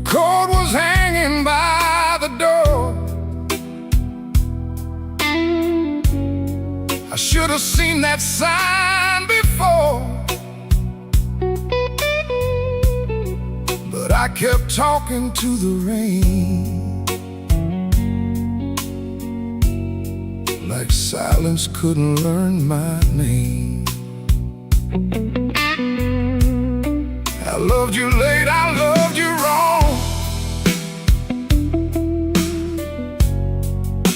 coat was hanging by the door. I should have seen that sign before, but I kept talking to the rain, like silence couldn't learn my name. I loved you late, I loved you wrong,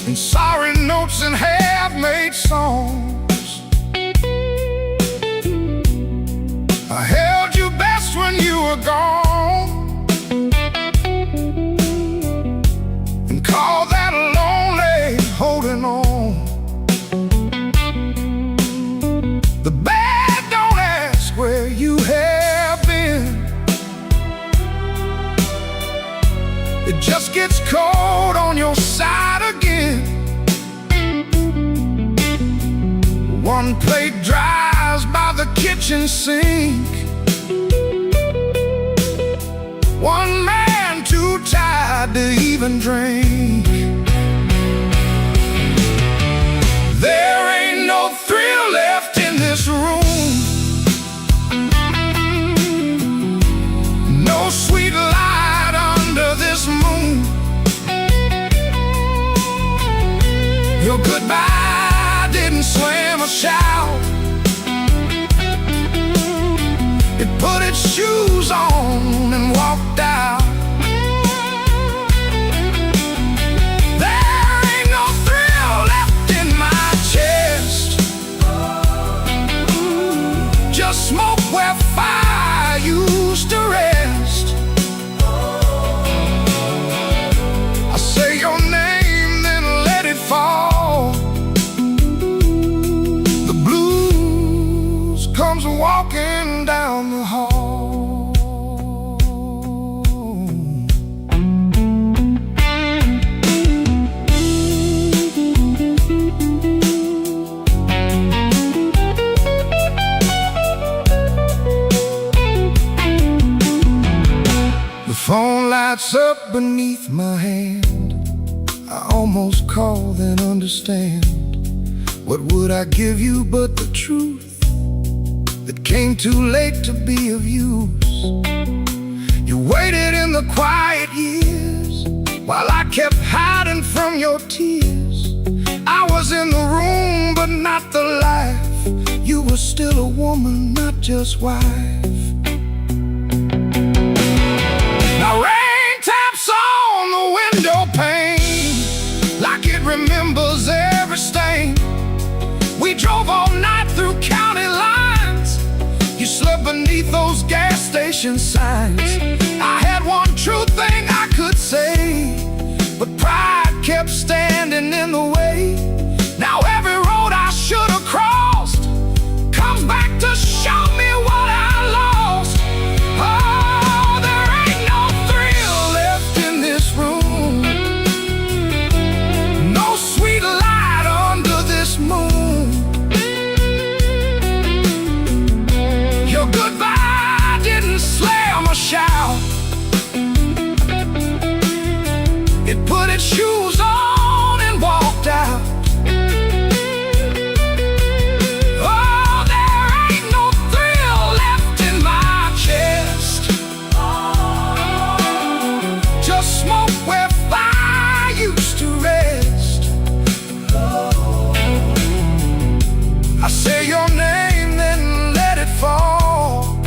and sorry notes and half-made songs. I held you best when you were gone, and called that lonely holding on. The bad don't ask where you have been, it just gets cold on your side again. One plate dries by the kitchen sink, one man too tired to even drink. There ain't no thrill left in this room, no sweet light under this moon. Your goodbye didn't slam a shout, it put its shoes on and walked out. There ain't no thrill left in my chest, just smoke where fire used to rest. I say your name, then let it fall. The blues comes walking down the hall. The phone lights up beneath my hand. I almost call, then understand. What would I give you but the truth that came too late to be of use? You waited in the quiet years while I kept hiding from your tears. I was in the room but not the life. You were still a woman, not just wife. Now rain taps on the window pane like it remembers every stain. We drove all night through county lines, you slept beneath those gas station signs. I had one true thing I could say, but pride kept standing in the way. Now every road I should have crossed comes back to show me what I lost. Oh, there ain't no thrill left in this room, no sweet light under this moon. Your goodbye didn't slam a shout, it put its shoes on and walked out. Oh, there ain't no thrill left in my chest, just smoke where fire used to rest. I say your name, then let it fall.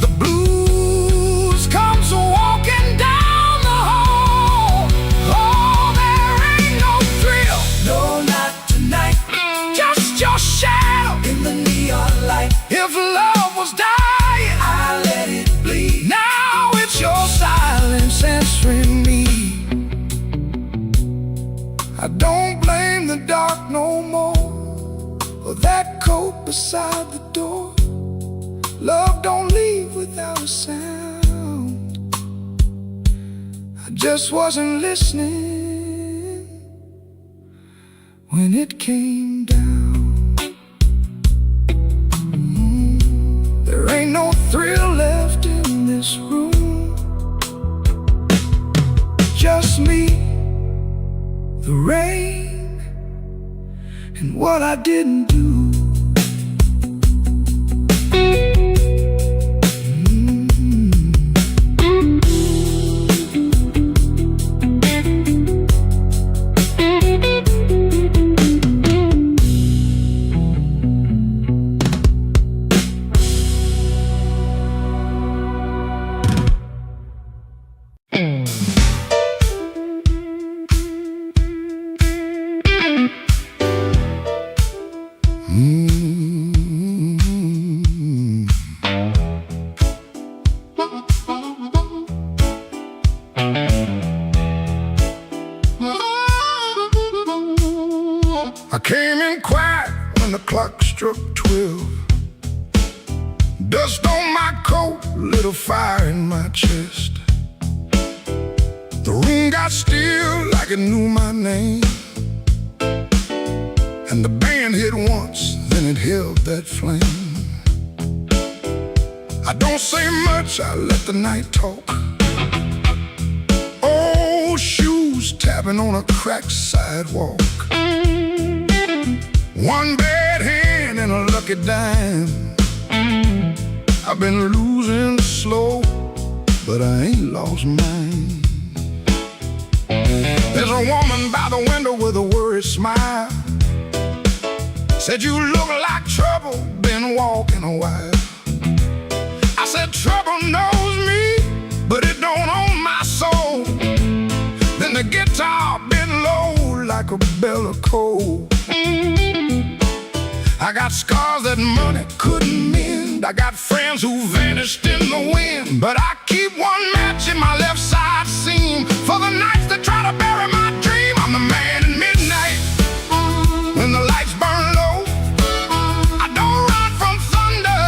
The blues comes walking down the hall. Oh, there ain't no thrill, no, not tonight, just your shadow in the neon light. If love was dying, I let it bleed. Now it's your silence answering me. I don't blame the dark no more, or that coat beside the door. Love don't leave without a sound. I just wasn't listening when it came down. There ain't no thrill left in this room, just me, the rain, and what I didn't do. I came in quiet when the clock struck 12. Dust on my coat, lit a fire in my chest. The room got still like it knew my name, and the band hit once, then it held that flame. I don't say much, I let the night talk. Old shoes tapping on a cracked sidewalk. One bad hand and a lucky dime. I've been losing slow, but I ain't lost mine. There's a woman by the window with a worried smile. Said, you look like trouble, been walking a while. I said, trouble knows me, but it don't own my soul. Then the guitar bent low like a bell of coal. I got scars that money couldn't mend. I got friends who vanished in the wind, but I keep one match in my left side seam for the nights that try to bury my dream. I'm the man in midnight when the lights burn low. I don't run from thunder,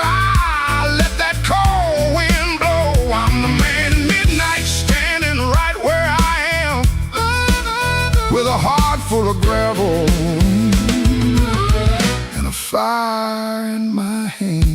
I let that cold wind blow. I'm the man in midnight, standing right where I am, with a heart full of gravel, fire in my hands.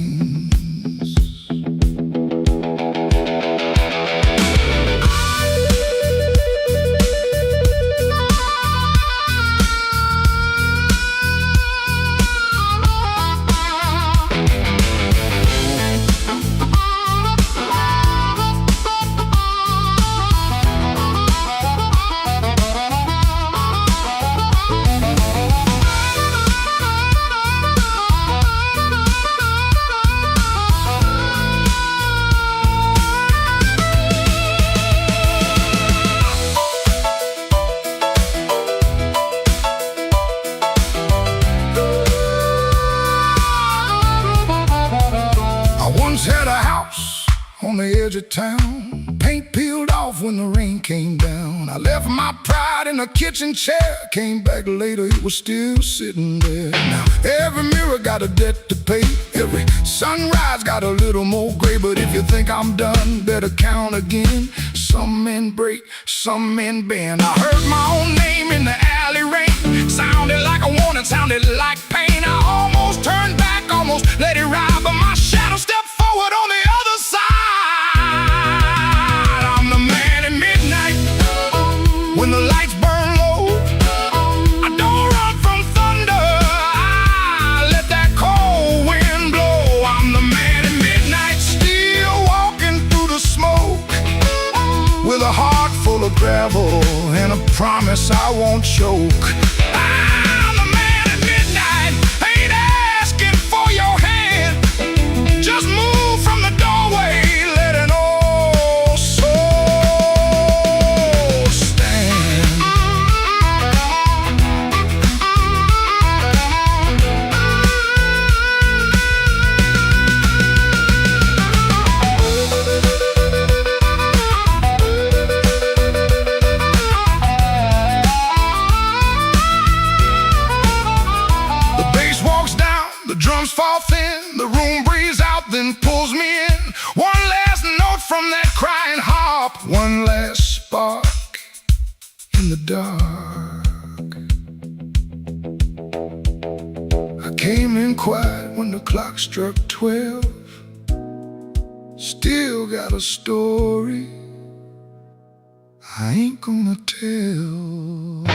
Had a house on the edge of town, paint peeled off when the rain came down. I left my pride in a kitchen chair, came back later, it was still sitting there. Now every mirror got a debt to pay, every sunrise got a little more gray. But if you think I'm done, better count again. Some men break, some men bend. I heard my own name in the alley rain, sounded like a warning, sounded like pain. I almost turned back, almost let it ride, but my shadow stepped forward on the other side. I'm the man at midnight when the lights burn low. I don't run from thunder, I let that cold wind blow. I'm the man at midnight, still walking through the smoke, with a heart full of gravel and a promise I won't choke. I'm the man at midnight, ain't asking for your hand, just move from the doorway, let an old soul stand. The bass walks down, the drums fall thin, the room breathes out, then pulls me in. One last note from that crying harp, one last spark in the dark. I came in quiet when the clock struck 12. Still got a story I ain't gonna tell.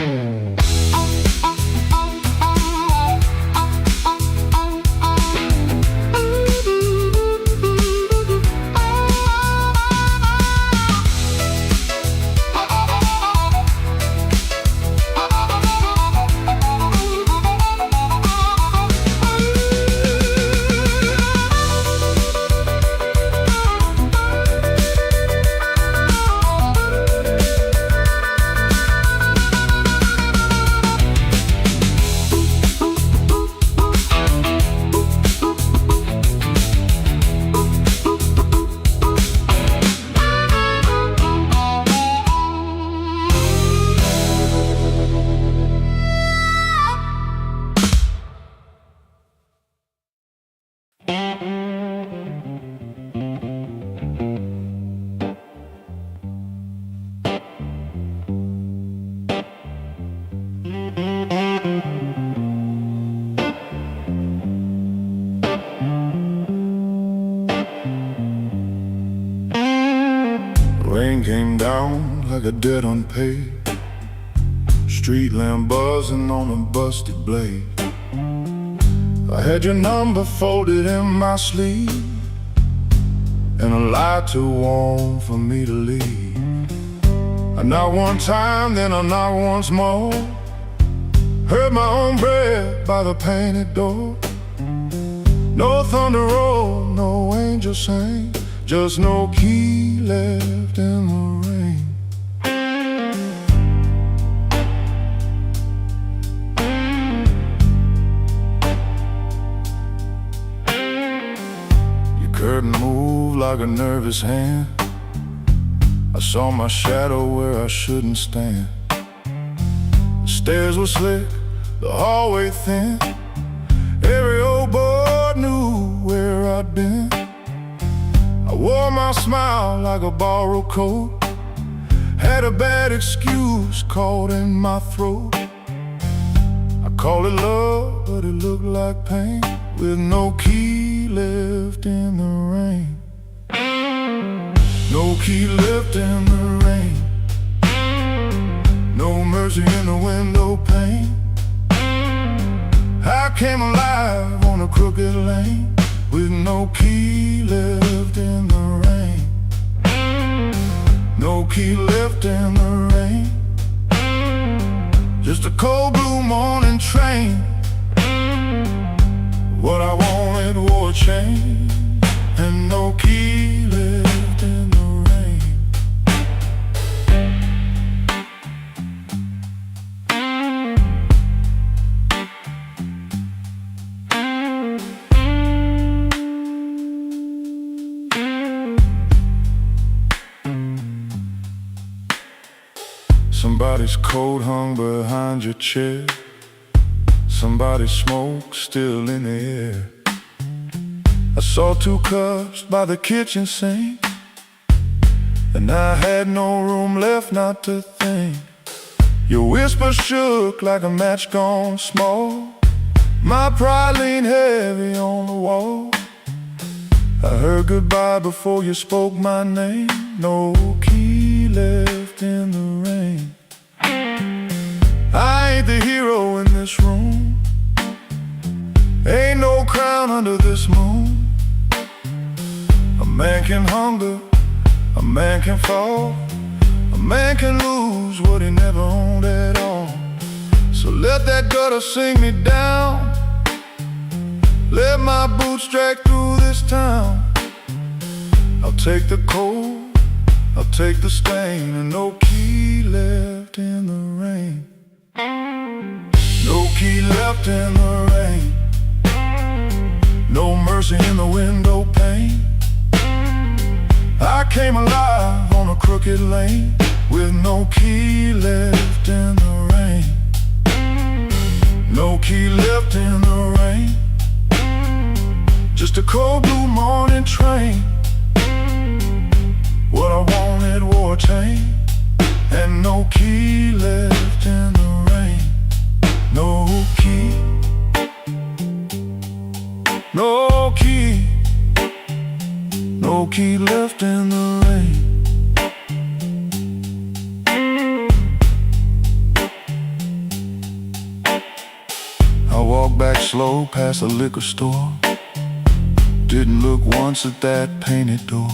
Rain came down like a debt unpaid, street lamp buzzing on a busted blade. I had your number folded in my sleeve, and a lie too warm for me to leave. I knocked one time, then I knocked once more, heard my own breath by the painted door. No thunder roll, no angel sang, just no key left in the rain. Your curtain moved like a nervous hand, I saw my shadow where I shouldn't stand. The stairs were slick, the hallway thin, every old boy knew where I'd been. I wore my smile like a borrowed coat, had a bad excuse caught in my throat. I called it love, but it looked like pain, with no key left in the rain. No key left in the rain, no mercy in the window pane. I came alive on a crooked lane, with no key left in the rain. No key left in the rain, just a cold blue morning train. What I wanted wore a chain, and no key left in the rain. Somebody's coat hung behind your chair, somebody's smoke still in the air. I saw 2 cups by the kitchen sink, and I had no room left not to think. Your whisper shook like a match gone small, my pride leaned heavy on the wall. I heard goodbye before you spoke my name, no key left in the rain. I ain't the hero in this room, ain't no crown under this moon. A man can hunger, a man can fall, a man can lose what he never owned at all. So let that gutter sing me down, let my boots drag through this town. I'll take the cold, I'll take the stain, and no key left in the rain. No key left in the rain, no mercy in the window pane. I came alive on a crooked lane, with no key left in the rain. No key left in the rain, just a cold blue morning train. What I wanted wore a chain, and no key left in the rain. No key, no key, no key left in the rain. slow past a liquor store. Didn't look once at that painted door.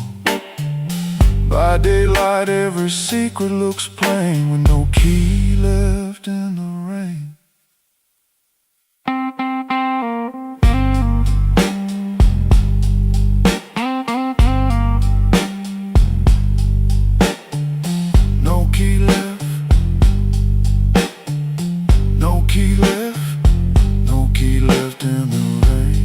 By daylight every secret looks plain, with no key left in the rain. No key left, no key left, no key left in the rain.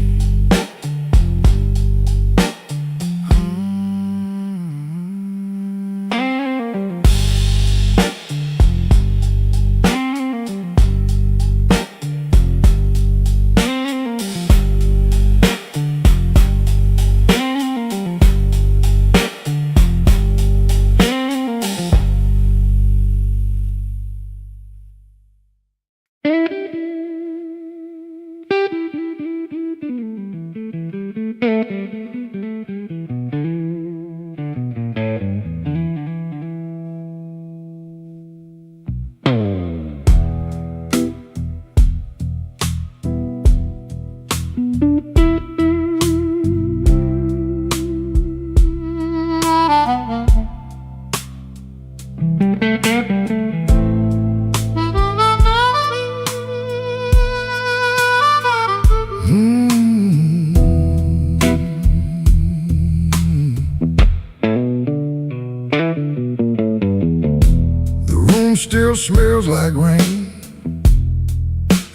Still smells like rain,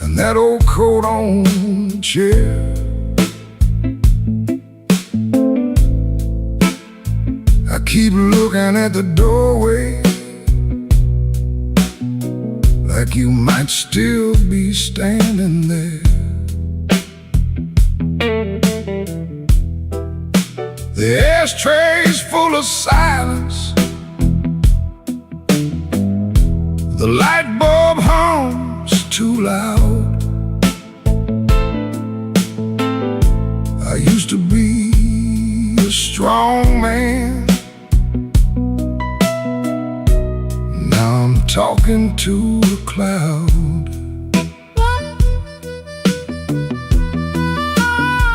and that old coat on the chair. I keep looking at the doorway, like you might still be standing there. The ashtray's full of silence. The light bulb hums too loud. I used to be a strong man. Now I'm talking to a cloud.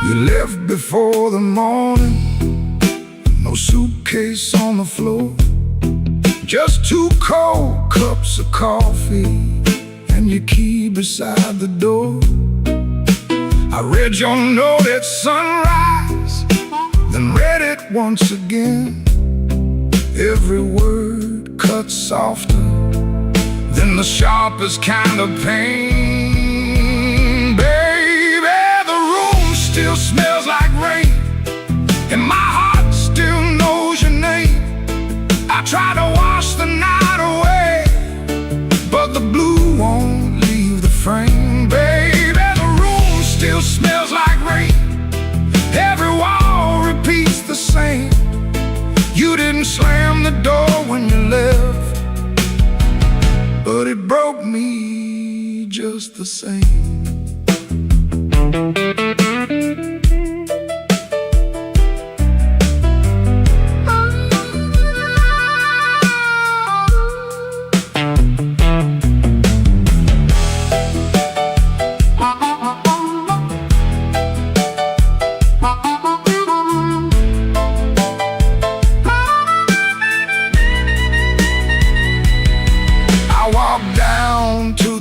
You left before the morning, no suitcase on the floor. Just 2 cold cups of coffee and your key beside the door. I read your note at sunrise, then read it once again. Every word cut softer than the sharpest kind of pain. Baby, the room still smells like rain, and my heart still knows your name. I try to wash the night away, but the blue won't leave the frame. Baby, the room still smells like rain. Every wall repeats the same. You didn't slam the door when you left, but it broke me just the same.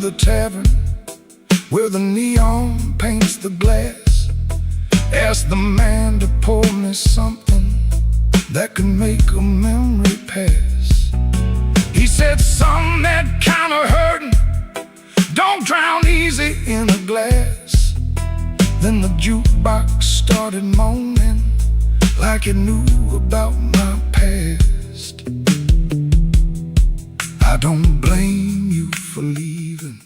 The tavern where the neon paints the glass. Asked the man to pour me something that could make a memory pass. He said, "Son, that kind of hurting don't drown easy in a glass." Then the jukebox started moaning like it knew about my past. I don't blame you for leaving,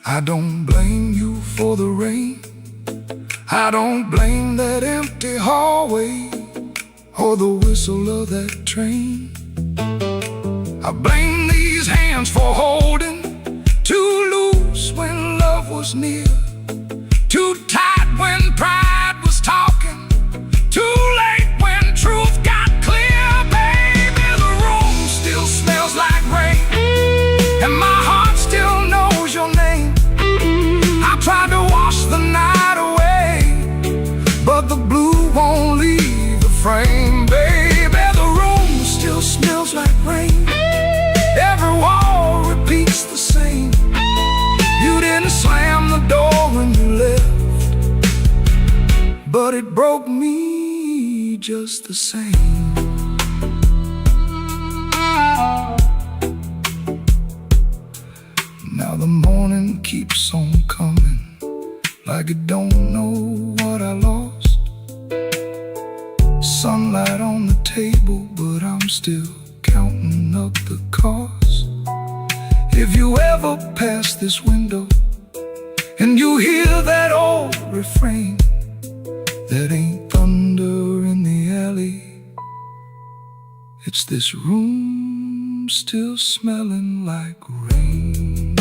I don't blame you for the rain, I don't blame that empty hallway or the whistle of that train. I blame these hands for holding too loose when love was near, too tight when pride was talking, too late when truth got clear. Baby, the room still smells like rain, and my heart still knows your name. I tried to wash the night just the same. Now the morning keeps on coming, like it don't know what I lost. Sunlight on the table, but I'm still counting up the cost. If you ever pass this window and you hear that old refrain, that ain't thunder in the alley, it's this room still smelling like rain.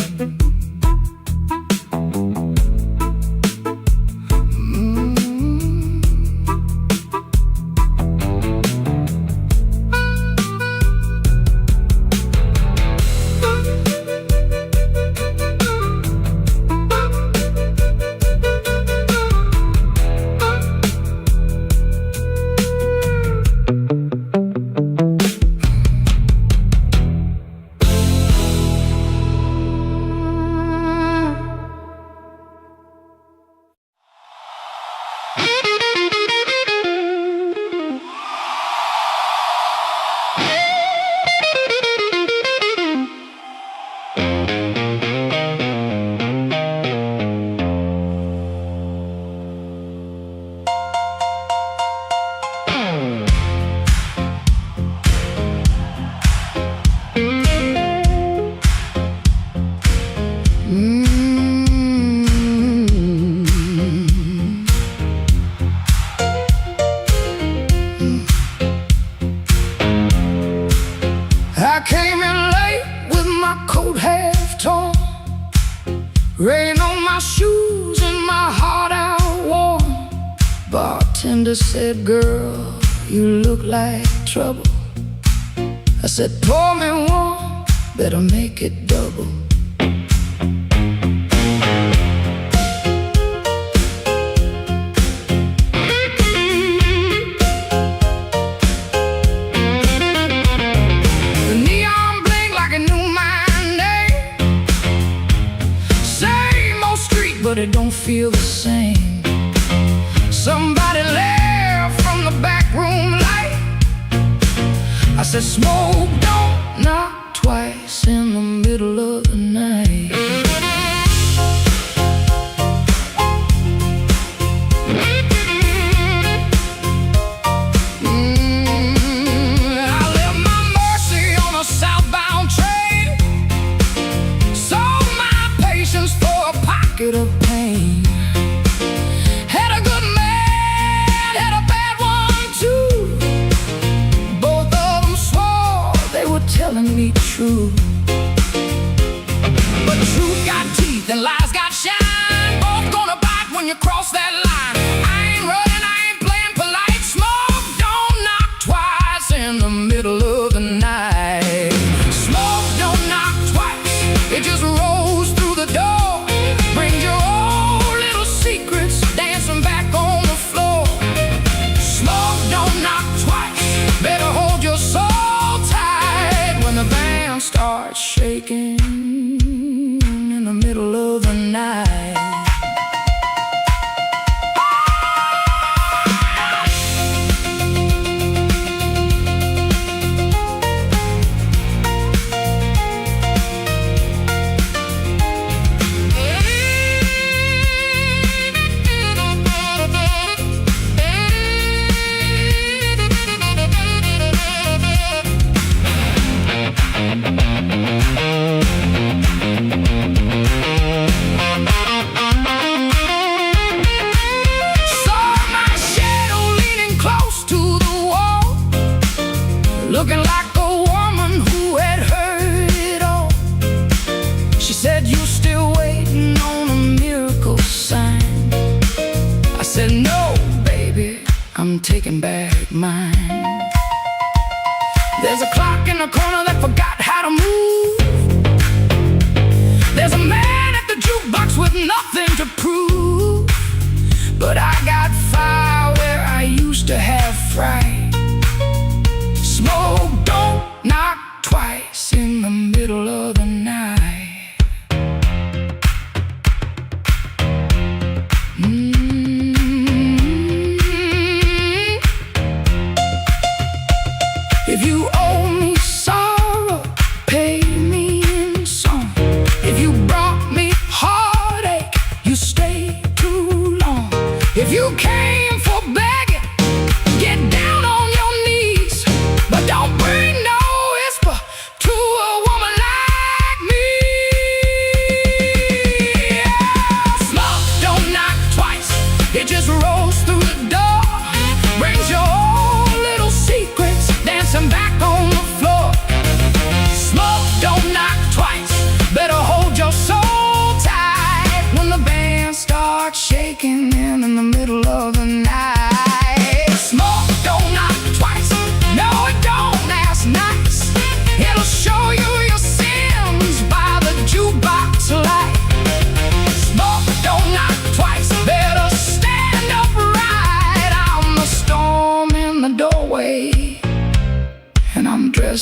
I came in late with my coat half torn, rain on my shoes and my heart out warm. Bartender said, "Girl, you look like trouble." I said, "Pour me one, better make it double." But it don't feel the same. Somebody left from the back room light. I said, "Smoke don't knock twice in the middle of the night." I left my Mercy on a southbound train, sold my patience for a pocket of pain. Had a good man, had a bad one too. Both of them swore they were telling me true. But truth got teeth and lies got shine. Both gonna bite when you cross that line. I ain't running, I ain't playing polite. Smoke don't knock twice in the middle of the night. Smoke don't knock twice, it just rolls through the door. Brings your old little secrets dancing back on the floor. Smoke don't knock twice, better hold your soul tight when the band starts shaking in the middle of the night. Looking like a woman who had heard it all. She said, "You still waiting on a miracle sign?" I said, "No, baby, I'm taking back mine." There's a clock in the corner that forgot how to move. There's a man at the jukebox with nothing to prove. But I got fire where I used to have fright. Smoke don't knock twice in the middle of the night.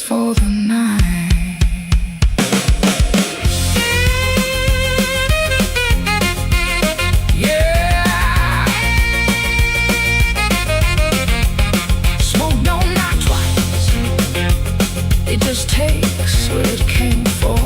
for the night. Yeah. Smoke don't knock twice. It just takes what it came for.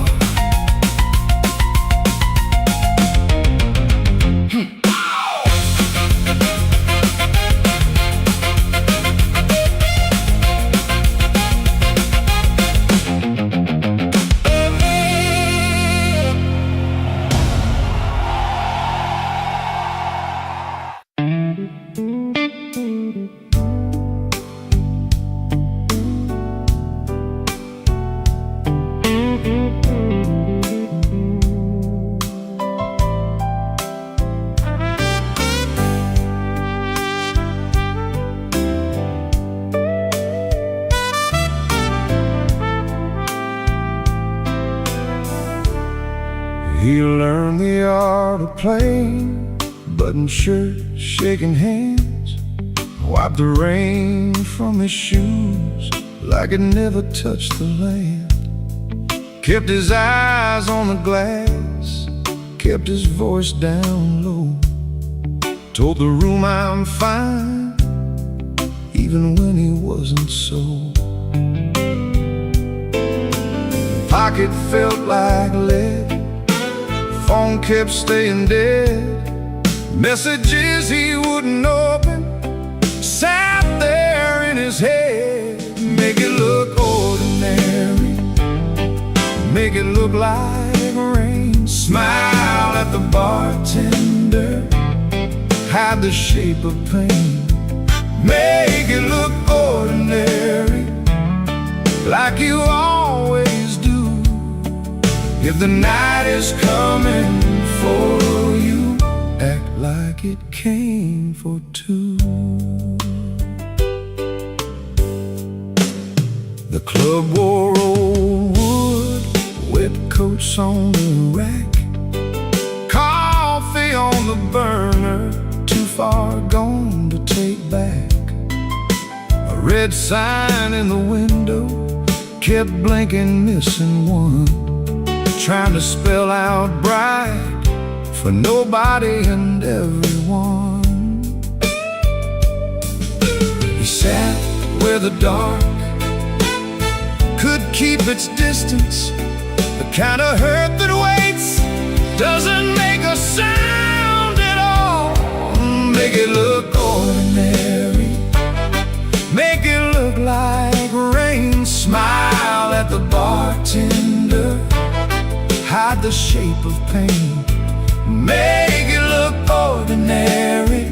He learned the art of playing, button shirt, shaking hands, wiped the rain from his shoes like it never touched the land. Kept his eyes on the glass, kept his voice down low, told the room I'm fine, even when he wasn't so. Pocket felt like lead, phone kept staying dead, messages he wouldn't open sat there in his head. Make it look ordinary, make it look like rain. Smile at the bartender, hide the shape of pain. Make it look ordinary, like you always do. If the night is coming for you, act like it came for two. The club wore old wood, wet coats on the rack, coffee on the burner, too far gone to take back. A red sign in the window kept blinking, missing one, trying to spell out bright for nobody and everyone. He sat where the dark could keep its distance, the kind of hurt that waits, doesn't make a sound at all. Make it look ordinary, make it look like rain. Smile at the bartender, hide the shape of pain. Make it look ordinary,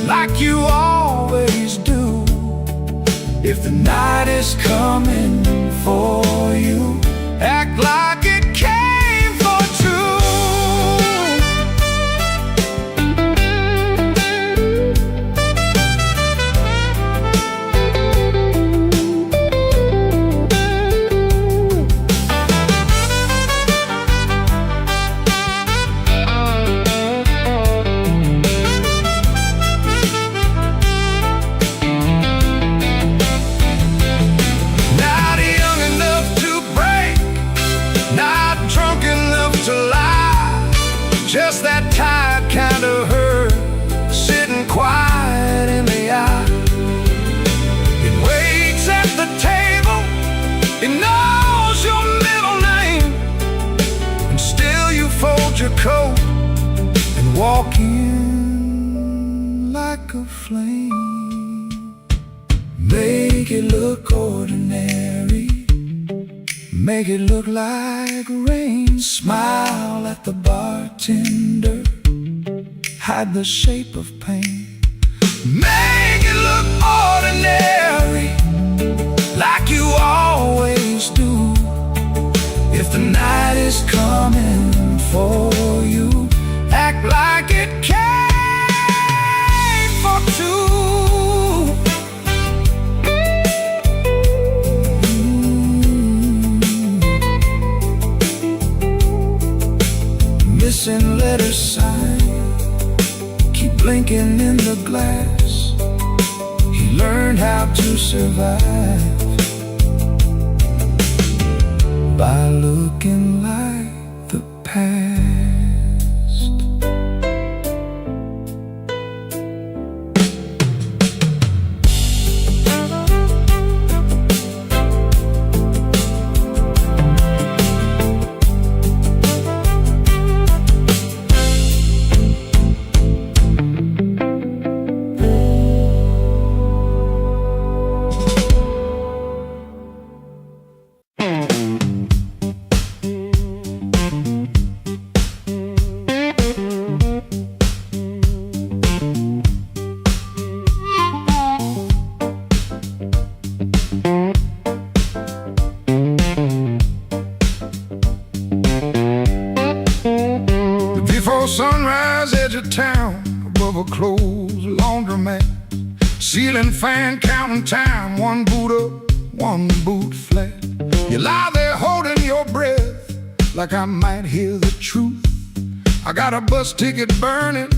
like you always do. If the night is coming for you, act like it came for two. Just that tired kind of hurt, sitting quiet in the eye. It waits at the table, it knows your middle name, and still you fold your coat and walk in like a flame. Make it look ordinary, make it look like rain. Smile at the bartender, hide the shape of pain. Make it look ordinary, like you always do. If the night is coming for you, act like it came for two. Missing letters signed, keep blinking in the glass. He learned how to survive looking like the past. Before sunrise, edge of town, above a closed laundromat, ceiling fan counting time, one boot up, one boot flat. You lie there holding your breath, like I might hear the truth. I got a bus ticket burning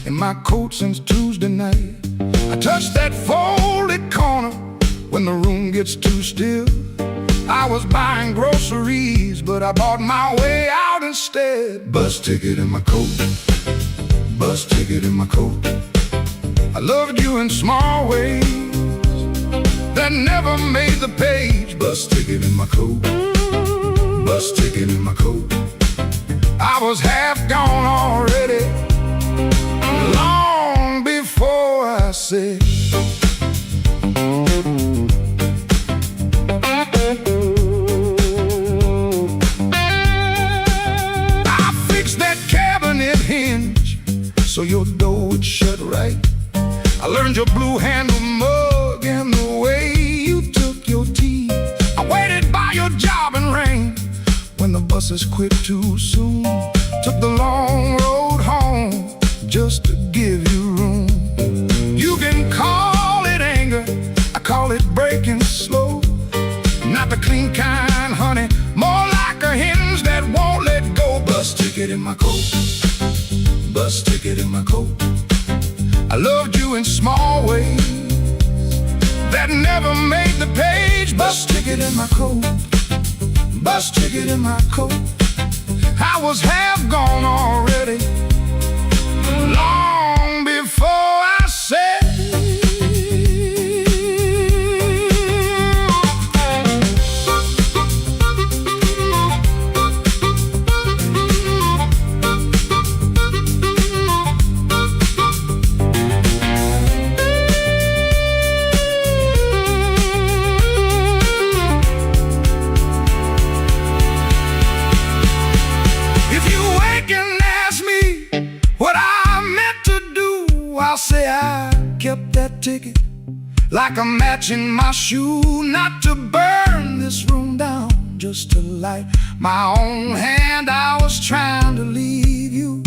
in my coat since Tuesday night. I touch that folded corner when the room gets too still. I was buying groceries, but I bought my way out instead. Bus ticket in my coat, bus ticket in my coat. I loved you in small ways that never made the page. Bus ticket in my coat, bus ticket in my coat. I was half gone already, long before I said. So your door would shut right. I learned your blue handle mug and the way you took your tea. I waited by your job in rain when the buses quit too soon. Took the long road home just to give you room. You can call it anger, I call it breaking slow. Not the clean kind, honey, more like a hinge that won't let go. Bus ticket in my coat, bus ticket in my coat. I loved you in small ways that never made the page. Bus ticket in my coat, bus ticket in my coat. I was half gone already, long before I said. I'll say I kept that ticket like a match in my shoe, not to burn this room down, just to light my own hand. I was trying to leave you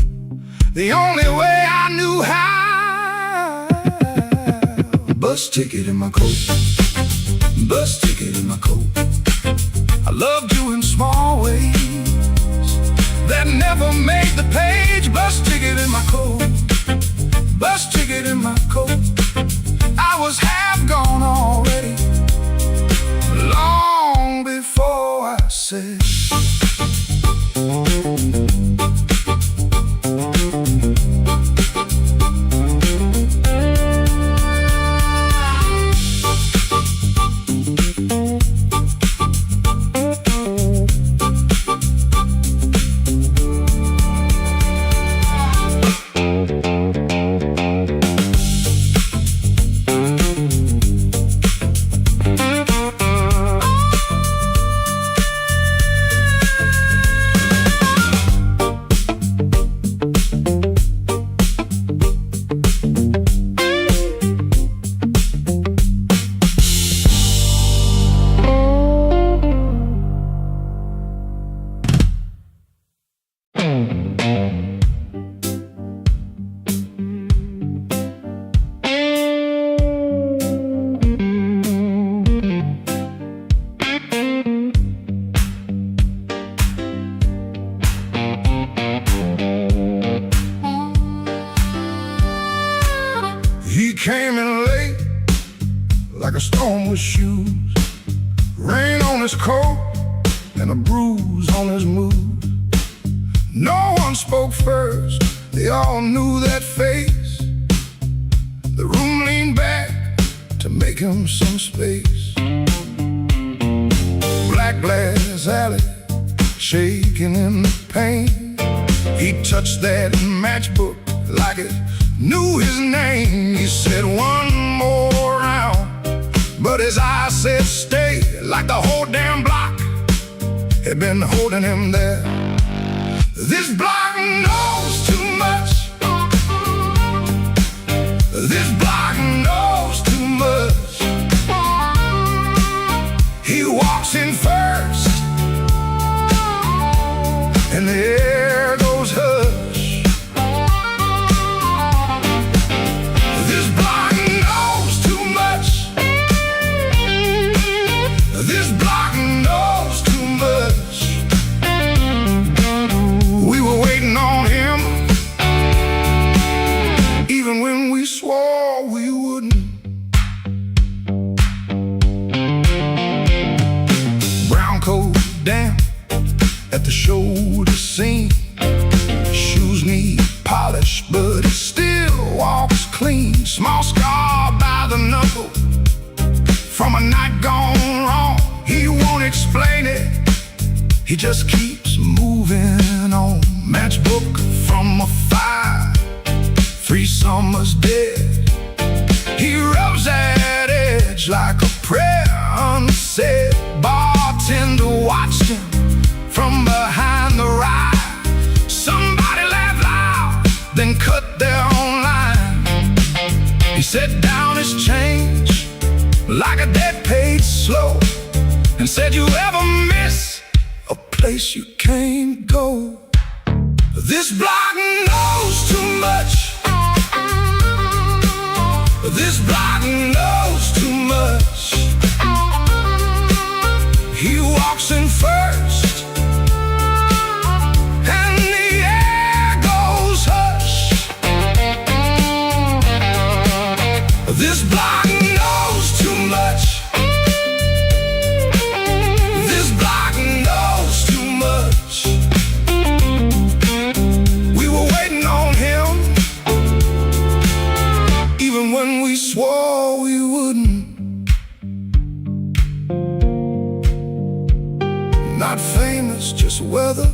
the only way I knew how. Bus ticket in my coat, bus ticket in my coat. I loved you in small ways that never made the page. Bus ticket in my coat, bus ticket in my coat. I was half gone already, long before I said. He came in late like a storm with shoes, rain on his coat and a bruise on his mood. No one spoke first, they all knew that face. The room leaned back to make him some space. Black glass alley, shaking in the pain. He touched that matchbook like it knew his name. He said one more round, but his eyes said stay, like the whole damn block had been holding him there. This block knows too much. This block knows too much. He walks in first, and the air goes hush. This block knows too much. This block knows too much. We were waiting on him, even when we swore we wouldn't. Brown coat damp at the shoulder seam. Shoes need polish, but he still walks clean. Small scar by the knuckle from a night gone wrong. He won't explain it, he just keeps moving on. Matchbook from a fire, 3 summers dead. He rubs that edge like a prayer unsaid. Bartender watched him from behind the ride. Somebody laughed loud, then cut their own line. He set down his change like a debt paid slow, and said, you ever miss a place you can't go? This block knows too much. This block knows too much. He walks in first, and the air goes hush. This block knows too much. This block knows too much. We were waiting on him, even when we swore we wouldn't. Not famous, just weather,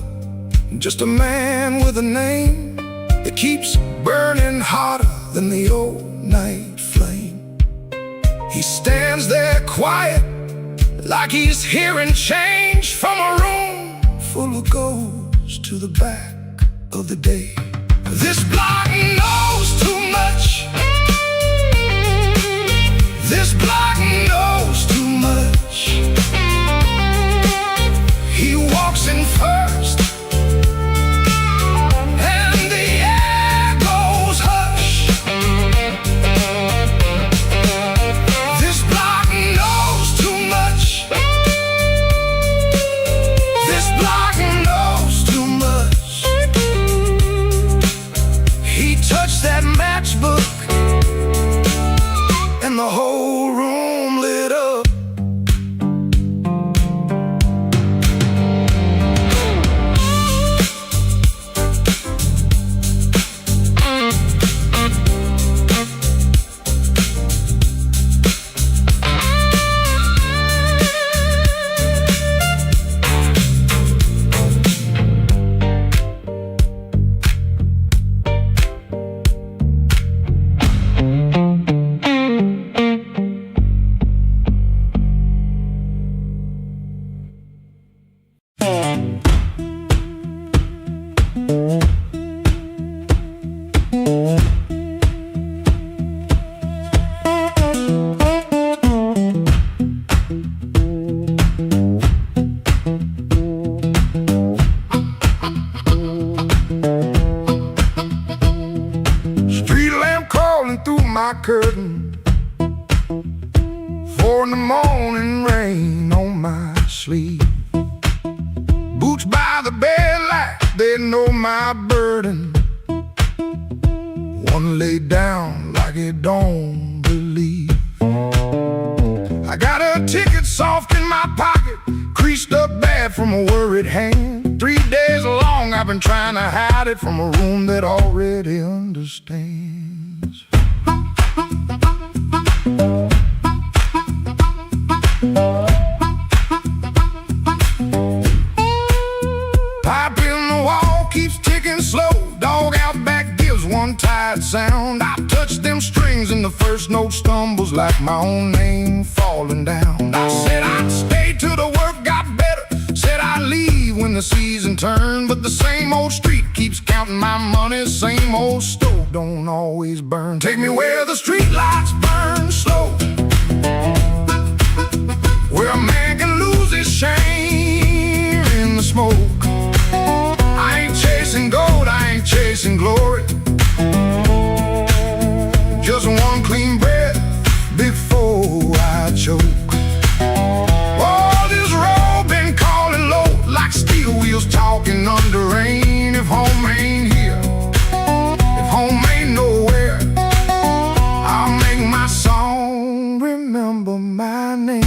just a man with a name that keeps burning hotter than the old night flame. He stands there quiet, like he's hearing change from a room full of ghosts to the back of the day. This block knows too much. This block knows too much. He walks in first, and the air goes hush. This block knows too much. This block knows too much. He touched that matchbook, and the whole room lit up. My curtain, 4 in the morning, rain on my sleeve. Boots by the bed like they know my burden. One laid down like it don't believe. I got a ticket soft in my pocket, creased up bad from a worried hand. 3 days long I've been trying to hide it from a room that already understands. Pipe in the wall keeps ticking slow. Dog out back gives one tired sound. I touch them strings and the first note stumbles like my own name falling down. I said I'd stay till the work got better. Said I'd leave when the season turned. But the same old street keeps counting my money. Same old stove don't always burn. Take me where the street lights burn slow, where a man can lose his shame in the smoke. I ain't chasing gold, I ain't chasing glory. Just one clean breath before I choke. Oh, this road been calling low like steel wheels talking under rain. If home ain't here, if home ain't nowhere, I'll make my song remember my name.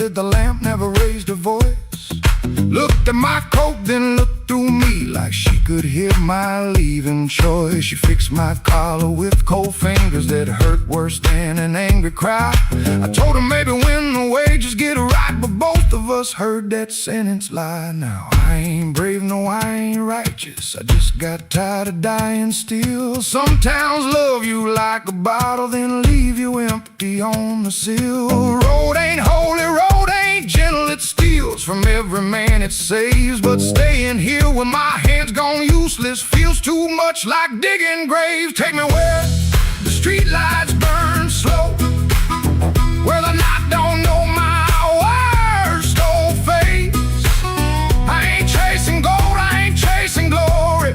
The lamp, never raised her voice. Looked at my coat, then looked through me like she could hear my leaving choice. She fixed my collar with cold fingers that hurt worse than an angry cry. I told her maybe when the wages get right, but both of us heard that sentence lie. Now I ain't brave, no I ain't righteous, I just got tired of dying still. Some towns love you like a bottle, then leave you empty on the sill. Road ain't holy, road ain't gentle, it steals from every man it saves. But staying here with my hands gone useless feels too much like digging graves. Take me where the street lights burn slow, where the night don't know my worst old face. I ain't chasing gold, I ain't chasing glory,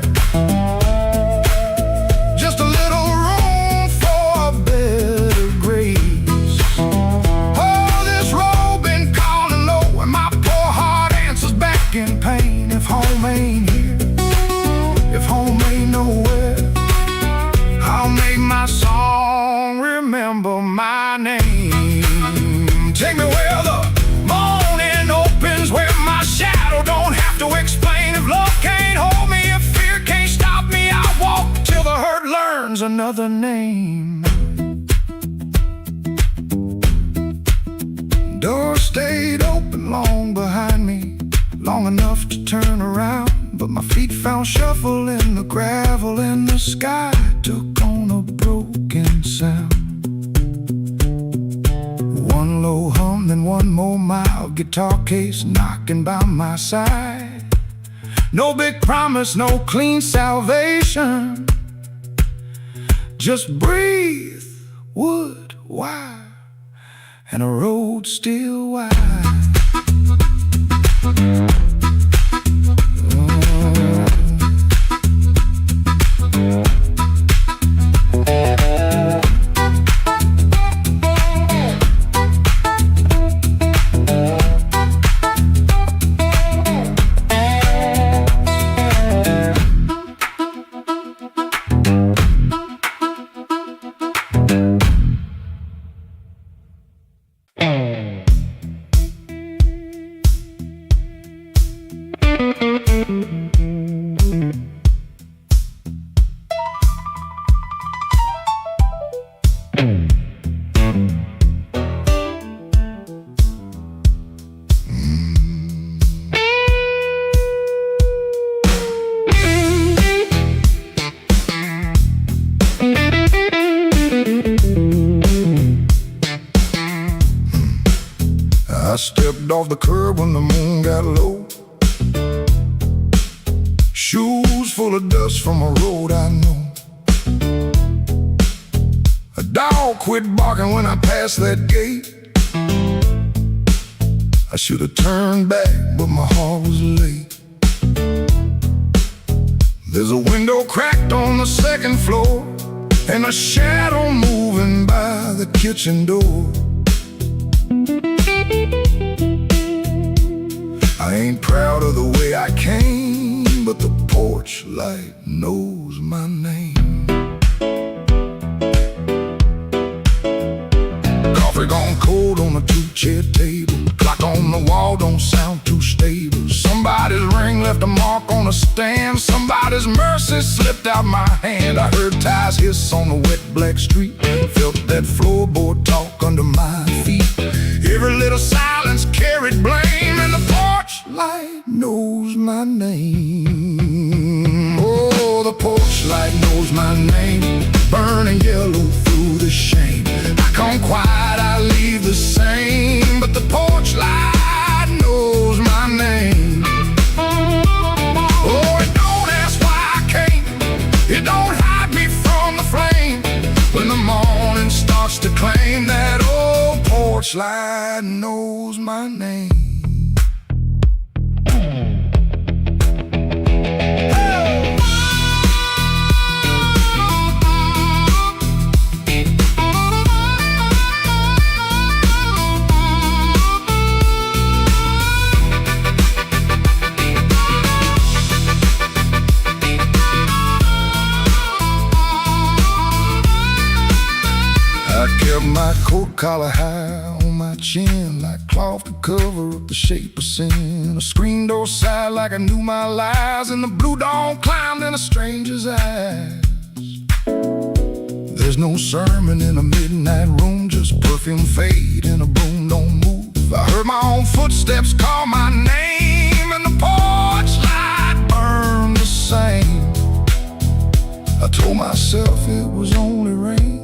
just a little room for a better grace. Oh, this road been calling low and my poor heart answers back in pain. If home ain't here, if home ain't nowhere, I'll make my song remember my name. Take me where the morning opens, where my shadow don't have to explain. If love can't hold me, if fear can't stop me, I'll walk till the hurt learns another name. Door stayed open long behind me, long enough to turn around, but my feet found shuffle in the gravel and the sky took on a broken sound. One low hum, then one more mild guitar case knocking by my side. No big promise, no clean salvation, just breathe, wood, wire, and a road still wide. I stepped off the curb when the moon got low, shoes full of dust from a road I know. A dog quit barking when I passed that gate. I should have turned back, but my heart was late. There's a window cracked on the second floor. and a shadow moving by the kitchen door. I ain't proud of the way I came, but the porch light knows my name. Coffee gone cold on a two-chair table. Clock on the wall don't sound too stable. Somebody's ring left a mark on a stand. Somebody's mercy slipped out my hand. I heard tires hiss on the wet black street. Felt that floorboard talk under my feet. Every little silence carried blame, and the porch light knows my name. Oh, the porch light knows my name. Burning yellow through the shame. I come quiet, I leave the same, but the porch light knows my name. Oh, it don't ask why I came. It don't hide me from the flame. When the morning starts to claim, that old porch light knows my name. I kept my coat collar high on my chin, like cloth to cover up the shape of sin. A screen door sighed like I knew my lies, and the blue dawn climbed in a stranger's eyes. There's no sermon in a midnight room, just perfume fade and a broom don't move. I heard my own footsteps call my name, and the porch light burned the same. I told myself it was only rain,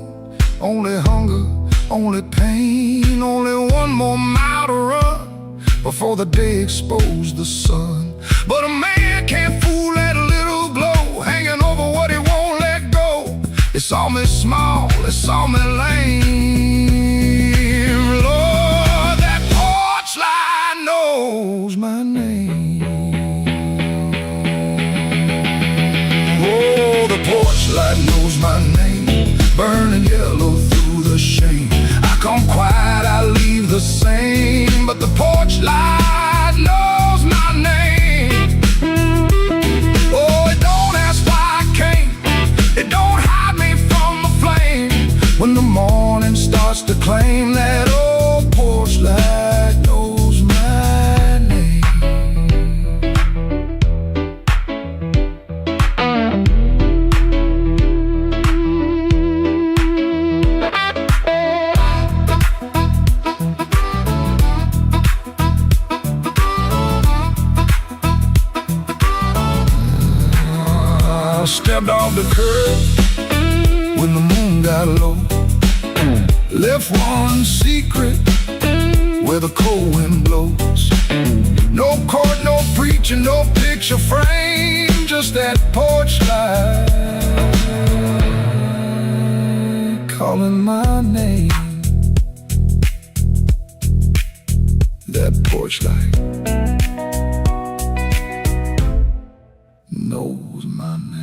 only hunger, only pain, only one more mile to run before the day exposed the sun. But a man can't fool that little glow hanging over what he won't let go. It saw me small, it saw me lame. Lord, that porch light knows my name. Oh, the porch light knows my name. Burning yellow through the shame. I come quiet, I leave the same, but the porch light knows my name. Oh, it don't ask why I came. It don't hide me from the flame. When the morning starts to claim, that old porch light knows my name. I stepped off the curb when the moon got low. Left one secret where the cold wind blows. No court, no preacher, no picture frame, just that porch light calling my name. That porch light knows my name.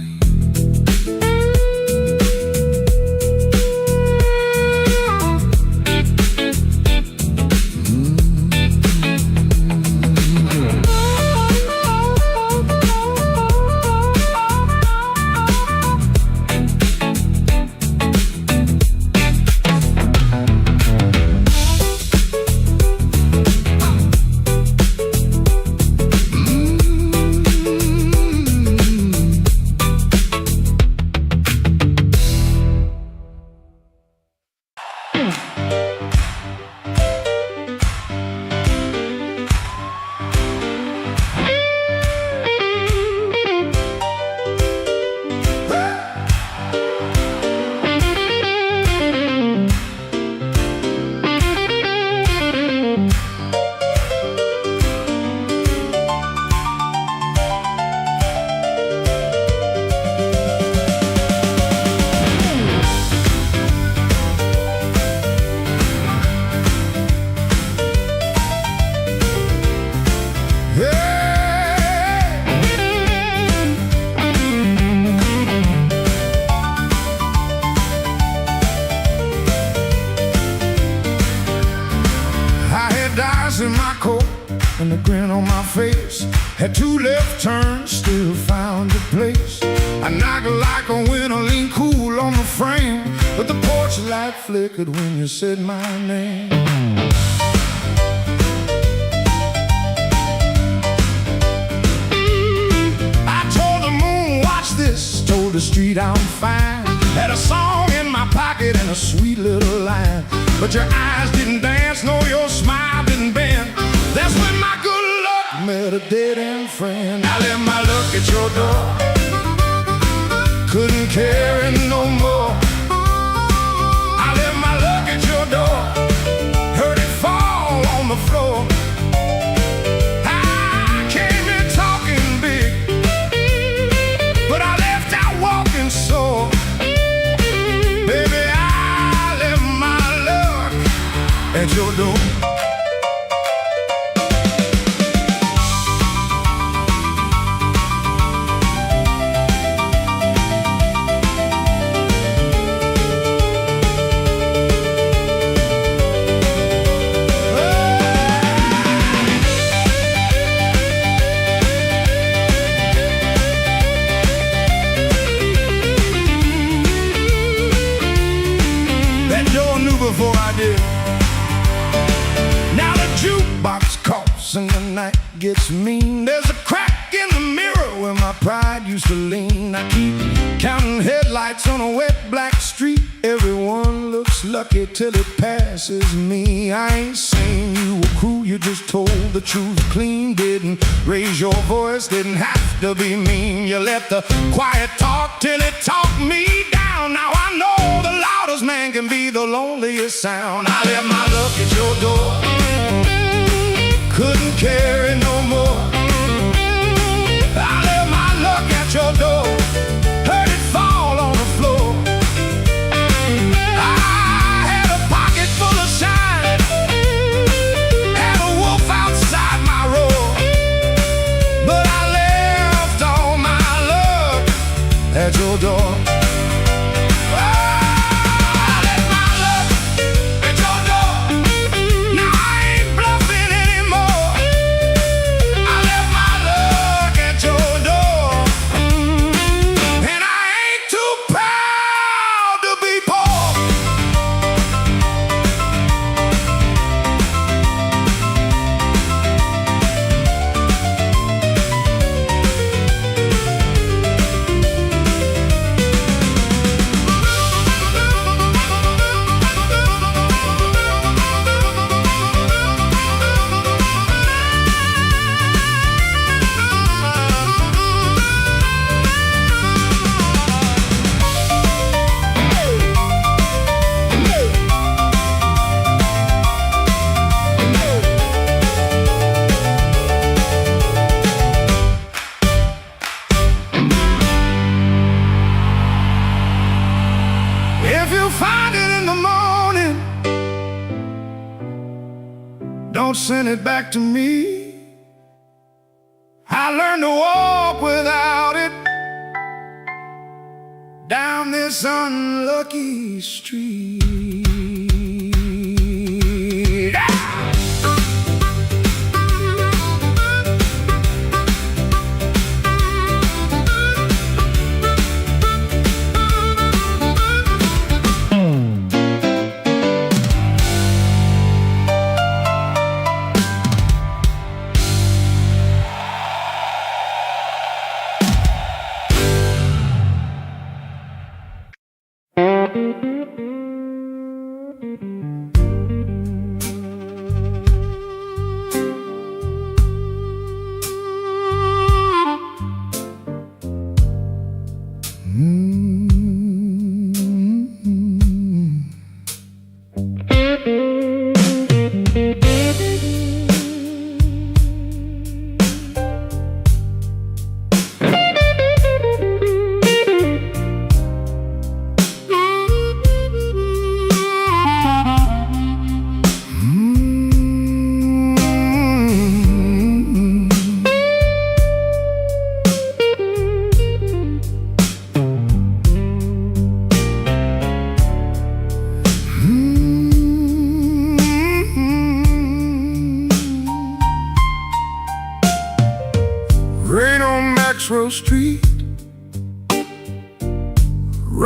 in my coat and a grin on my face. Had two left turns, still found a place. I knocked like a winter lean cool on the frame, but the porch light flickered when you said my name. I told the moon, watch this, told the street I'm fine. Had a song in my pocket and a sweet little line, but your eyes didn't dance, no, your smile didn't bend. That's when my good luck met a dead-end friend. I left my luck at your door, couldn't carry no more. I left my luck at your door, heard it fall on the floor. I came in talking big, but I left out walking sore. Baby, I left my luck at your door. Before I did. Now the jukebox coughs and the night gets mean. There's a crack in the mirror where my pride used to lean. I keep counting headlights on a wet black street. Everyone looks lucky till it passes me. I ain't saying you were cruel, you just told the truth clean. Didn't raise your voice, didn't have to be mean. You let the quiet talk till it talked me down. Now I know the loudest man can be the loneliest sound. I left my luck at your door, couldn't carry no more. I left my luck at your door, heard it fall on the floor. I had a pocket full of shine, had a wolf outside my roar, but I left all my luck at your door. Don't send it back to me. I learned to walk without it down this unlucky street.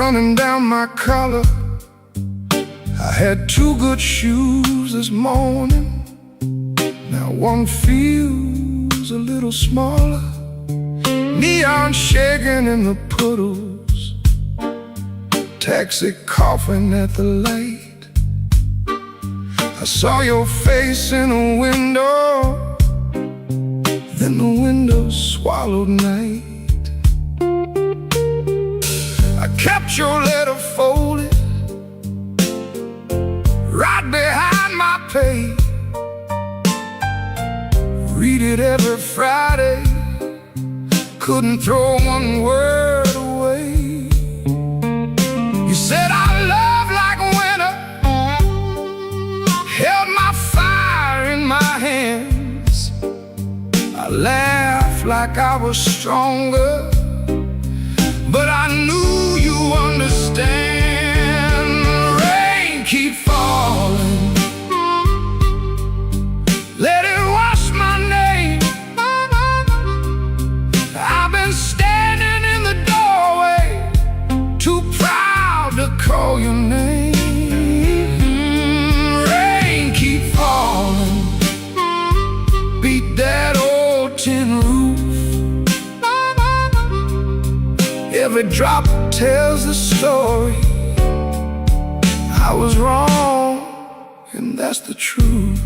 running down my collar. I had two good shoes this morning. Now one feels a little smaller. Neon shaking in the puddles, taxi coughing at the light. I saw your face in a window, then the window swallowed night. I kept your letter folded right behind my page. Read it every Friday, couldn't throw one word away. You said our love like winter, held my fire in my hands. I laughed like I was stronger, but I knew you understand. Rain keep falling, let it wash my name. I've been standing in the doorway, too proud to call your name. Rain keep falling, beat that old tin roof. Every drop tells the story. I was wrong, and that's the truth.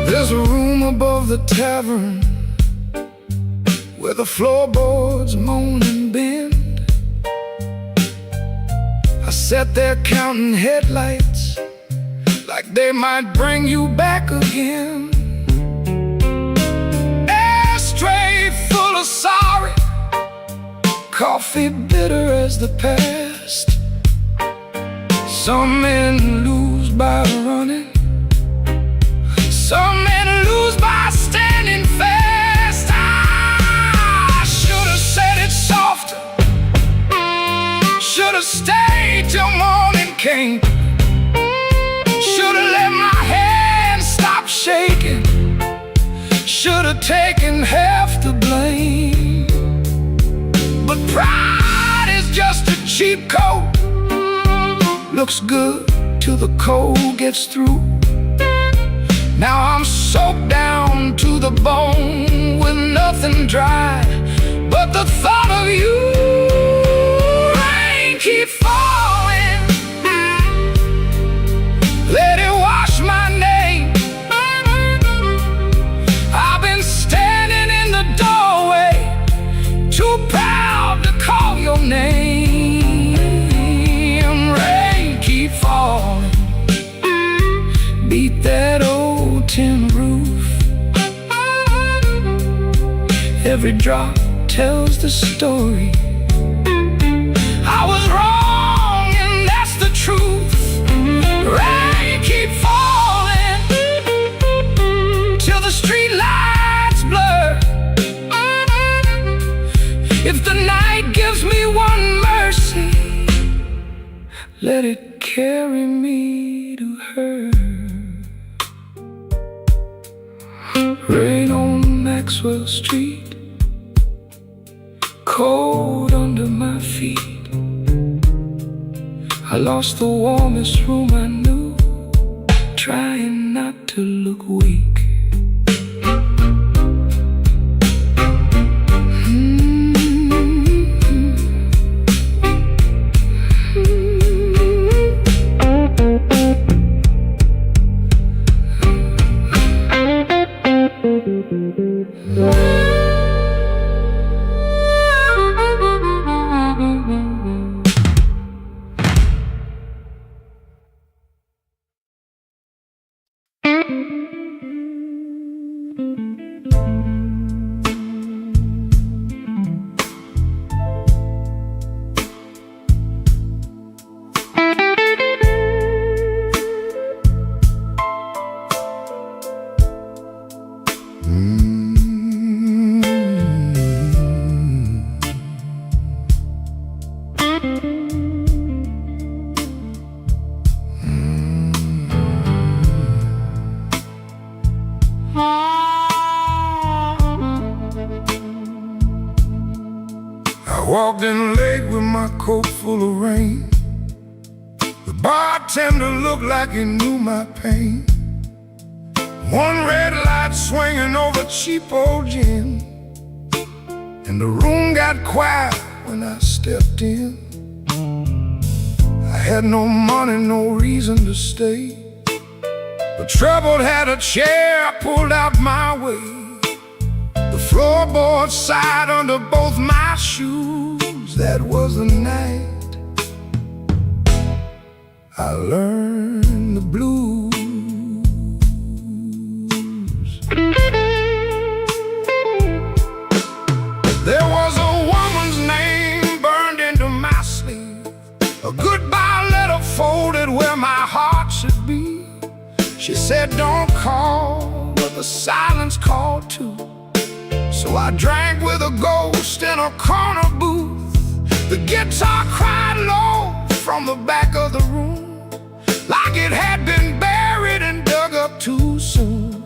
There's a room above the tavern where the floorboards moan and bend. I sat there counting headlights like they might bring you back again. Ashtray full of sorry, coffee bitter as the past. Some men lose by running, some men lose by standing fast. I should have said it softer, should have stayed till morning came. Should have let my hand stop shaking, should have taken half the blame. But pride is just a cheap coat, looks good till the cold gets through. Now I'm soaked down to the bone with nothing dry but the thought of you. Rain keep falling, let it wash my name. I've been standing in the doorway, too proud to call your name. Rain keep falling, beat that old tin roof. Every drop tells the story. I was wrong, and that's the truth. Rain keep falling till the street lights blur. If the night gives me one mercy, let it carry me to her. Rain on Maxwell Street, cold under my feet. I lost the warmest room I knew, trying not to look weak. walked in late with my coat full of rain. The bartender looked like he knew my pain. One red light swinging over cheap old gin, and the room got quiet when I stepped in. I had no money, no reason to stay, but trouble had a chair pulled out my way. The floorboard sighed under both my shoes. That was the night I learned the blues. There was a woman's name burned into my sleeve, a goodbye letter folded where my heart should be. She said, don't call, but the silence called too. So I drank with a ghost in a corner booth. The guitar cried low from the back of the room, like it had been buried and dug up too soon.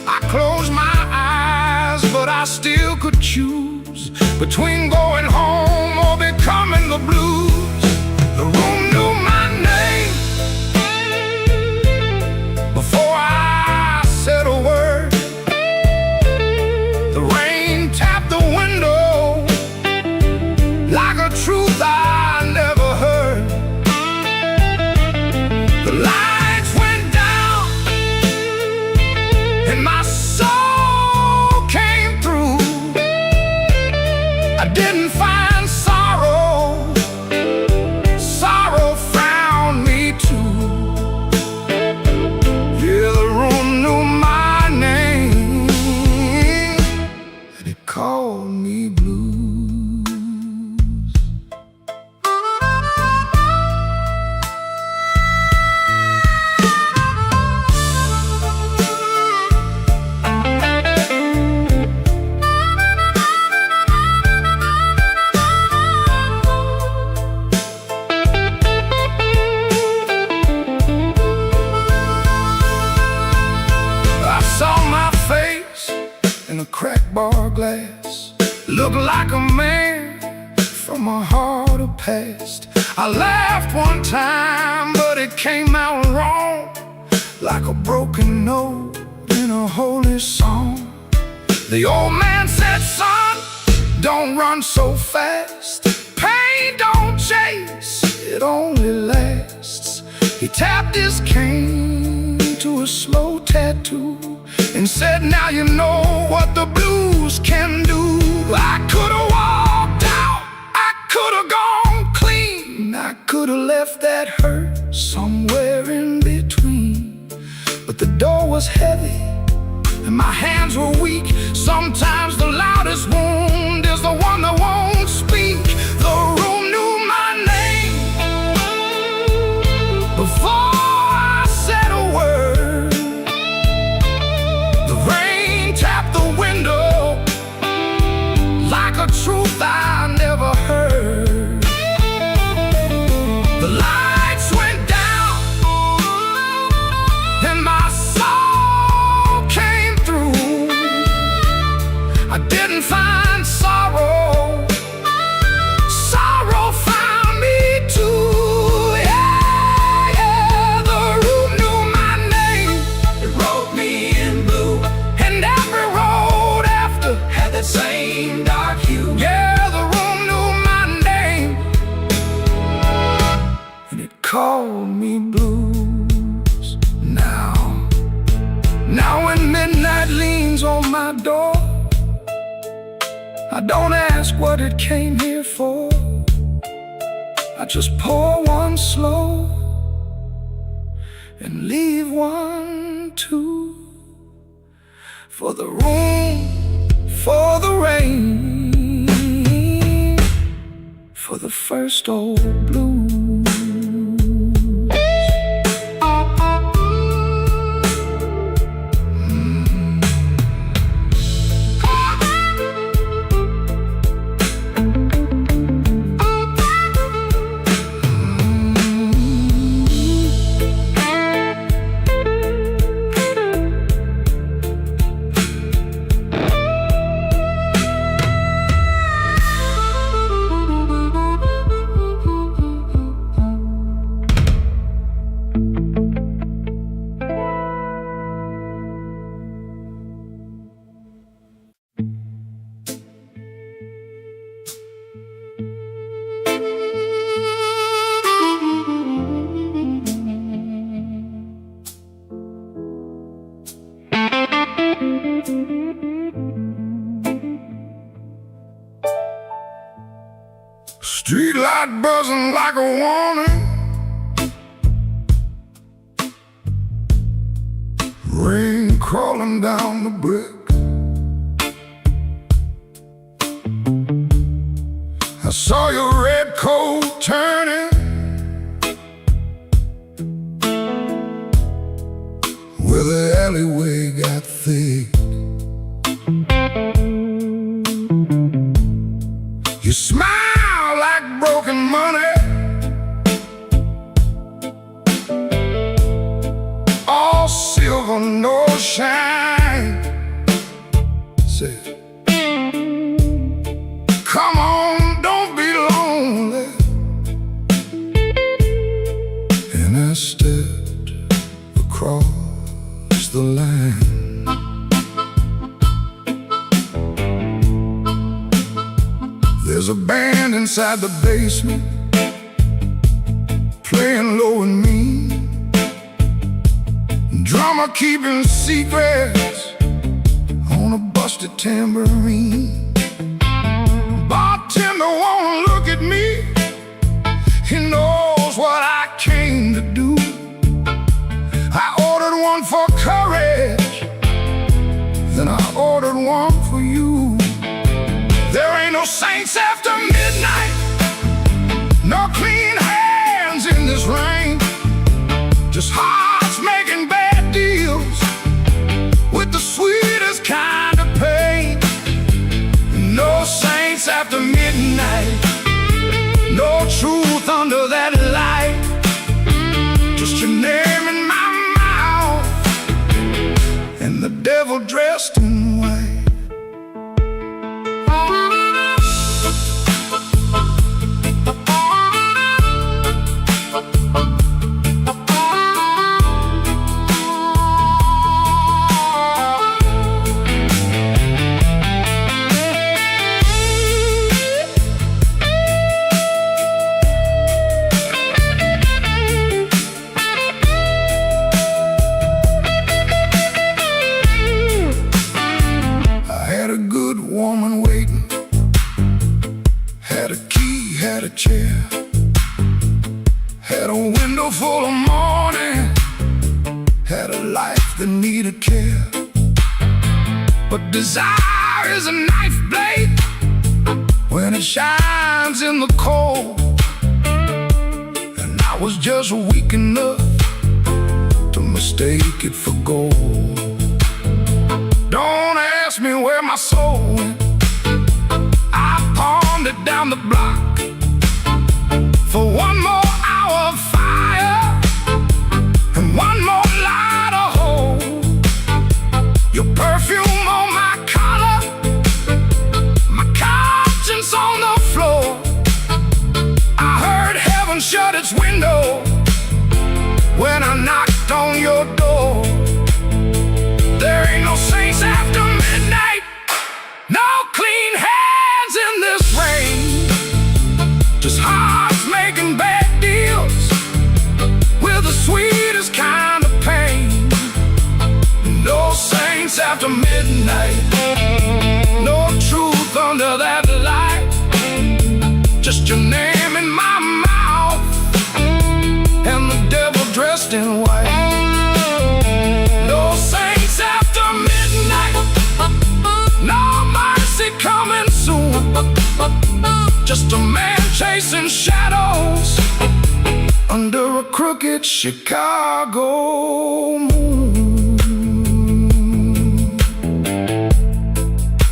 I closed my eyes, but I still could choose between going home or becoming the blues. The room knew my name before I said a word. The rain tapped the window like a truth I never heard. The lights went down and my soul came through. I didn't find sorrow, sorrow found me too. Yeah, the room knew my name, and it called me blues. I saw my face in a cracked bar glass, looked like a man from a harder past. I laughed one time, but it came out wrong, like a broken note in a holy song. The old man said, son, don't run so fast. Pain don't chase, it only lasts. He tapped his cane to a slow tattoo and said, now you know what the blues can do. I could've walked out, I could've gone clean, I could've left that hurt somewhere in between. But the door was heavy and my hands were weak. Sometimes the loudest wound is the one that won't speak. The room knew my name before I said a word. The rain tapped the window like a truth I never heard. The lights went down and my soul came through. I didn't find sorrow, sorrow found me too. Yeah, yeah, the room knew my name. It wrote me in blue, and every road after had that same dark hue. Yeah, the room knew my name, and it called me blues. Now when midnight leans on my door, I don't ask what it came here for. I just pour one slow and leave one too. For the room, for the rain, for the first old blues. like a warning. Rain crawling down the brick. I saw your red coat turning where the alleyway got thick. You smile like broken money, all silver, no shine. Say, come on, don't be lonely. And I stepped across the line. There's a band inside the basement playing low and mean, drummer keeping secrets on a busted tambourine. Bartender won't look at me, he knows what I came to do. I ordered one for courage, then I ordered one for you. There ain't no saints after midnight, no clean hands in this rain, just hearts making bad deals with the sweetest kind of pain. No saints after midnight, no truth under that light, just your name in my mouth and the devil dressed in white. Woman waiting, had a key, had a chair, had a window full of morning, had a life that needed care. But desire is a knife blade when it shines in the cold, and I was just weak enough to mistake it for gold. Don't ask me where my soul went, I pawned it down the block for one more hour of fire and one more light of hope. Your perfume on my collar, my conscience on the floor. I heard heaven shut its window when I knocked on your door. There ain't no saints after midnight, no clean hands in this rain, just hearts making bad deals with the sweetest kind of pain. No saints after midnight, no truth under that light, just your name in my mouth and the devil dressed in white. No saints after midnight, no mercy coming soon, just a man chasing shadows under a crooked Chicago moon.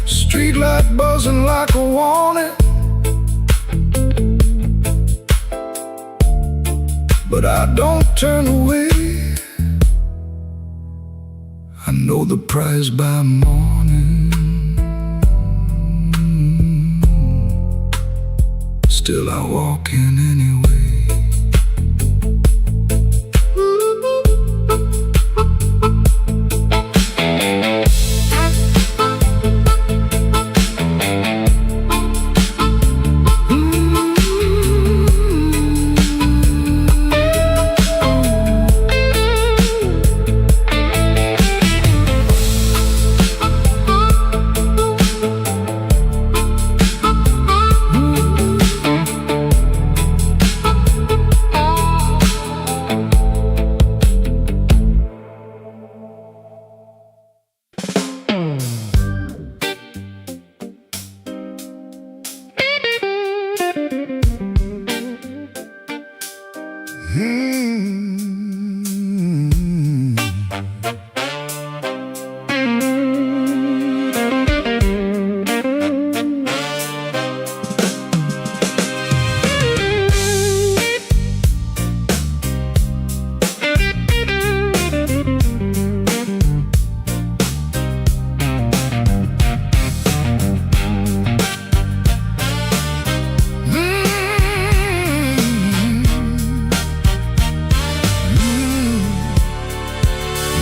Streetlight buzzing like a warning, but I don't turn away. I know the prize by morning, still I walk in anyway.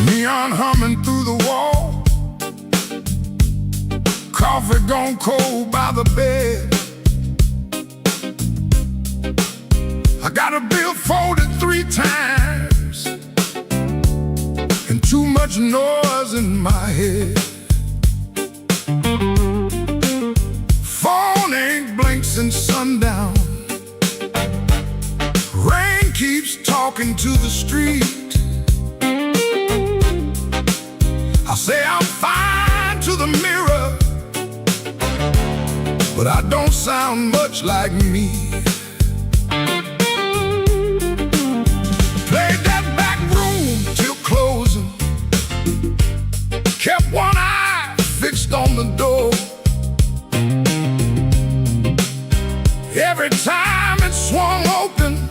Neon humming through the wall, coffee gone cold by the bed. I got a bill folded 3 times and too much noise in my head. Phone ain't blinked since sundown. Rain keeps talking to the street. I say I'm fine to the mirror, but I don't sound much like me. Played that back room till closing, kept one eye fixed on the door. Every time it swung open,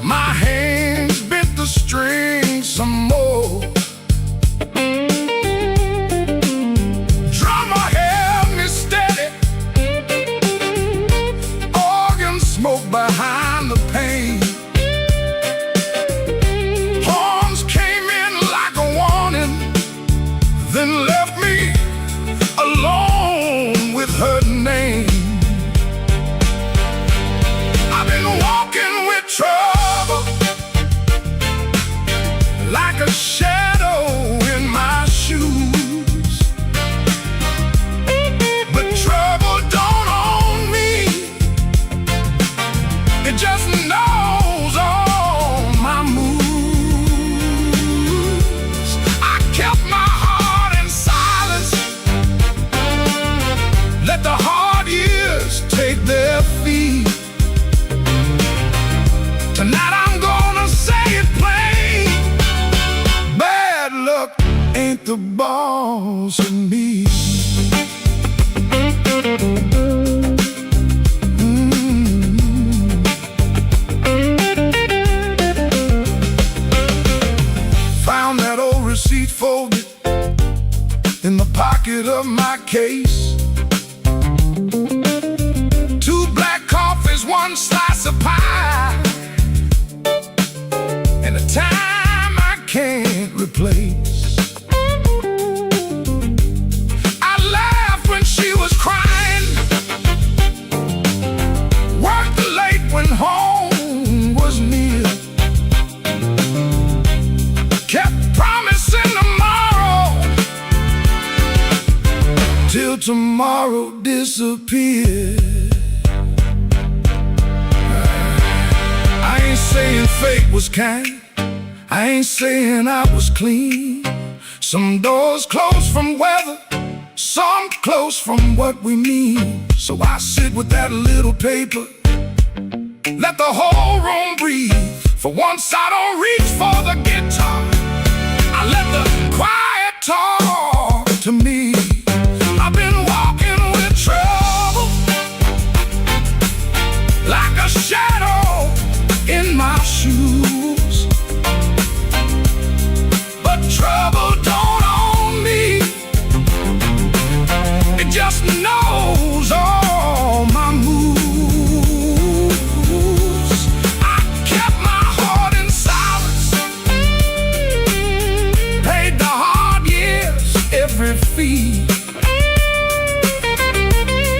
my hands bent the string some more. Drummer held me steady, organ smoke behind the pane. Horns came in like a warning, then left me alone with her name. I've been walking with trouble, like a shadow in my shoes. But trouble don't own me, it just knows all my moves. I kept my heart in silence, let the hard years take their feet. Tonight I'm gonna say it plain, bad luck ain't the boss of me. Found that old receipt folded in the pocket of my case. 2 black coffees, 1 slice of pie, and a time I can't replace. I laughed when she was crying, worked late when home was near, kept promising tomorrow till tomorrow disappeared. I ain't saying fate was kind, I ain't saying I was clean. Some doors close from weather, some close from what we mean. So I sit with that little paper, let the whole room breathe. For once I don't reach for the guitar, I let the quiet talk to me. I've been walking with trouble, like a shadow in my shoes. But trouble don't own me, it just knows all my moves. I kept my heart in silence, paid the hard years every fee.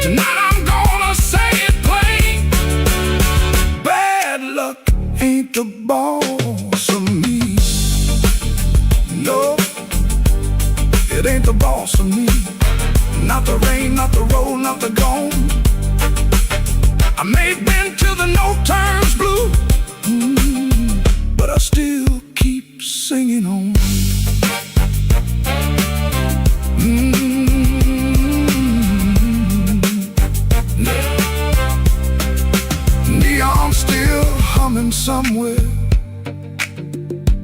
Tonight I'm gonna say it plain, bad luck ain't the boss of me. No, it ain't the boss of me. Not the rain, not the road, not the gone. I may have been till the no turns blue, but I still keep singing on. Neon still humming somewhere,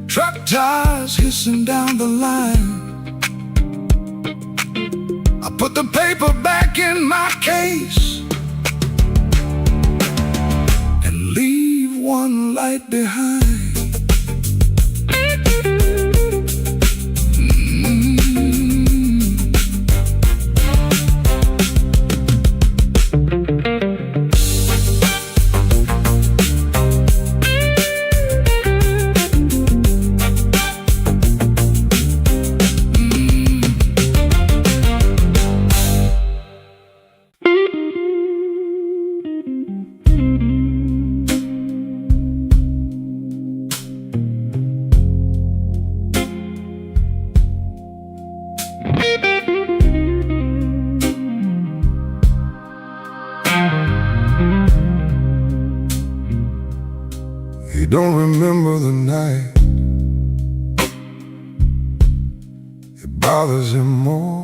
Truck tires hissing down the line. I put the paper back in my case and leave one light behind. He don't remember the night. It bothers him more.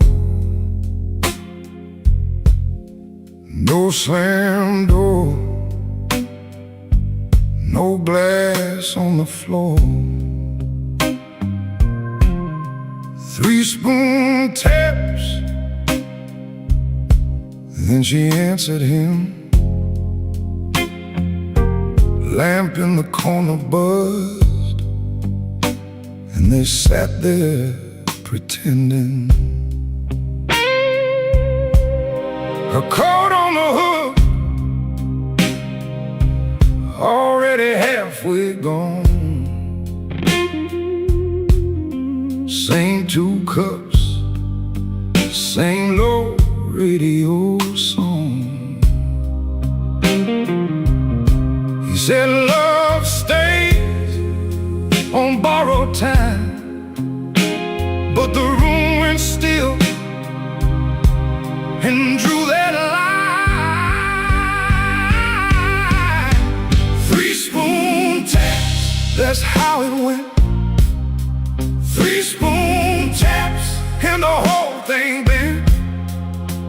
No slam door, no glass on the floor. 3-spoon taps. Then she answered him. Lamp in the corner buzzed, and they sat there pretending. Her coat on the hook, already halfway gone. Same 2 cups, same low radio song. He said love stays on borrowed time, but the room went still and drew that line. 3-spoon taps, that's how it went. 3-spoon taps and the whole thing bent.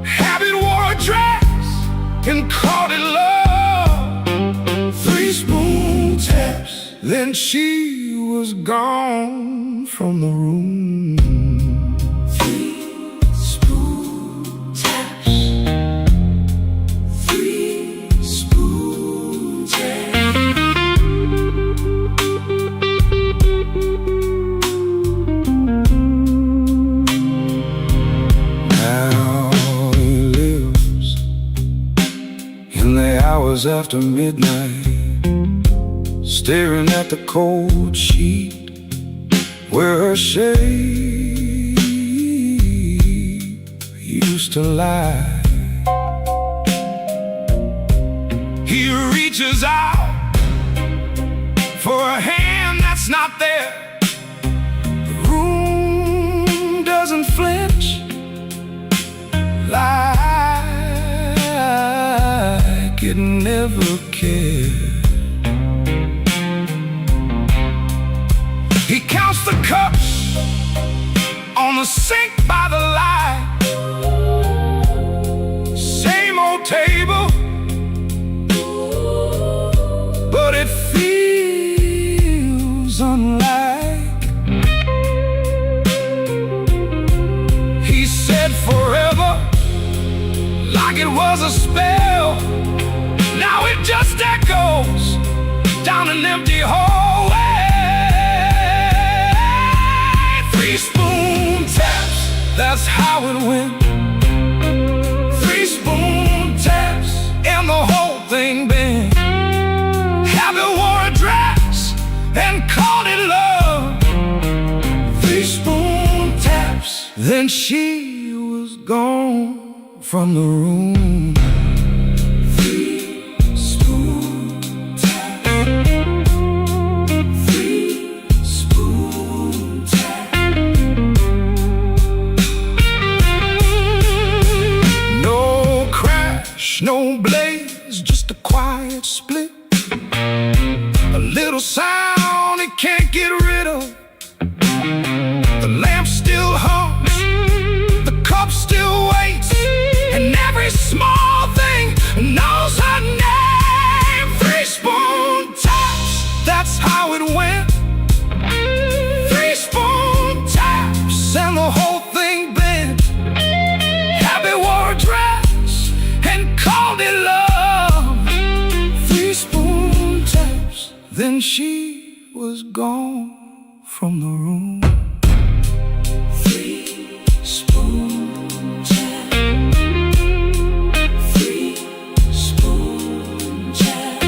Habit wore a dress and called it love. 3-spoon taps, then she was gone from the room. 3-spoon taps. 3-spoon taps. Now he lives in the hours after midnight, staring at the cold sheet where her shape used to lie. He reaches out for a hand that's not there. The room doesn't flinch like it never cared. He counts the cups on the sink by the light. Same old table, but it feels unlike. He said forever, like it was a spell. Now it just echoes down an empty hallway. 3-spoon taps, that's how it went. 3-spoon taps, and the whole thing bent. Habit wore a dress and called it love. 3-spoon taps, then she was gone from the room. 3-spoon taps. 3-spoon taps. No crash, no blaze, just a quiet split. A little sound it can't get rid of. The lamp still hums, the cup still waits, and every small thing knows her name. 3-spoon taps, that's how it went. Then she was gone from the room. Free spoon chat. Free spoon chat.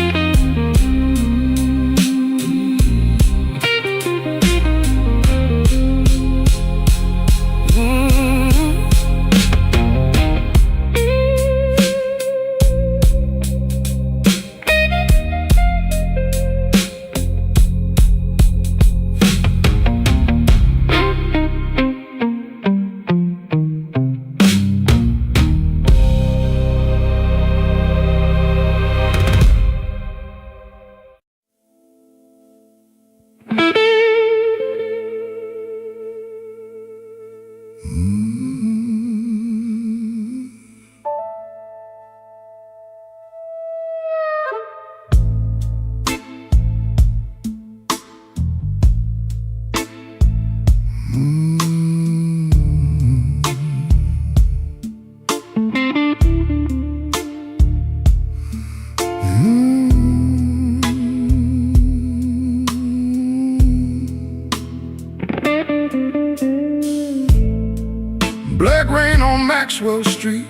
Black rain on Maxwell Street,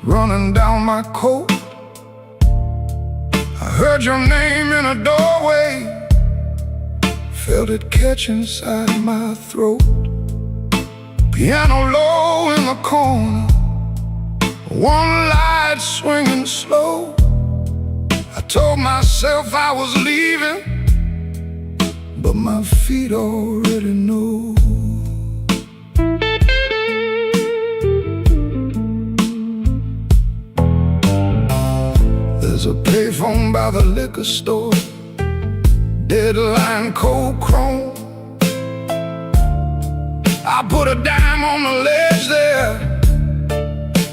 running down my coat. I heard your name in a doorway, felt it catch inside my throat. Piano low in the corner, one light swinging slow. I told myself I was leaving, but my feet already know. There's a payphone by the liquor store, deadline cold chrome. I put a dime on the ledge there,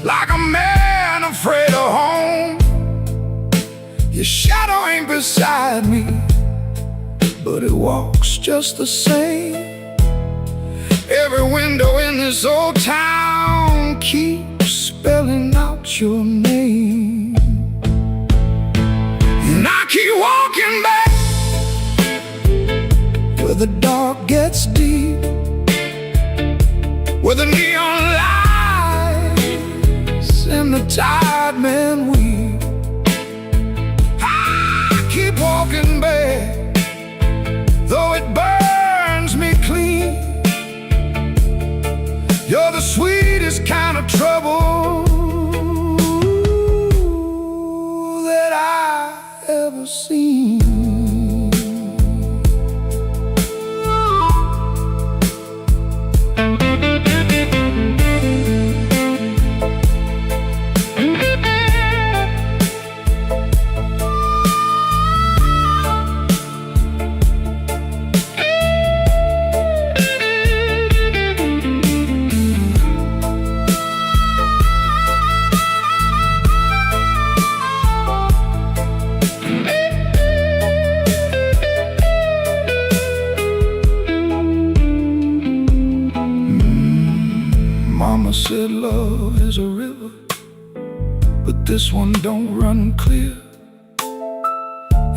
like a man afraid of home. Your shadow ain't beside me, but it walks just the same. Every window in this old town keeps spelling out your name. And I keep walking back where the dark gets deep, where the neon lights and the tired men weep. I keep walking back, though it burns me clean. You're the sweetest kind of trouble that I ever seen. Mama said love is a river, but this one don't run clear.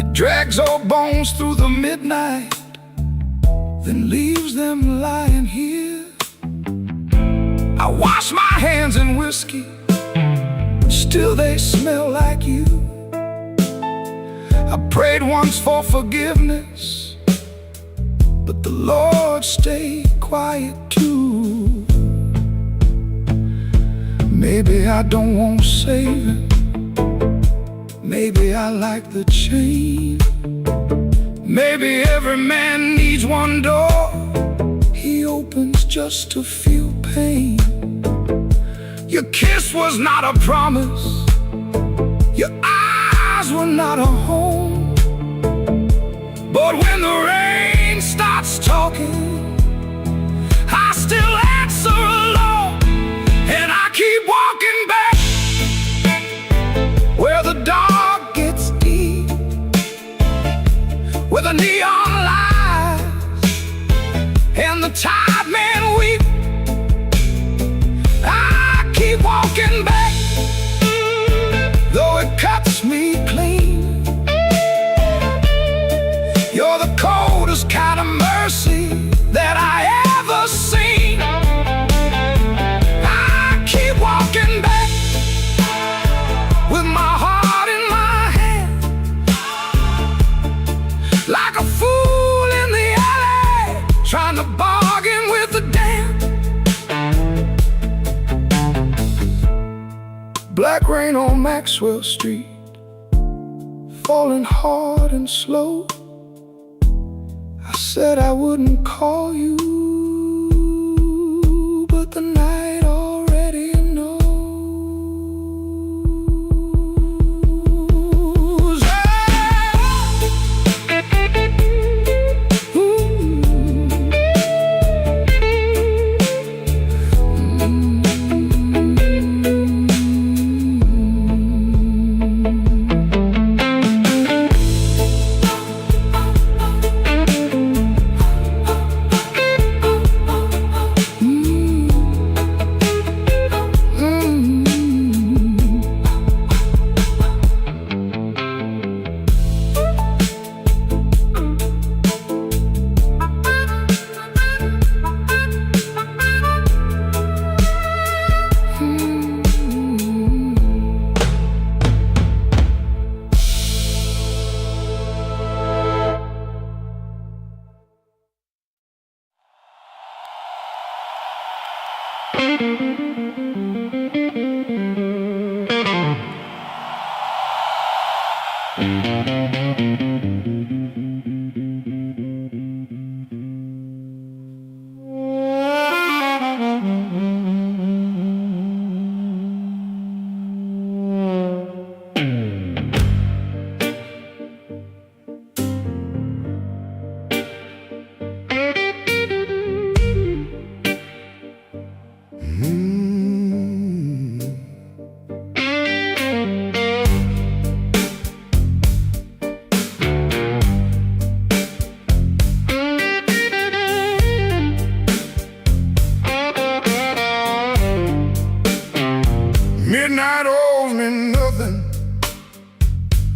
It drags old bones through the midnight, then leaves them lying here. I wash my hands in whiskey, still they smell like you. I prayed once for forgiveness, but the Lord stayed quiet too. Maybe I don't want saving, maybe I like the chain. Maybe every man needs one door he opens just to feel pain. Your kiss was not a promise, your eyes were not a home. But when the rain starts talking, I still answer alone. And I keep walking back where the dark gets deep, where the neon lights and the tired men weep. I keep walking back, though it cuts me clean. like rain on Maxwell Street, falling hard and slow. I said I wouldn't call you, but the night already knows. Midnight owes me nothing,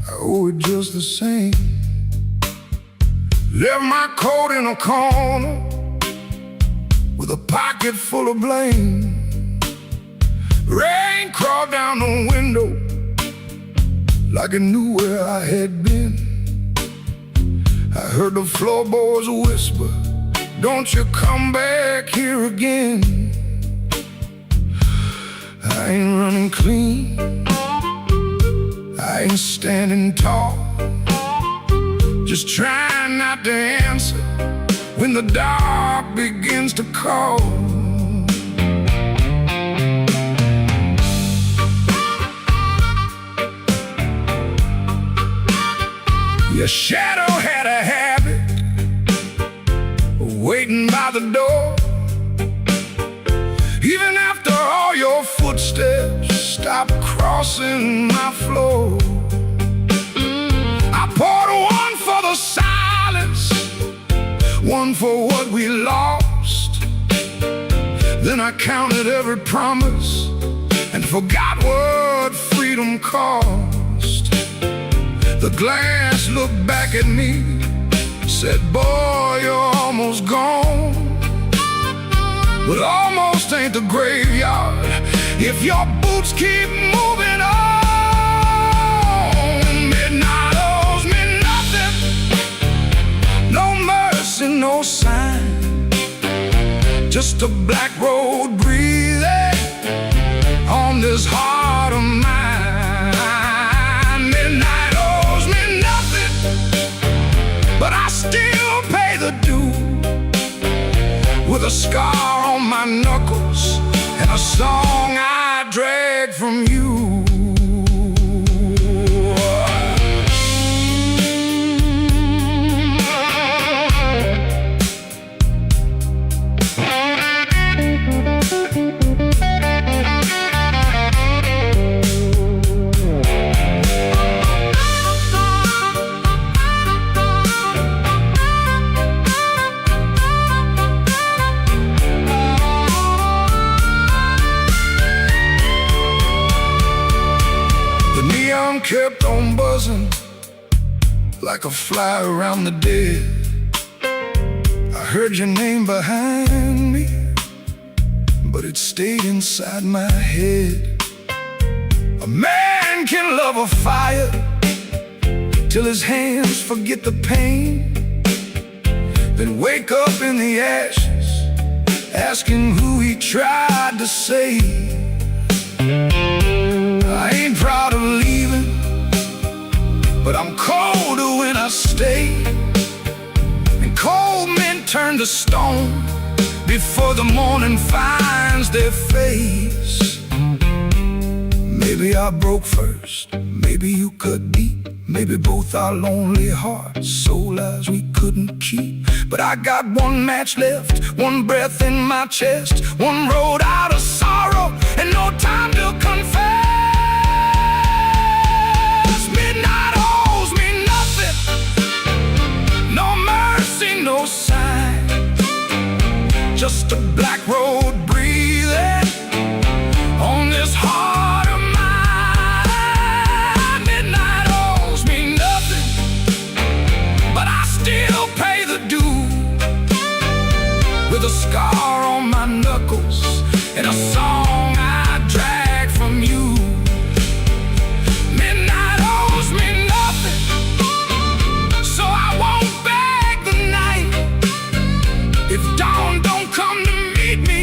I owe it just the same. Left my coat in a corner with a pocket full of blame. Rain crawled down the window like it knew where I had been. I heard the floorboards whisper, don't you come back here again. I ain't running clean, I ain't standing tall, just trying not to answer when the dark begins to call. Your shadow had a habit of waiting by the door. Even after all your footsteps stopped crossing my floor, I poured one for the silence, one for what we lost. Then I counted every promise and forgot what freedom cost. The glass looked back at me, said, boy, you're almost gone. But almost ain't the graveyard if your boots keep moving on. Midnight owes me nothing, no mercy, no sign, just a black road breathing on this heart of mine. Midnight owes me nothing, but I still pay the due, with a scar on my knuckles and a song I drag from you. Kept on buzzing like a fly around the dead. I heard your name behind me, but it stayed inside my head. A man can love a fire till his hands forget the pain, then wake up in the ashes asking who he tried to save. I ain't proud of leaving, but I'm colder when I stay. And cold men turn to stone before the morning finds their face. Maybe I broke first, maybe you cut deep, maybe both our lonely hearts, soul lives we couldn't keep. But I got one match left, one breath in my chest, one road out of sorrow, and no time to confess. Midnight owes me nothing, no mercy, no sign, just a black road breathing on this heart of mine. Midnight owes me nothing, but I still pay the due, with a scar on my knuckles and a song I drag from you. Midnight owes me nothing, so I won't beg the night. If dawn don't come to meet me,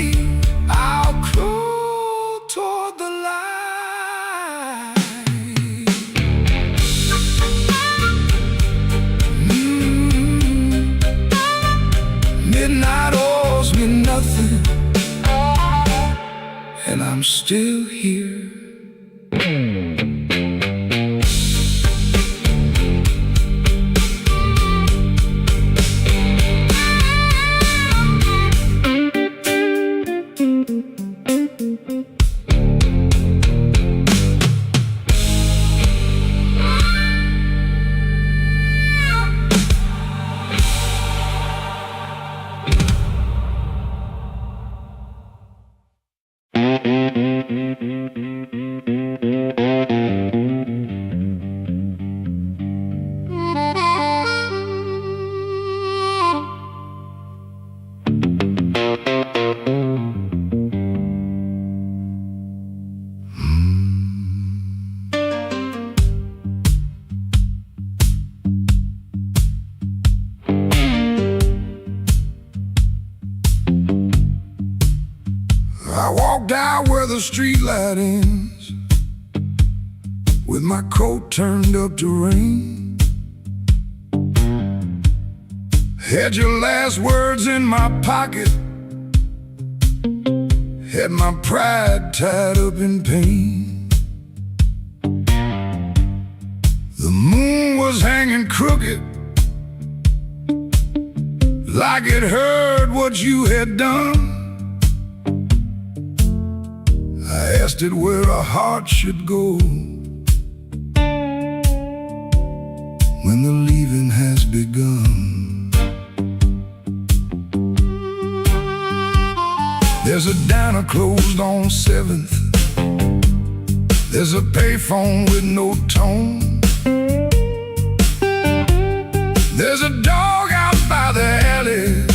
I'll crawl toward the light. Midnight owes me nothing, and I'm still here. I walked out where the street light ends, with my coat turned up to rain. Had your last words in my pocket, had my pride tied up in pain. The moon was hanging crooked, like it heard what you had done. I asked it where a heart should go when the leaving has begun. There's a diner closed on 7th, there's a payphone with no tone, there's a dog out by the alley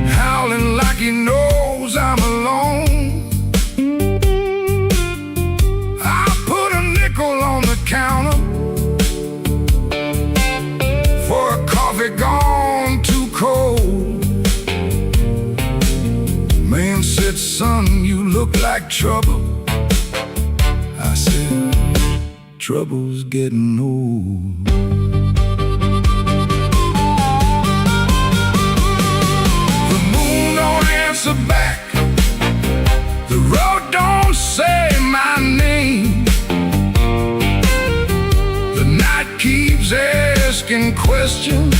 howling like he knows I'm alone. Counter for a coffee gone too cold. Man said, son, you look like trouble. I said, trouble's getting old. The moon don't answer back, the road don't say my name. Keeps asking questions,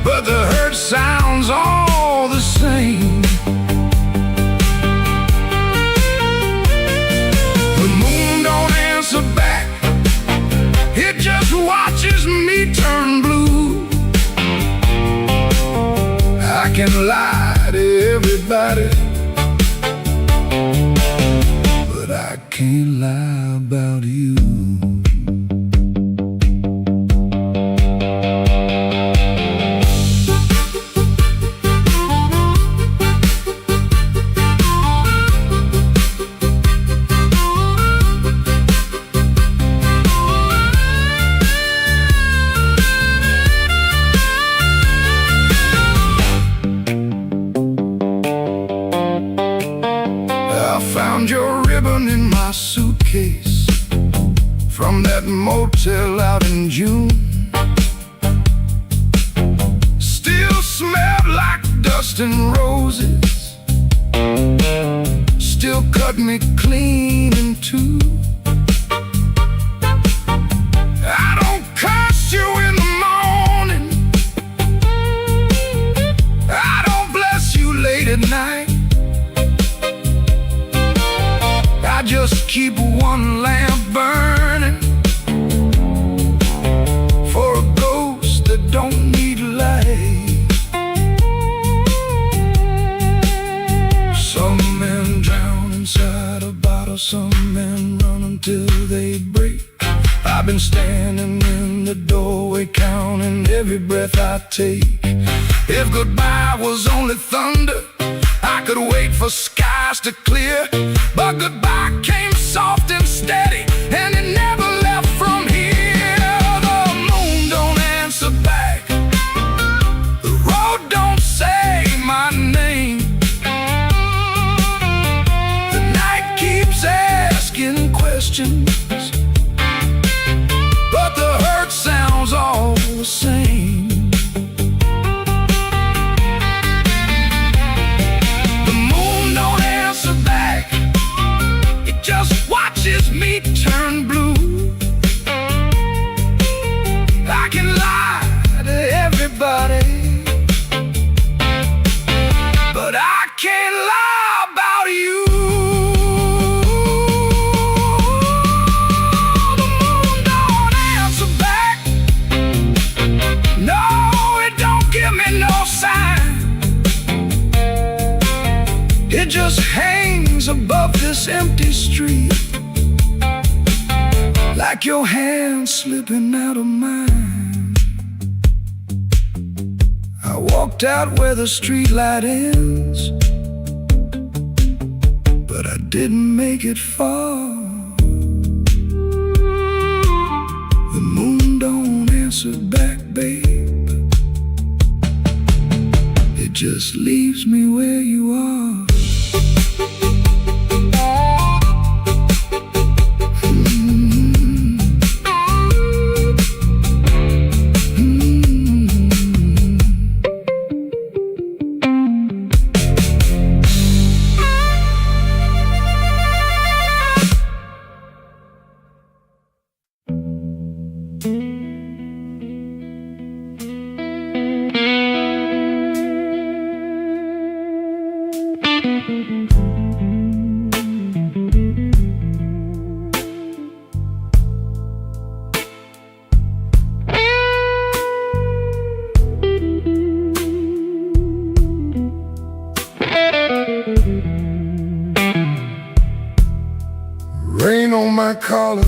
but the hurt sounds all the same. The moon don't answer back, it just watches me turn blue. I can lie to everybody, but I can't lie about you. Found your in June. Still smelled like dust and roses. Still cut me clean in two. I don't curse you in the morning. I don't bless you late at night. I just keep one lamp burning for a ghost that don't need light. Some men drown inside a bottle, some men run until they break. I've been standing in the doorway counting every breath I take. If goodbye was only thunder, I could wait for skies to clear. But goodbye came soft and steady, and it never left from here. The moon don't answer back, the road don't say my name. The night keeps asking questions, but the hurt sounds all the same. Just watches me turn blue. I can lie to everybody, but I can't lie about you. The moon don't answer back. No, it don't give me no sign. It just hangs above this empty street, like your hand slipping out of mine. I walked out where the street light ends, but I didn't make it far. The moon don't answer back, babe. It just leaves me where you are. Rain on my collar,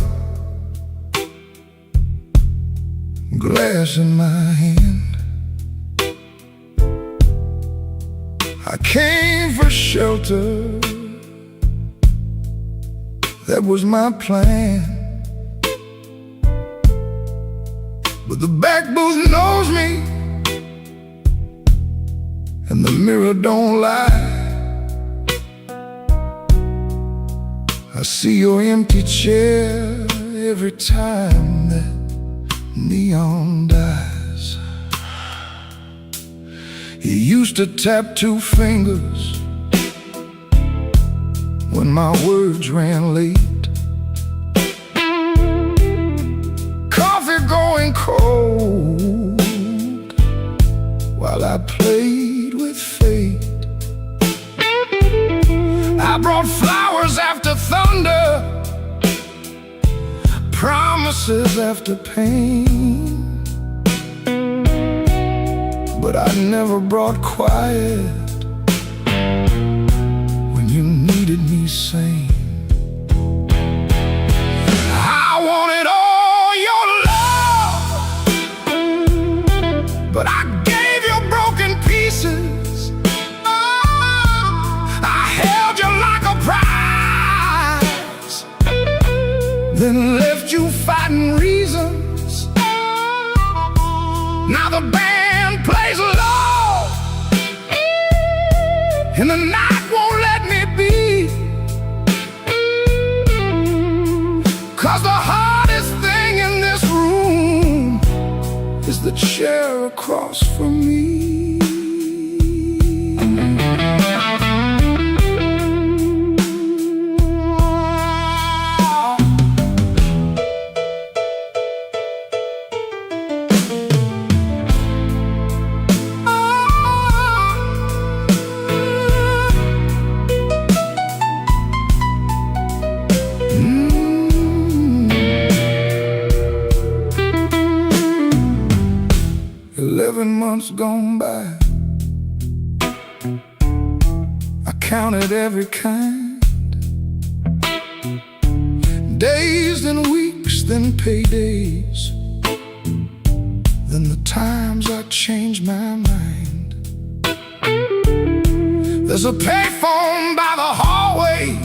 glass in my hand. I came for shelter, that was my plan. But the back booth knows me, and the mirror don't lie. I see your empty chair every time that neon dies. You used to tap two fingers when my words ran late. Coffee going cold while I played with fate. I brought flowers after thunder, promises after pain, but I never brought quiet when you needed me sane. I wanted all your love, but I gave you broken pieces. Then left you fighting reasons. Now the band plays low, and the night won't let me be. 'Cause the hardest thing in this room is the chair across from me. 11 months gone by, I counted every kind. Days, then weeks, then paydays, then the times I changed my mind. There's a payphone by the hallway,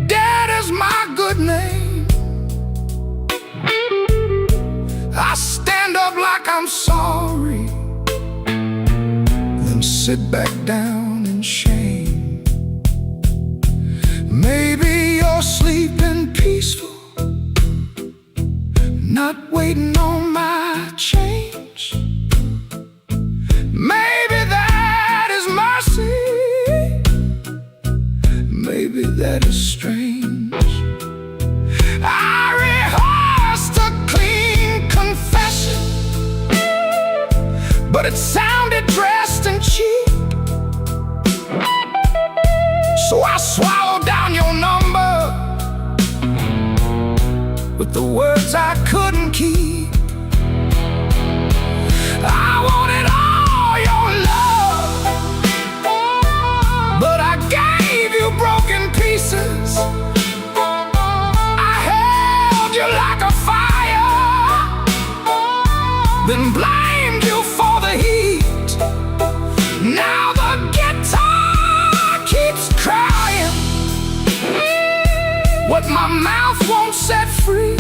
Dad is my good name. I stand up like I'm sorry, then sit back down in shame. Maybe you're sleeping peaceful, not waiting on my change. Maybe that is mercy, maybe that is strange. I rehearsed a clean confession, but it sounded dressed and cheap. So I swallowed down your number with the words I couldn't keep. I wanted all your love, but I gave you broken pieces. I held you like a fire, then blamed you for the heat. Now the guitar keeps crying what my mouth won't set free.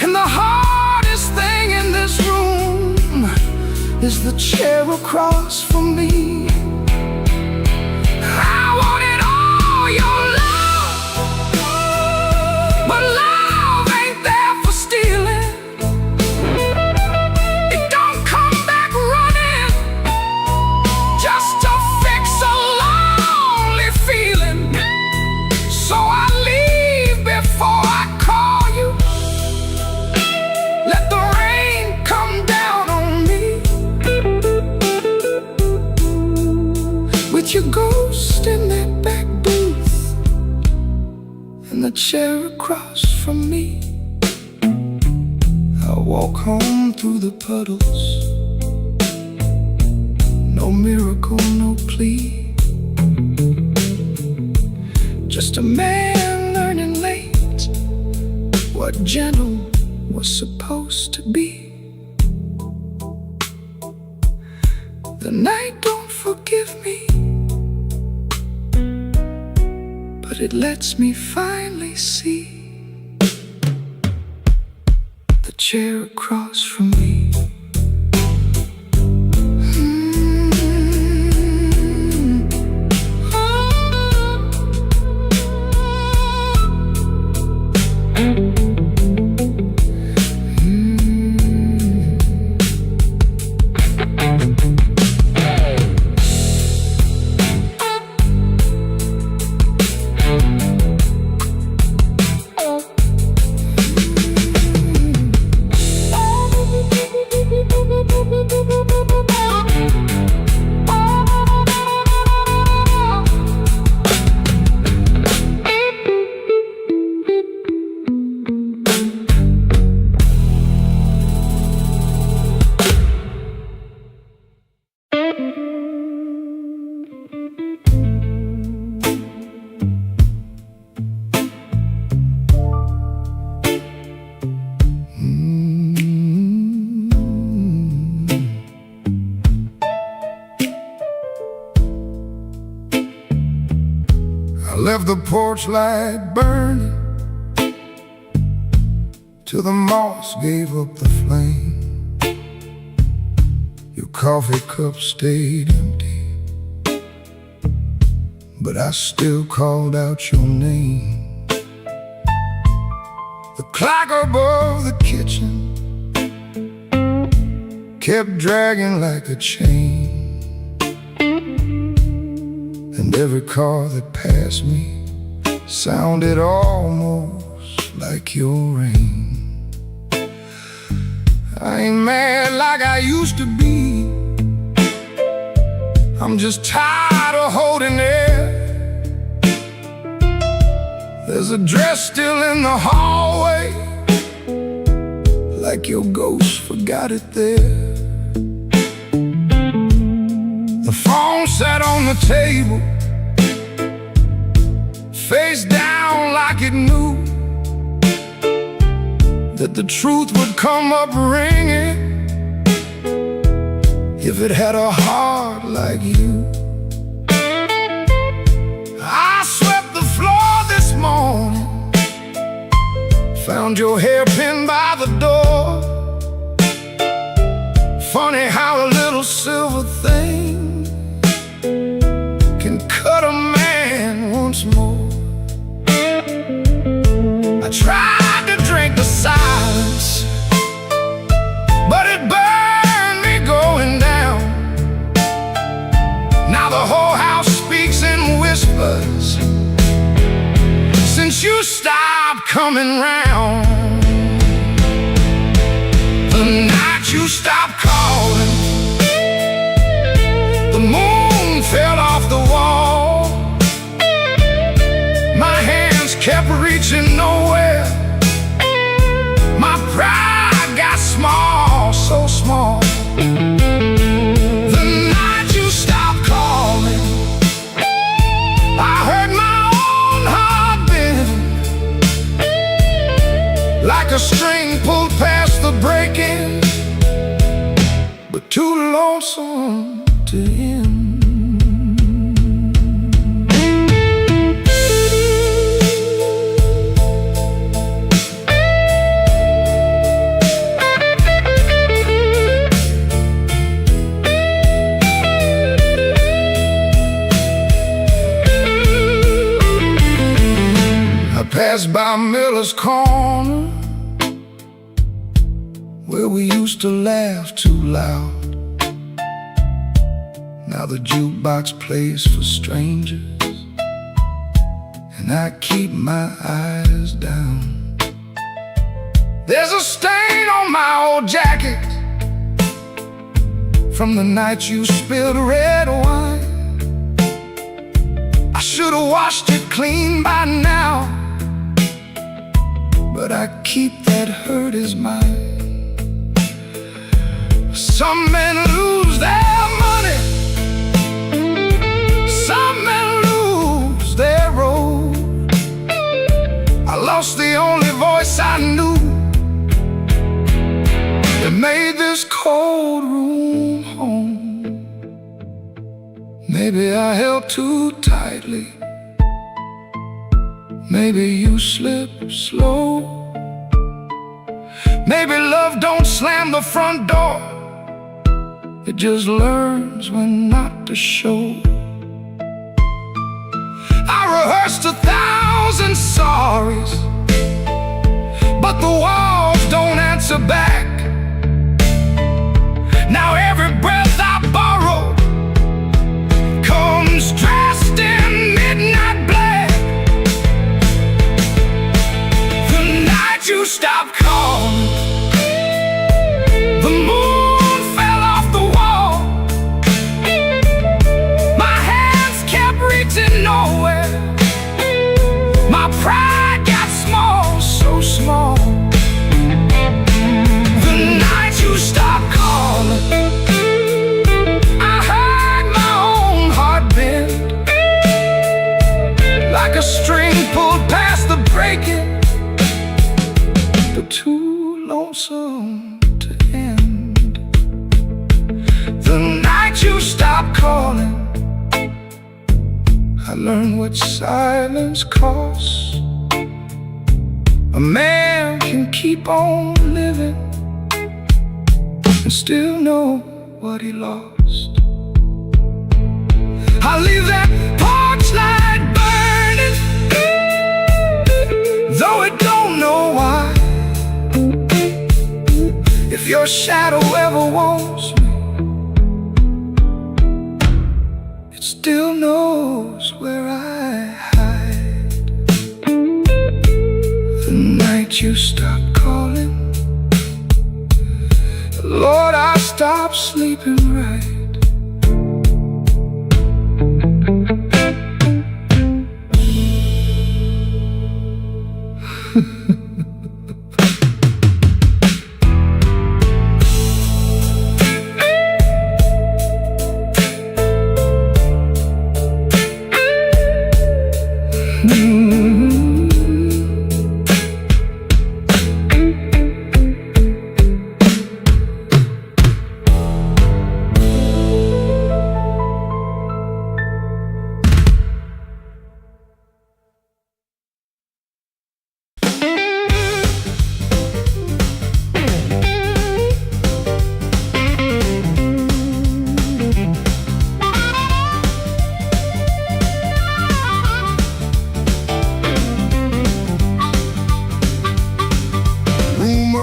And the hardest thing in this room is the chair across from me. I wanted all your love, but love ain't there for stealing. It don't come back running just to fix a lonely feeling. So I leave before I call you. Let the rain come down on me with your ghost in that back booth and the chair across from me. I walk home through the puddles, no miracle, no plea, just a man learning late what gentle was supposed to be. The night don't forgive me, but it lets me finally see the chair across from me. I left the porch light burning till the moss gave up the flame. Your coffee cup stayed empty, but I still called out your name. The clock above the kitchen kept dragging like a chain, and every car that passed me sounded almost like your rain. I ain't mad like I used to be, I'm just tired of holding it. There's a dress still in the hallway, like your ghost forgot it there. The phone sat on the table, face down like it knew that the truth would come up ringing if it had a heart like you. I swept the floor this morning, found your hairpin by the door. Funny how a little silver thing can cut a man once more. I tried to drink the silence, but it burned me going down. Now the whole house speaks in whispers since you stopped coming round. The night you stopped calling, the moon fell off the wall. My hands kept reaching nowhere, my pride got small, so small. The night you stopped calling, I heard my own heart bend, like a string pulled past the breaking, but too lonesome to end. Passed by Miller's Corner, where we used to laugh too loud. Now the jukebox plays for strangers, and I keep my eyes down. There's a stain on my old jacket from the night you spilled red wine. I should have washed it clean by now, but I keep that hurt as mine. Some men lose their money, some men lose their road. I lost the only voice I knew that made this cold room home. Maybe I held too tightly, maybe you slip slow. Maybe love don't slam the front door, it just learns when not to show. I rehearsed 1,000 sorries, but the walls don't answer back. Now every breath I borrow comes dressed in midnight black. The night you stopped calling, the moon fell off the wall. My hands kept reaching nowhere, my pride got small, so small. The night you stopped calling, I heard my own heart bend, like a string pulled past the breaking, but too lonesome to end. The night you stopped calling, I learned what silence costs. A man can keep on living and still know what he lost. I leave that porch light burning, though it don't know why. If your shadow ever wants me, it still knows where I hide. The night you stop calling, Lord, I stop sleeping right.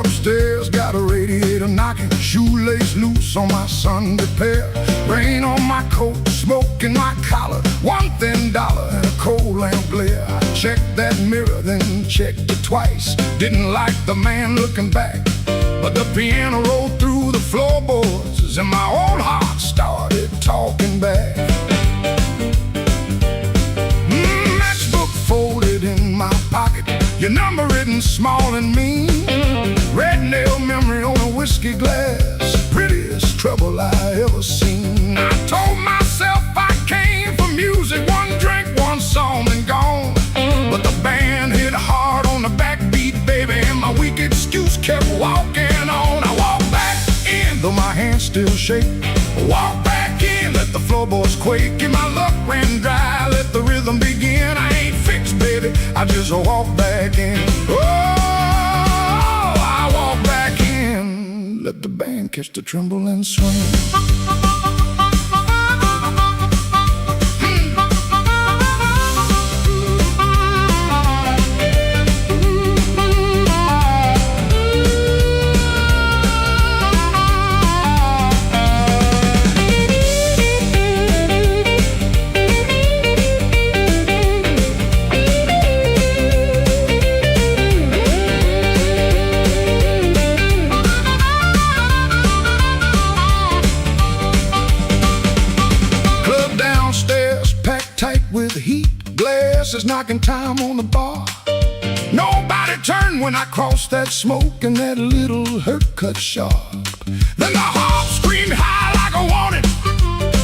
Upstairs got a radiator knocking, shoelace loose on my Sunday pair, rain on my coat, smoke in my collar, one thin dollar and a cold lamp glare. I checked that mirror, then checked it twice. Didn't like the man looking back, but the piano rolled through the floorboards and my old heart started talking back. Matchbook folded in my pocket, your number written small and mean. Red nail memory on a whiskey glass, prettiest trouble I ever seen. I told myself I came for music, one drink, one song and gone. But the band hit hard on the backbeat, baby, and my weak excuse kept walking on. I walked back in, though my hands still shake. Walk back in, let the floorboards quake, and my luck ran dry, let the rhythm begin. I ain't fixed, baby, I just walk back in. Let the band catch the tremble and swing. With heat, glasses knocking time on the bar. Nobody turned when I crossed that smoke and that little hurt cut sharp. Then the harp screamed high like I wanted,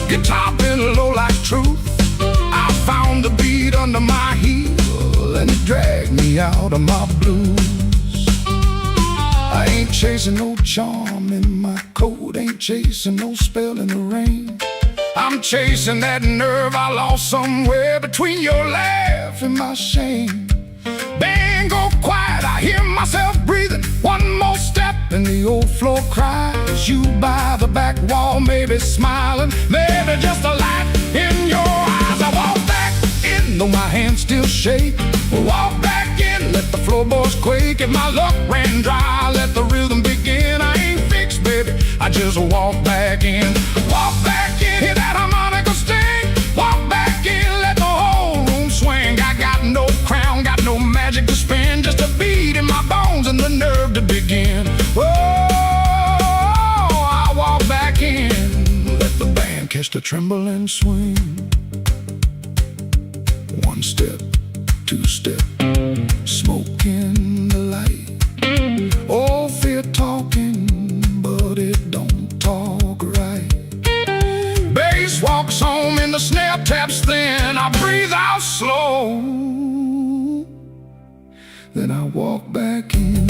guitar bent low like truth. I found the beat under my heel and it dragged me out of my blues. I ain't chasing no charm in my coat, ain't chasing no spell in the rain. I'm chasing that nerve I lost somewhere between your laugh and my shame. Band go quiet, I hear myself breathing. One more step and the old floor cries. You by the back wall, maybe smiling, maybe just a light in your eyes. I walk back in, though my hands still shake. Walk back in, let the floorboards quake. If my luck ran dry, let the rhythm begin. I ain't fixed, baby, I just walk back in. Walk back in, hear that harmonica sting. Walk back in, let the whole room swing. I got no crown, got no magic to spin, just a beat in my bones and the nerve to begin. Oh, I walk back in, let the band catch the tremble and swing. One step, two step, smoke in the light. Oh, fear talking, but it don't talk right. Bass walks home and the snare taps thin. I breathe out slow, then I walk back in.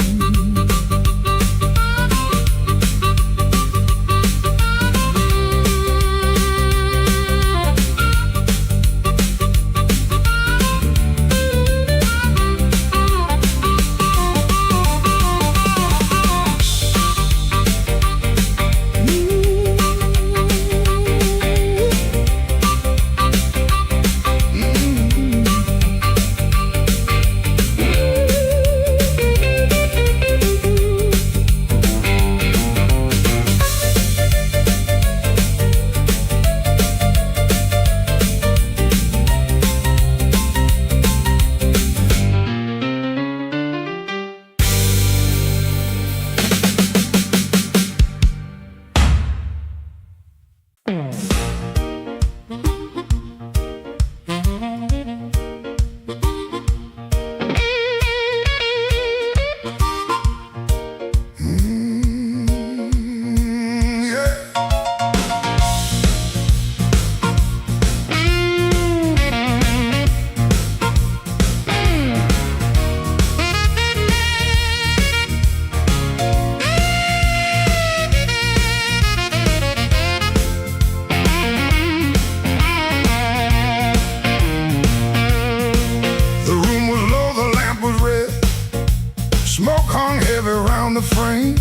Smoke hung heavy around the frame.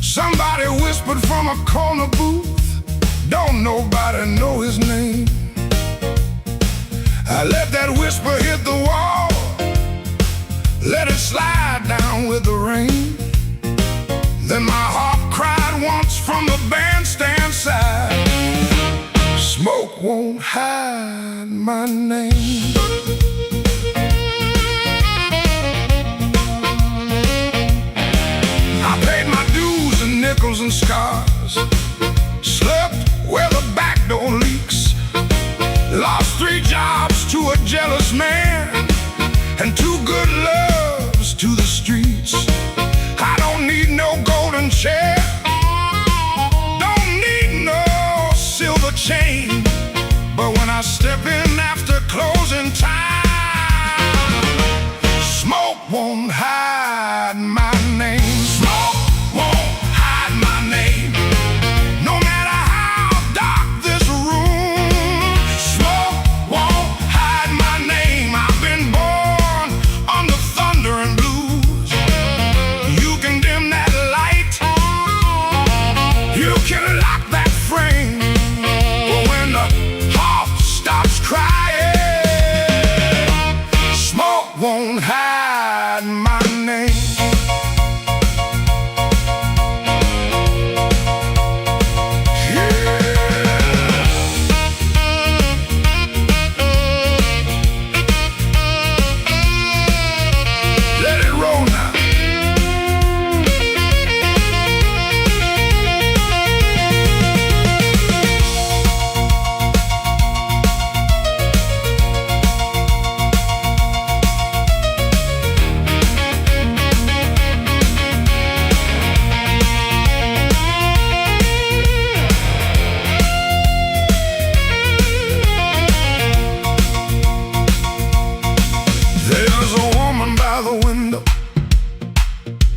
Somebody whispered from a corner booth, don't nobody know his name. I let that whisper hit the wall, let it slide down with the rain. Then my heart cried once from the bandstand side, smoke won't hide my name. I paid my dues in nickels and scars, slept where the back door leaks, lost 3 jobs to a jealous man, and 2 good loves to the streets. I don't need no golden chair, don't need no silver chain, but when I step in after closing time, smoke won't hide my name. Smoke won't hide my name. No matter how dark this room, smoke won't hide my name. I've been born under thunder and blues. You can dim that light, you can lock that frame, but when the heart stops crying, smoke won't hide my name.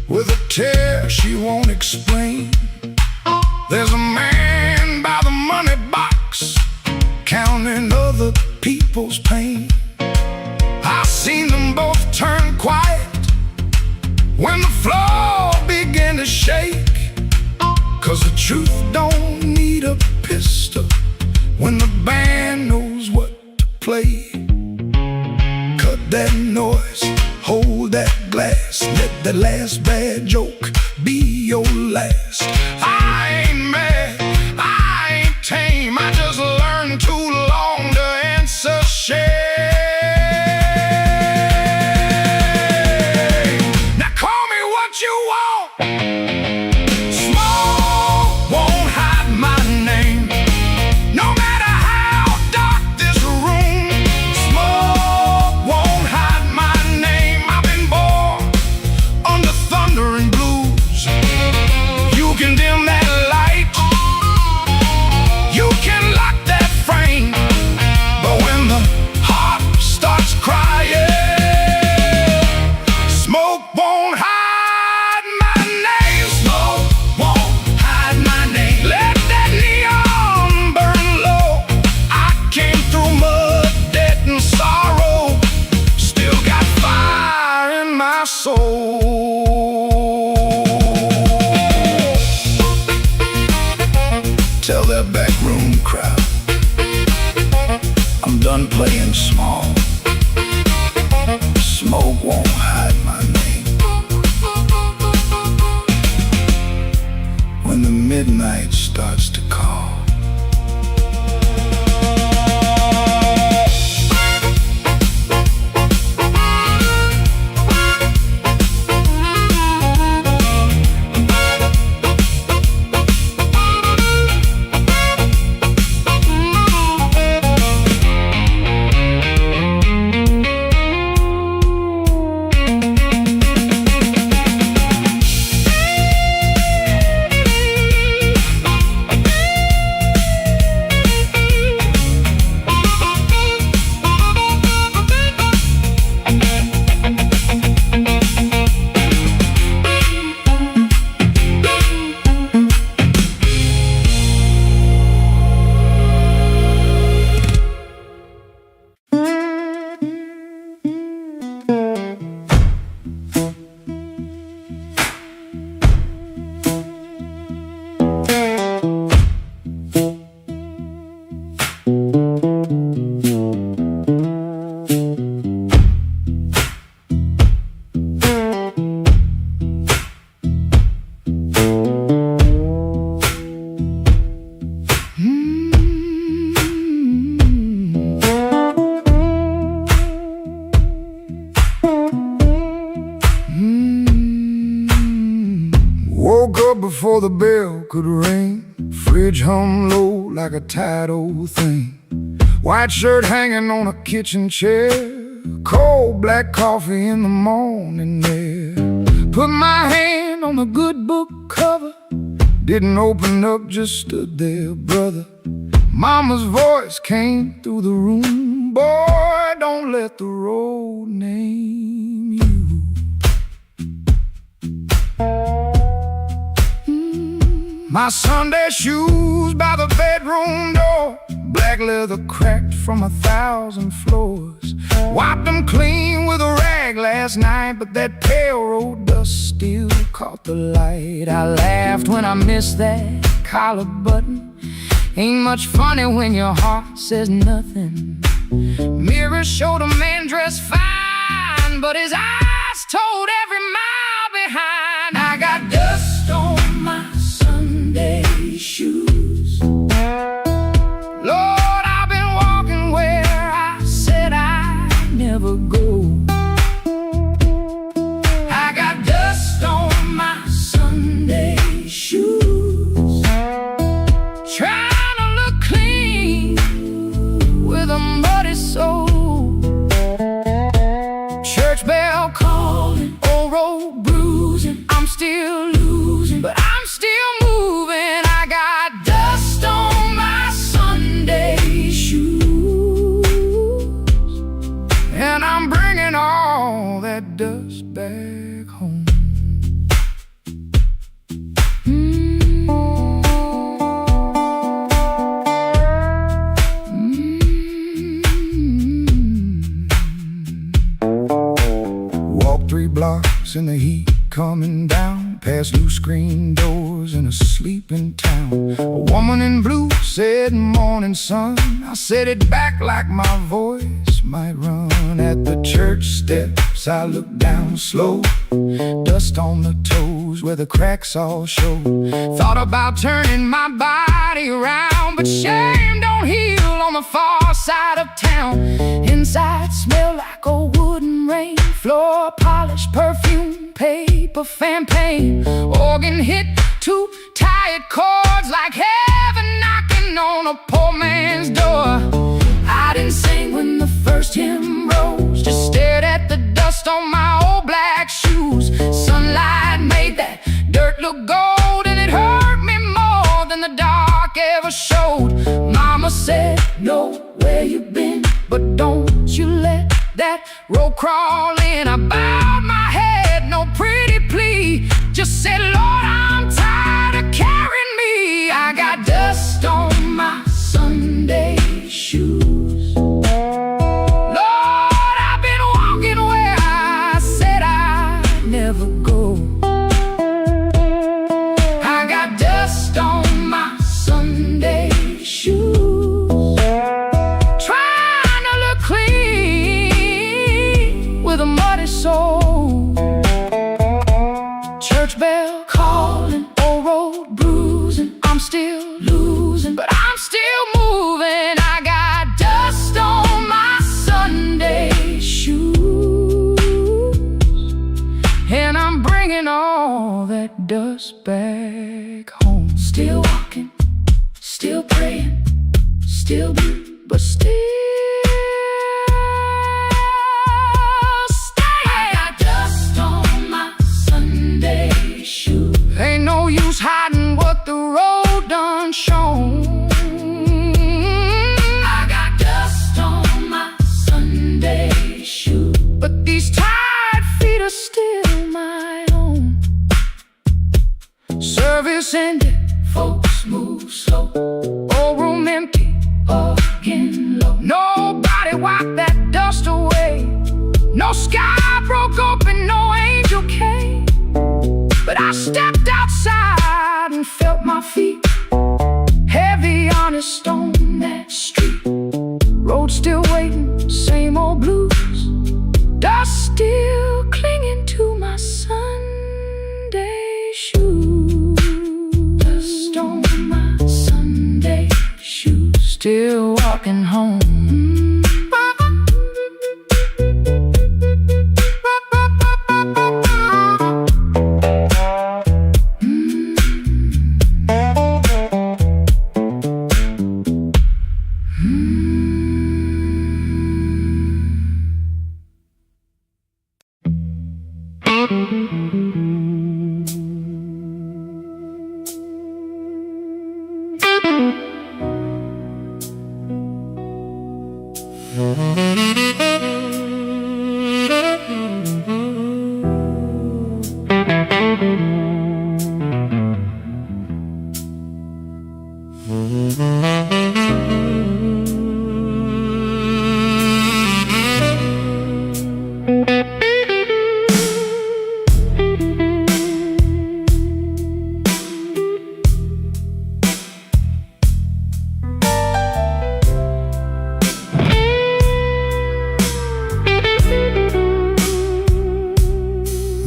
With a tear she won't explain. There's a man by the money box, counting other people's pain. I've seen them both turn quiet when the floor began to shake, 'cause the truth don't need a pistol when the band knows what to play. Cut that noise, hold that glass, let that last bad joke be your last. I ain't mad, I ain't tame, I just learned too long to answer shame. Now call me what you want, smoke won't hide my name. No matter how dark this room, smoke won't hide my name. I've been born under thunder and blues. You can dim that light, you can lock that frame, but when the heart starts crying, smoke won't hide my name. Smoke won't hide my name. Let that neon burn low. I came through mud, debt, and sorrow, still got fire in my soul. Tell that backroom crowd I'm done playing small. Smoke won't hide my name. When the midnight starts to call, before the bell could ring. Fridge hum low like a tired old thing. White shirt hanging on a kitchen chair. Cold black coffee in the morning air. Put my hand on the good book cover. Didn't open up, just stood there, brother. Mama's voice came through the room. Boy, don't let the road name you. My Sunday shoes by the bedroom door. Black leather cracked from 1,000 floors. Wiped them clean with a rag last night, but that pale road dust still caught the light. I laughed when I missed that collar button. Ain't much funny when your heart says nothing. Mirrors showed a man dressed fine, but his eyes told every mile behind. I got dust on my Sunday shoes. Lord, I've been walking where I said I'd never go. I got dust on my Sunday shoes. Trying to look clean with a muddy soul. Church bell calling, old road bruising. I'm still losing, but I'm still moving. I got dust on my Sunday shoes, and I'm bringing all that dust back home. Walk 3 blocks in the heat coming down, past new screen doors in a sleeping town. A woman in blue said, "Morning, sun." I said it back like my voice might run. At the church steps I looked down slow. Dust on the toes where the cracks all show. Thought about turning my body around, but shame don't heal on the far side of town. Inside smell like old wood and rain. Floor polish, perfume, paper, fan paint. Organ hit 2 tired chords like heaven knocking on a poor man's door. I didn't sing when the first hymn rose, just stared at the dust on my old black shoes. Sunlight made that dirt look gold, and it hurt me more than the dark ever showed. Mama said, "Know where you've been, but don't you let that road crawl in." I bowed my head, no pretty plea, just said, "Lord, I'm tired of carrying me." I got dust on my Sunday shoes. Lord, I've been walking where I said I'd never go. I got dust on my Sunday shoes. Trying to look clean with a muddy soul. Church bell calling, old road bruising. I'm still losing, but I'm still moving. I got dust on my Sunday shoes, and I'm bringing all that dust back home. Still walking, still praying, still blue, but still staying. I got dust on my Sunday shoes. Ain't no use hiding what the road done shown. I got dust on my Sunday shoes, but these tired feet are still my own. Service ended, folks move slow. Old room empty, organ low. Nobody wiped that dust away. No sky broke open, no angel came. But I stepped outside and felt my feet heavy on a stone that street. Road still waiting, same old blues. Dust still clinging to my Sunday shoes. Dust on my Sunday shoes. Still walking home.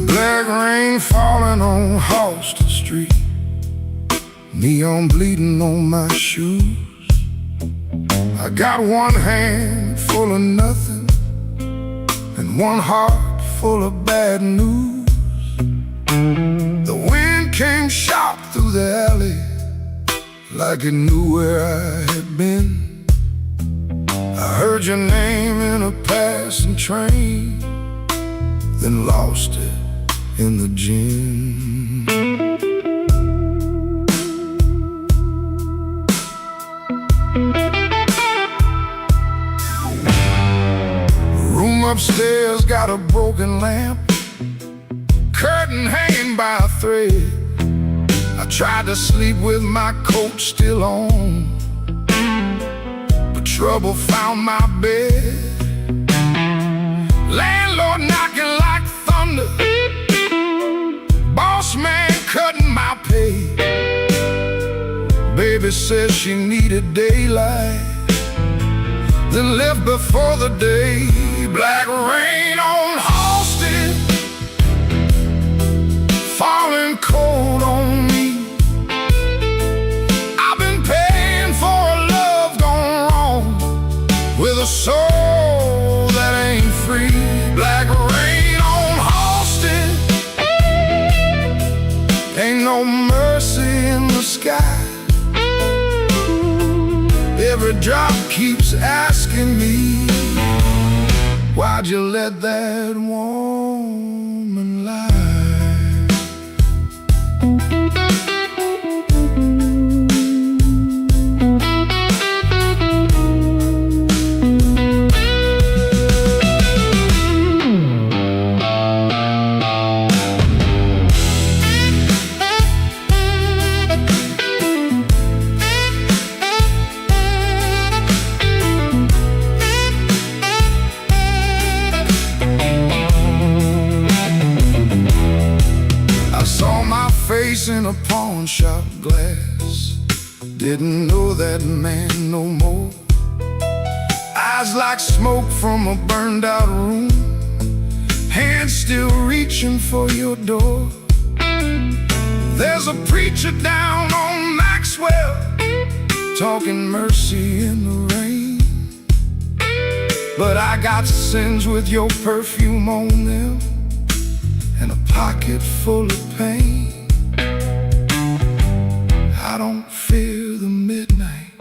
Black rain falling on Halsted Street, neon bleeding on my shoes. I got one hand full of nothing and one heart full of bad news. The wind came sharp through the alley like it knew where I had been. I heard your name in a passing train, then lost it in the gym. Room upstairs got a broken lamp, curtain hanging by a thread. I tried to sleep with my coat still on, but trouble found my bed. Landlord knocking like thunder, boss man cutting my pay. Baby says she needed daylight, then left before the day. Black rain on Halsted, falling cold on me. I've been paying for a love gone wrong, with a soul that ain't free. Black rain on Halsted, ain't no mercy in the sky. Every drop keeps asking me, why'd you let that woman lie? Face in a pawn shop glass, didn't know that man no more. Eyes like smoke from a burned out room, hands still reaching for your door. There's a preacher down on Maxwell, talking mercy in the rain, but I got sins with your perfume on them and a pocket full of pain. I don't fear the midnight.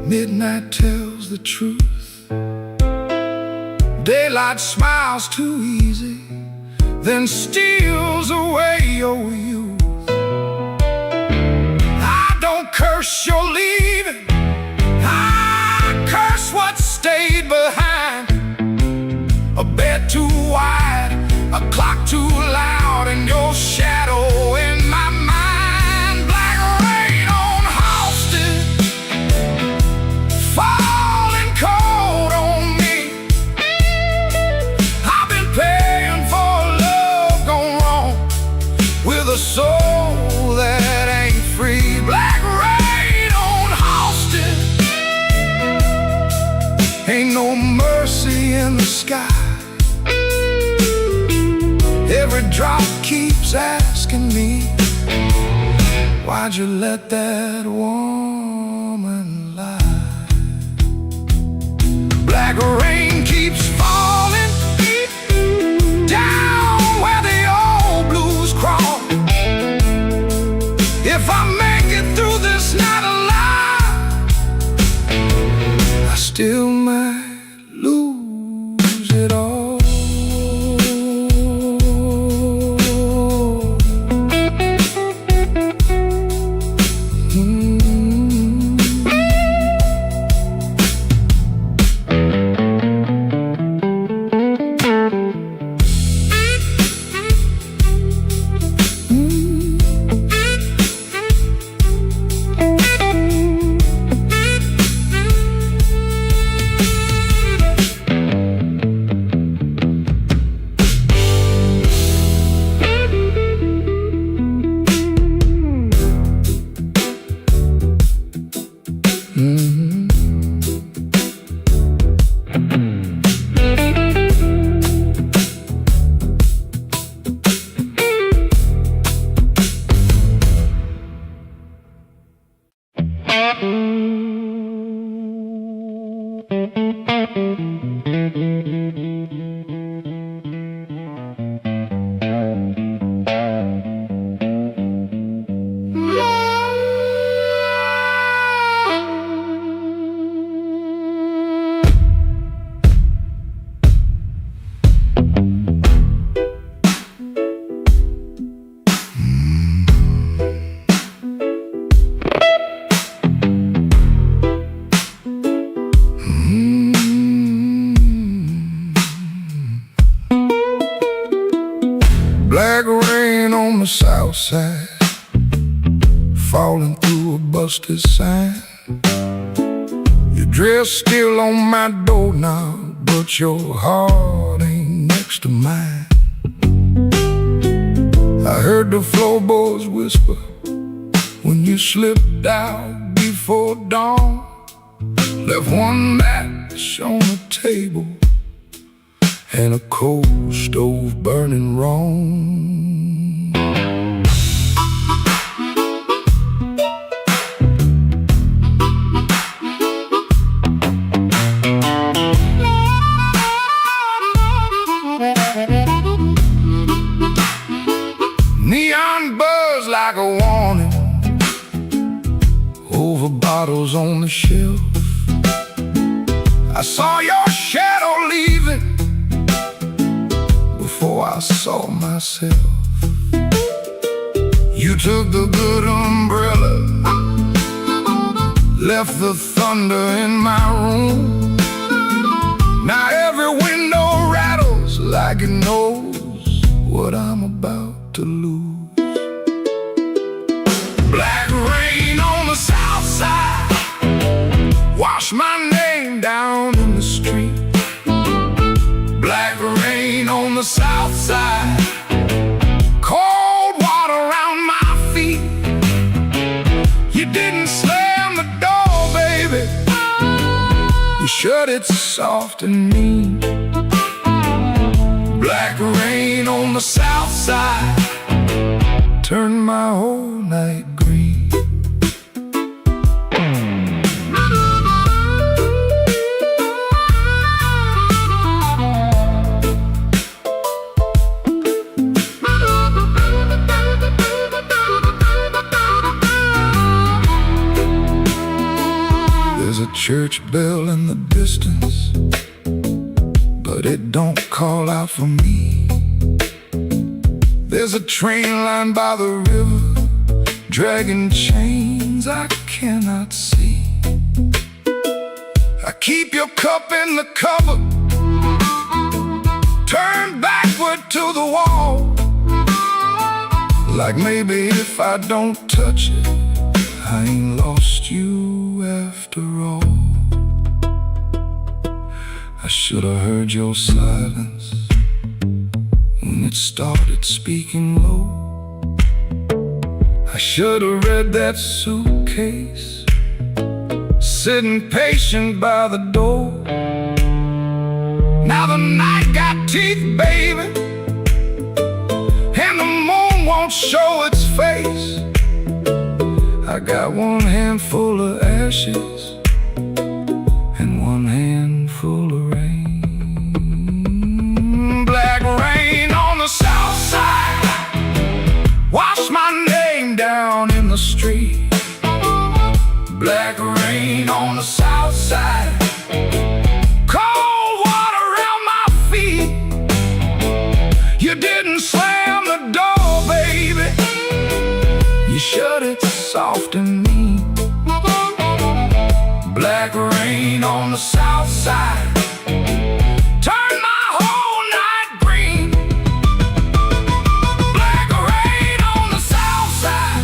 Midnight tells the truth. Daylight smiles too easy, then steals away your youth. I don't curse your leaving, I curse what stayed behind. A bed too wide, a clock too loud, and your shadow in my mind. Falling cold on me. I've been paying for love gone wrong, with a soul that ain't free. Black rain on Halsted, ain't no mercy in the sky. Every drop keeps asking me, why'd you let that woman lie? Black rain keeps falling down where the old blues crawl. If I make it through this night alive, I still might lose it all. Black rain on the south side, falling through a busted sign. Your dress still on my doorknob, but your heart ain't next to mine. I heard the floorboards whisper when you slipped out before dawn. Left one match on the table and a coal stove burning wrong. Neon buzz like a warning over bottles on the shelf. I saw your shadow leaving before I saw myself. You took the good umbrella, left the thunder in my room. Now every window rattles like it knows what I'm about to lose. Black rain on the south side, wash my name down in the street. Black rain on the south side, cold water around my feet. You didn't slam the door, baby, you shut it soft and mean. Black rain on the south side turned my whole night green. There's a church bell in the distance, but it don't call out for me. There's a train line by the river, dragging chains I cannot see. I keep your cup in the cupboard, turned backward to the wall, like maybe if I don't touch it, I ain't lost you after all. I should have heard your silence when it started speaking low. I should have read that suitcase sitting patient by the door. Now the night got teeth, baby, and the moon won't show its face. I got one handful of ashes and one handful of rain. Black rain on the south side, wash my name down in the street. Black rain on the south side, cold water around my feet. You didn't slam the door, baby, you shut it soft and mean. Black rain on the south side turned my whole night green. Black rain on the south side,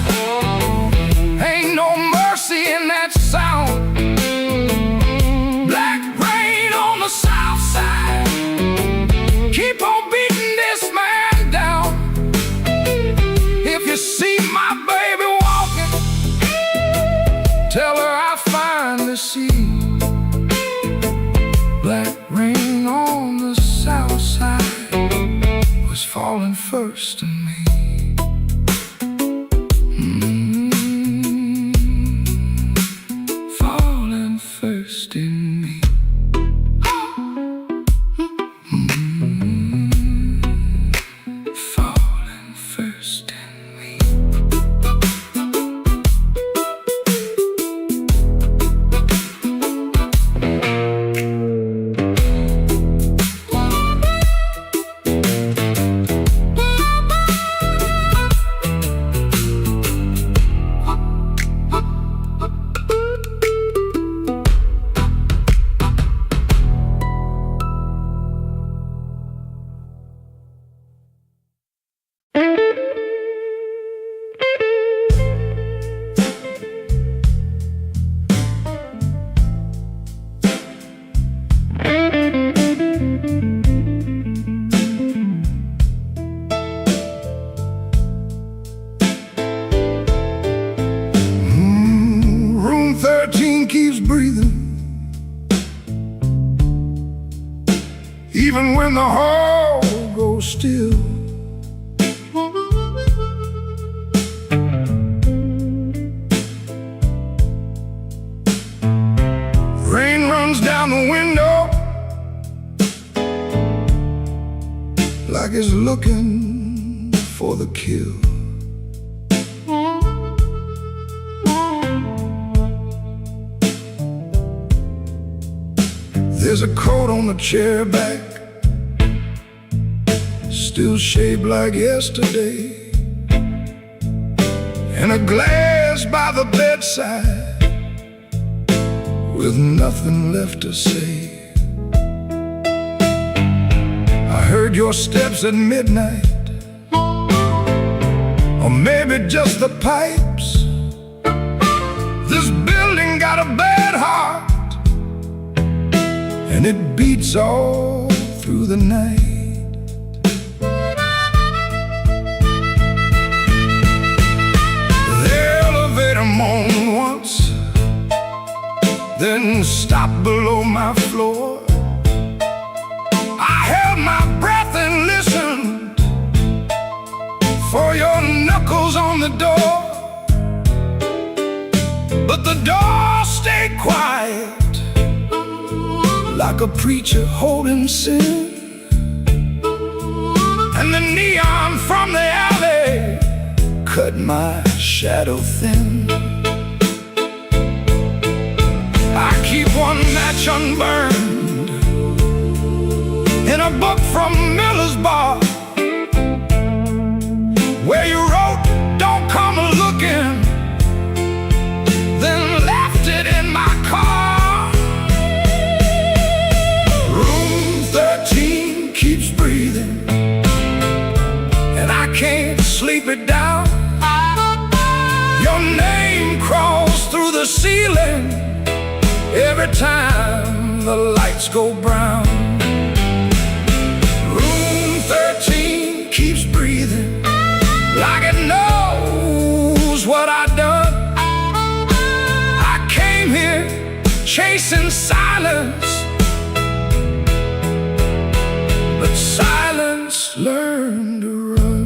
ain't no mercy in that sound. Black rain on the south side, keep on beating this man down. If you see my baby walking, tell her I finally see. Black rain on the south side was falling first to me. Falling first in me. Falling first in me. when the hall goes still. Rain runs down the window like it's looking for the kill. There's a coat on the chair back, still shaped like yesterday, and a glass by the bedside with nothing left to say. I heard your steps at midnight, or maybe just the pipes. This building got a bad heart, and it beats all through the night. The elevator moaned once, then stopped below my floor. I held my breath and listened for your knuckles on the door, but the door stayed quiet, like a preacher holding sin. And the neon from the alley cut my shadow thin. I keep one match unburned in a book from Miller's bar, where you wrote, "Don't come looking," then left it in my car. Room 13 keeps breathing, and I can't sleep it down. Your name crawls through the ceiling every time the lights go brown. Room 13 keeps breathing, like it knows what I've done. I came here chasing silence, but silence learned to run.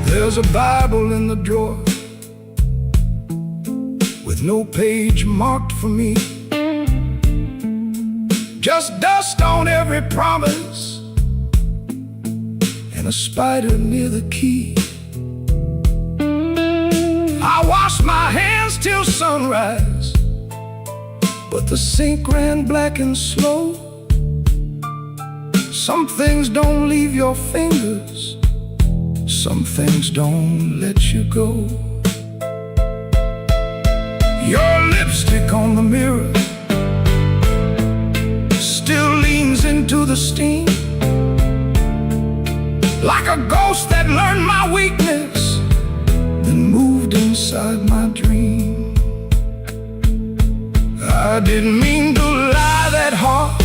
There's a Bible in the drawer with no page marked for me, just dust on every promise and a spider near the key. I washed my hands till sunrise, but the sink ran black and slow. Some things don't leave your fingers, some things don't let you go. Your lipstick on the mirror still leans into the steam, like a ghost that learned my weakness, then moved inside my dream. I didn't mean to lie that hard,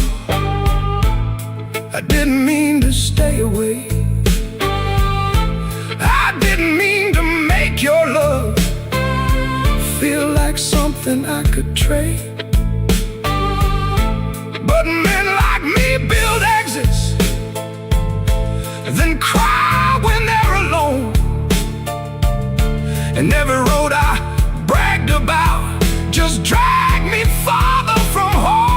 I didn't mean to stay away, I didn't mean to make your love feel like something I could trade. But men like me build exits, then cry when they're alone. And every road I bragged about just dragged me farther from home.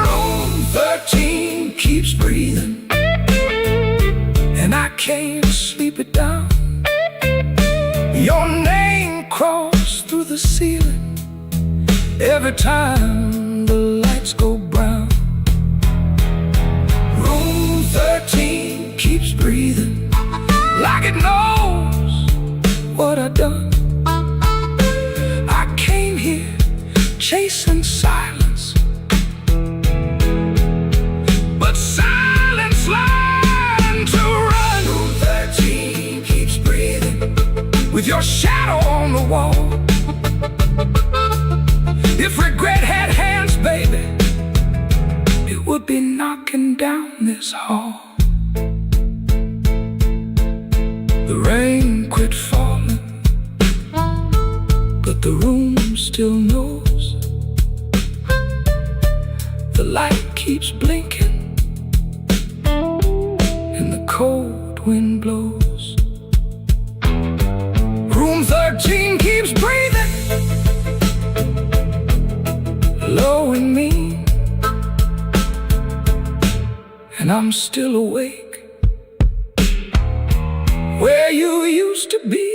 Room 13 keeps breathing, and I can't sleep it down. Your name crawls through the ceiling every time the lights go brown. Room 13 keeps breathing, like it knows what I've done. I came here would be knocking down this hall. The rain quit falling, but the room still knows. The light keeps blinking and the cold wind blows. Room 13 keeps breathing, low and mean, and I'm still awake where you used to be.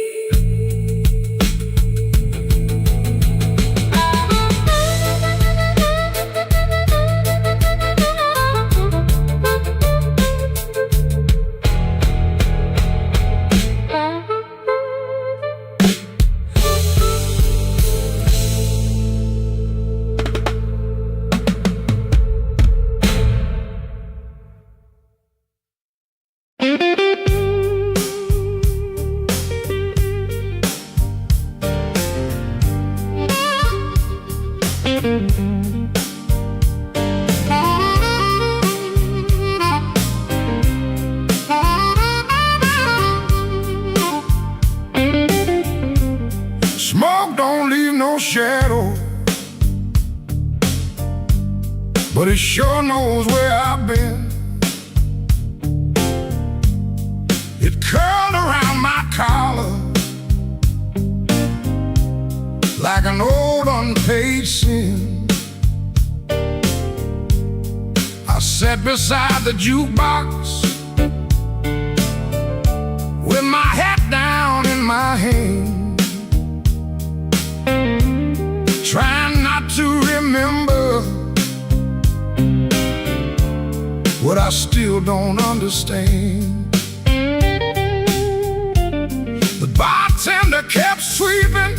Smoke don't leave no shadow, but it sure knows where I've been. It curled around my collar like an old unpaid sin. I sat beside the jukebox with my hat down in my hand, trying not to remember what I still don't understand. The bartender kept sweeping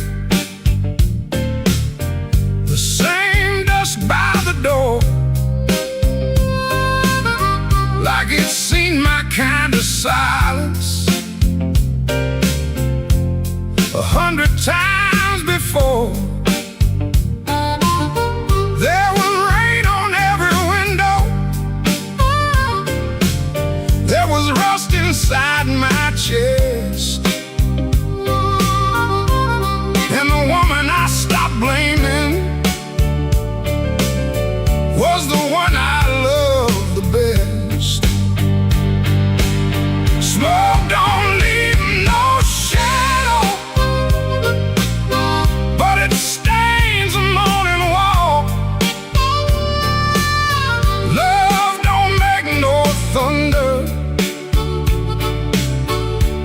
the same dust by the door, like it's seen my kind of silence 100 times before. There was rain on every window, there was rust inside my chest, and the woman I stopped blaming was the one I loved the best. Smoke don't leave no shadow, but it stains the morning wall. Love don't make no thunder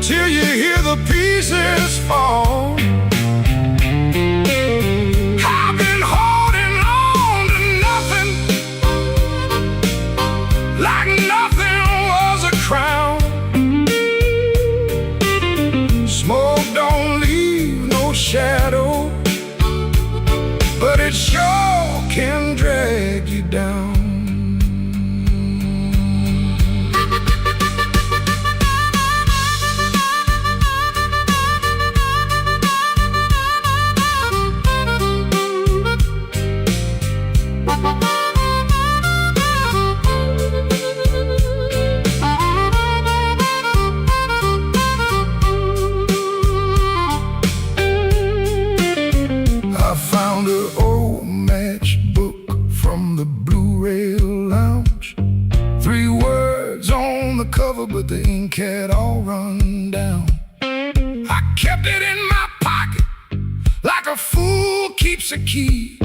till you hear the pieces fall. I've been holding on to nothing, like nothing was a crown. Smoke don't leave no shadow, but it sure can drag you down. I found an old matchbook from the Blue Rail Lounge. 3 words on the cover, but the ink had all run down. I kept it in my pocket like a fool keeps a key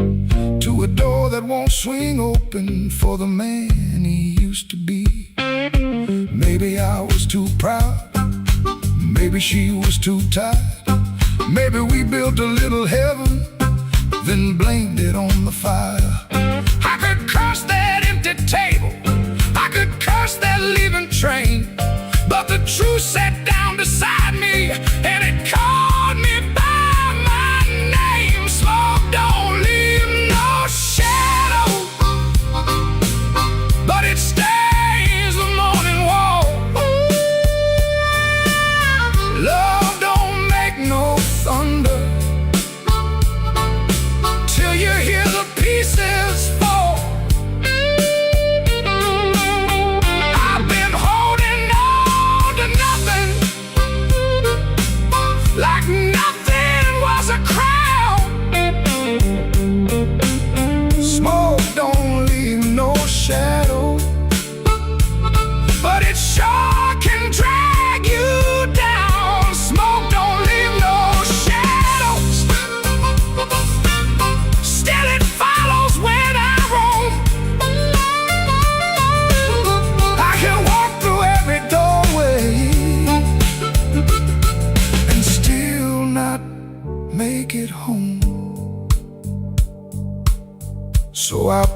to a door that won't swing open for the man he used to be. Maybe I was too proud, maybe she was too tired, maybe we built a little heaven, then blamed it on the fire. I could curse that empty table, I could curse that leaving train, but the truth sat down beside me and it called me by my name. Smoke don't leave no shadow, but it stains the morning wall. Love don't make no thunder till you hear the pieces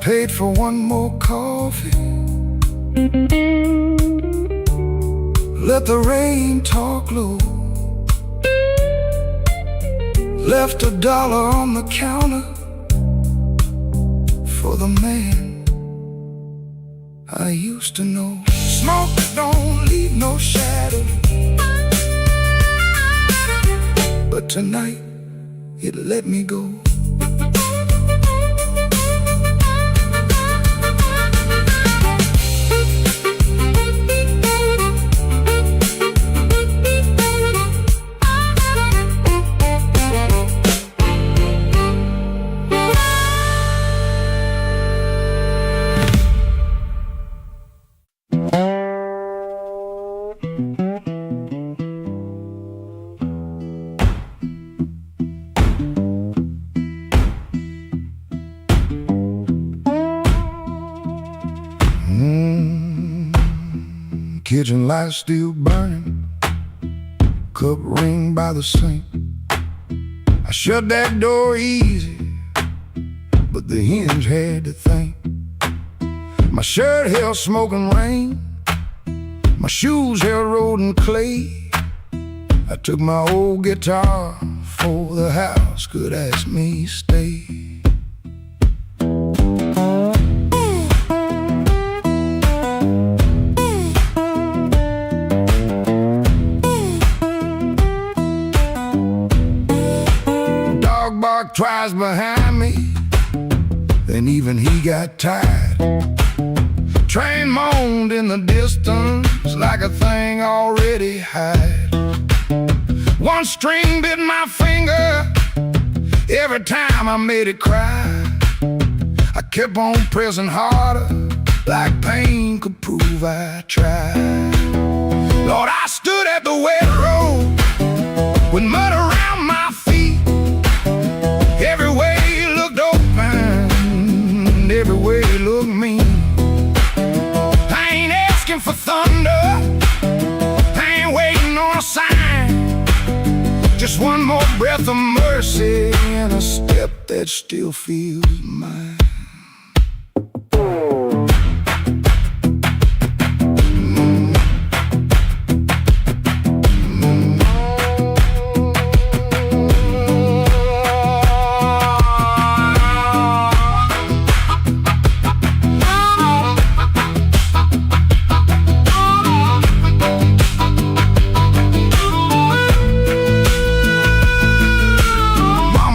paid for one more coffee. Let the rain talk low. Left $1 on the counter for the man I used to know. Smoke don't leave no shadow, but tonight it let me go. Kitchen lights still burning, cup ring by the sink. I shut that door easy, but the hinge had to think. My shirt held smoke and rain, my shoes held road and clay. I took my old guitar for the house could ask me stay. Twice behind me, and even he got tired. Train moaned in the distance like a thing already hired. One string bit my finger every time I made it cry. I kept on pressing harder, like pain could prove I tried. Lord, I stood at the wet road with mud around my feet. Every way looked open, every way looked mean. I ain't asking for thunder, I ain't waiting on a sign. Just one more breath of mercy and a step that still feels mine.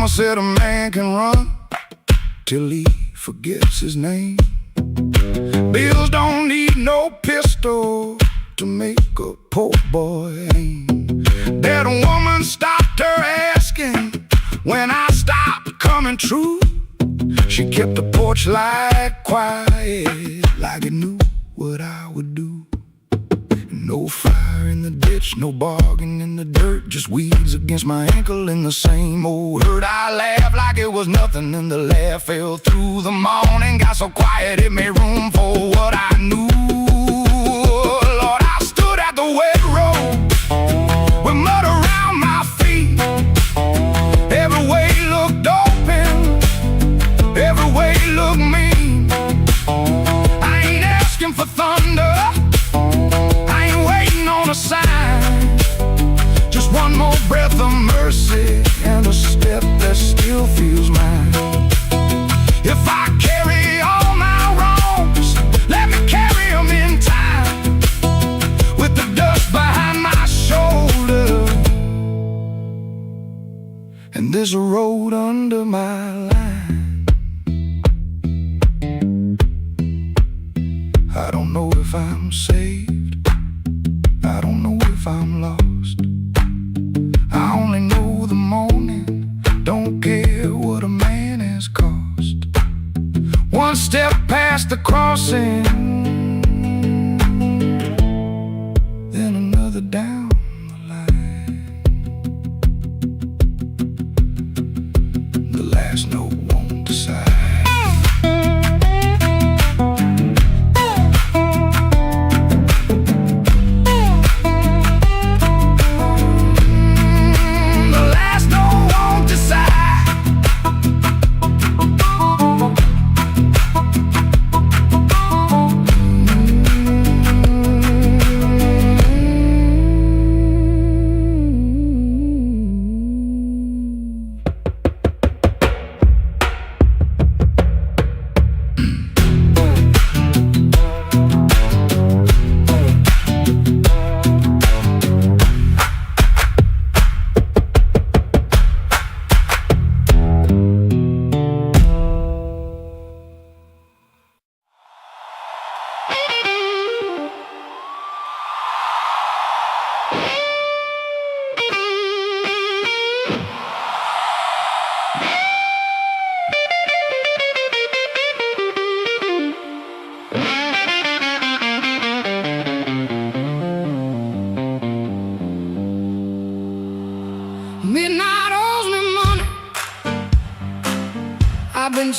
Said a man can run till he forgets his name. Bills don't need no pistol to make a poor boy aim. That woman stopped her asking when I stopped coming true. She kept the porch light quiet like it knew what I would do. No fire in the ditch, no bargain in the dirt, just weeds against my ankle in the same old hurt. I laughed like it was nothing, and the laugh fell through the morning. Got so quiet it made room for what I knew. Lord, I stood at the wet road with mud around my feet. Every way looked open, every way looked mean. I ain't asking for thunder, a sign. Just one more breath of mercy and a step that still feels mine. If I carry all my wrongs, let me carry them in time, with the dust behind my shoulder and there's a road under my line. I don't know if I'm saved, I don't know if I'm lost. I only know the morning, don't care what a man has cost. One step past the crossing, then another down the line. The last note won't decide.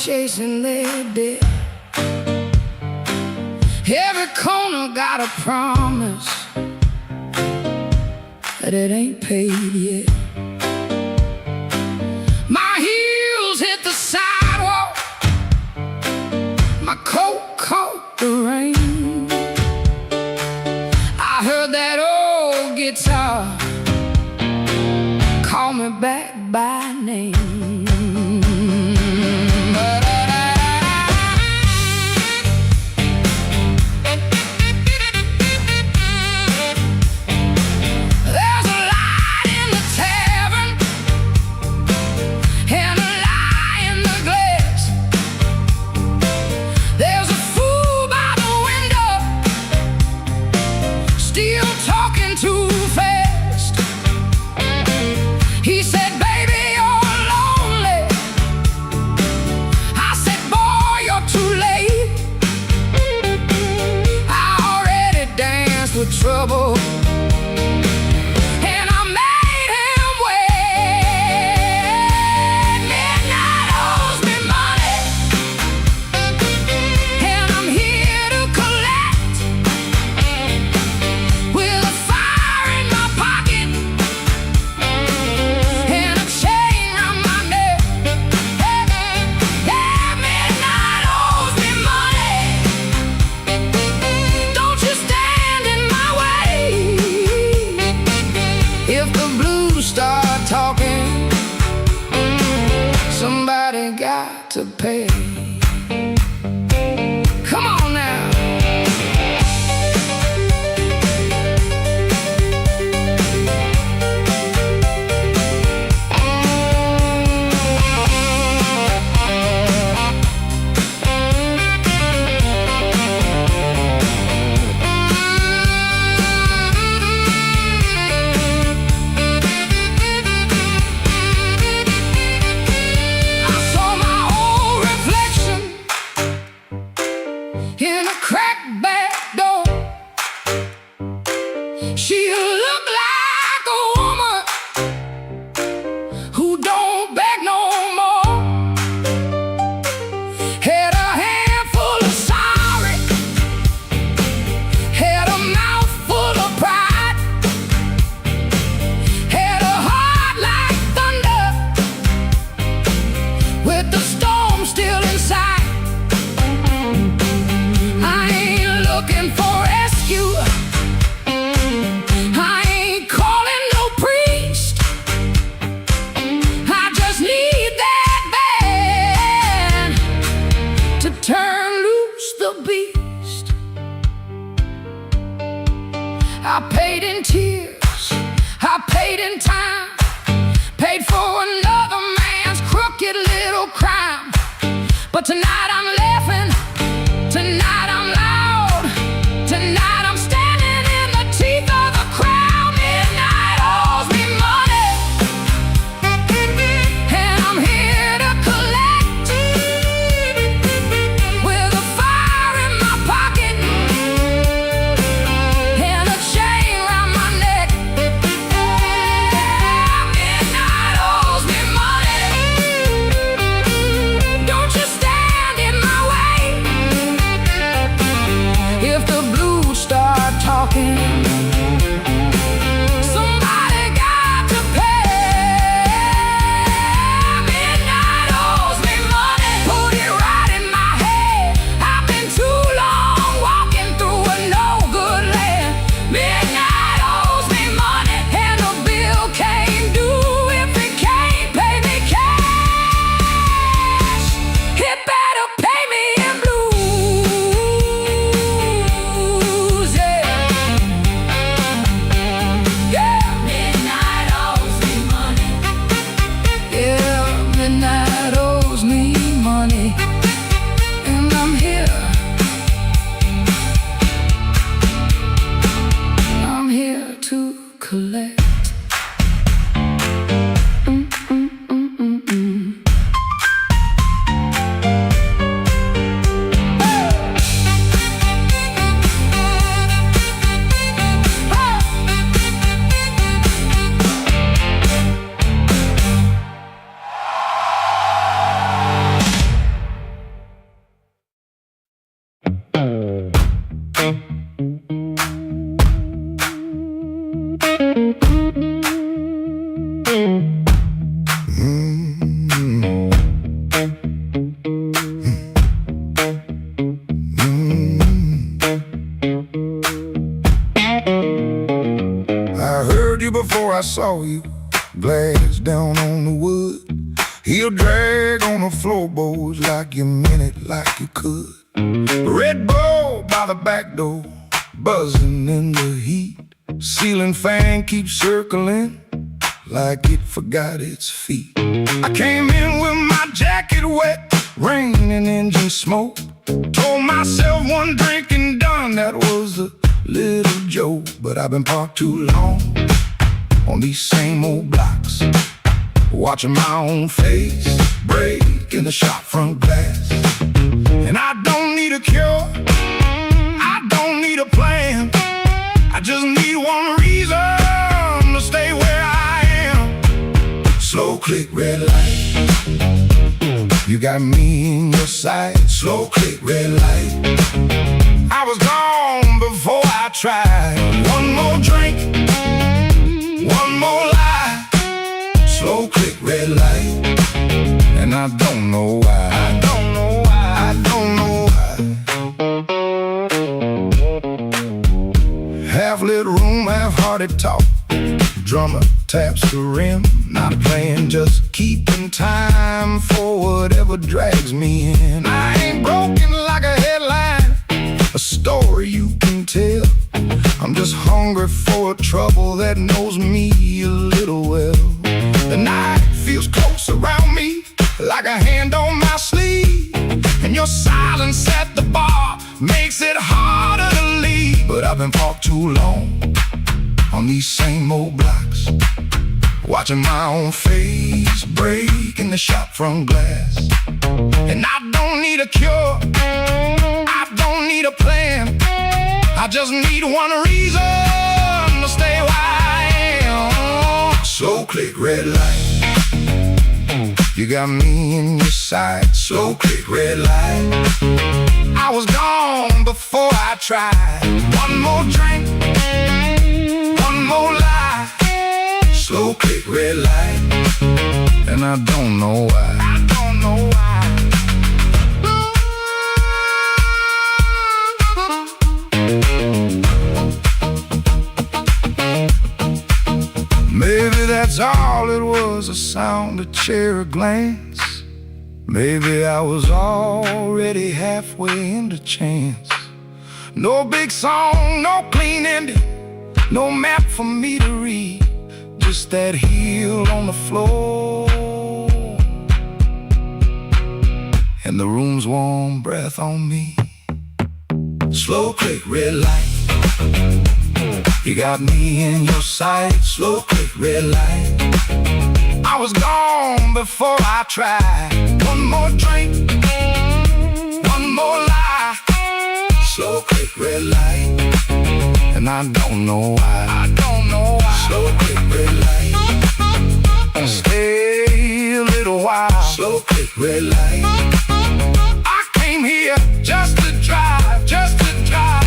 chasing their debt. Every corner got a promise, but it ain't paid yet. My heels hit the sidewalk, my coat caught the rain. I heard that old guitar call me back by name. He said, baby, you're lonely. I said, boy, you're too late. I already danced with trouble, and I made him wait. Midnight owes me money, and I'm here to collect. With a fire in my pocket and a chain round my neck. Yeah, midnight owes me money. Don't you stand in my way. If the blues start talking, somebody got to pay. Come on now. I saw my old reflection in a cracked back door. She looked like a woman who don't beg no more. Had a handful of sorry, had a mouth full of pride, had a heart like thunder with the storm still inside. I ain't looking for rescue, I ain't calling no priest. I just need that band to turn loose the beast. I paid in tears, I paid in time, paid for another man's crooked little crime. But tonight I'm laughing, tonight I'm loud, tonight I'm standing in the teeth of the crowd. Midnight owes me money, and I'm here to collect. With a fire in my pocket and a chain round my neck. Midnight owes me money. Don't you stand in my I saw you. Glass down on the wood. He'll drag on the floorboards like you meant it, like you could. Red Bull by the back door, buzzing in the heat. Ceiling fan keeps circling like it forgot its feet. I came in with my jacket wet, rain and engine smoke. Told myself one drink and done, that was a little joke. But I've been parked too long on these same old blocks, watching my own face break in the shop front glass. And I don't need a cure, I don't need a plan, I just need one reason to stay where I am. Slow click, red light, you got me in your sight. Slow click, red light, I was gone before I tried. One more drink, one more lie. Slow click, red light, and I don't know why. I don't know why. I don't know why. Half lit room, half-hearted talk. Drummer taps the rim, not playing, just keeping time for whatever drags me in. I ain't broken like a headline, a story you can tell. I'm just hungry for a trouble that knows me a little well. The night feels close around me, like a hand on my sleeve. And your silence at the bar makes it harder to leave. But I've been parked too long on these same old blocks, watching my own face break in the shop front glass. And I don't need a cure, I don't need a plan, I just need one reason to stay where I am. Slow click, red light, you got me in your sight. Slow click, red light, I was gone before I tried. One more drink, one more lie. Slow click, red light, and I don't know why. I don't know why. Maybe that's all it was, a sound, a chair, a glance. Maybe I was already halfway into chance. No big song, no clean ending, no map for me to read, just that heel on the floor and the room's warm breath on me. Slow click, red light, you got me in your sight. Slow click, red light, I was gone before I tried. One more drink, one more lie. Slow click, red light, and I don't know why. I don't know why. Slow click, red light, stay a little while. Slow click, red light, I came here just to drive, just to drive.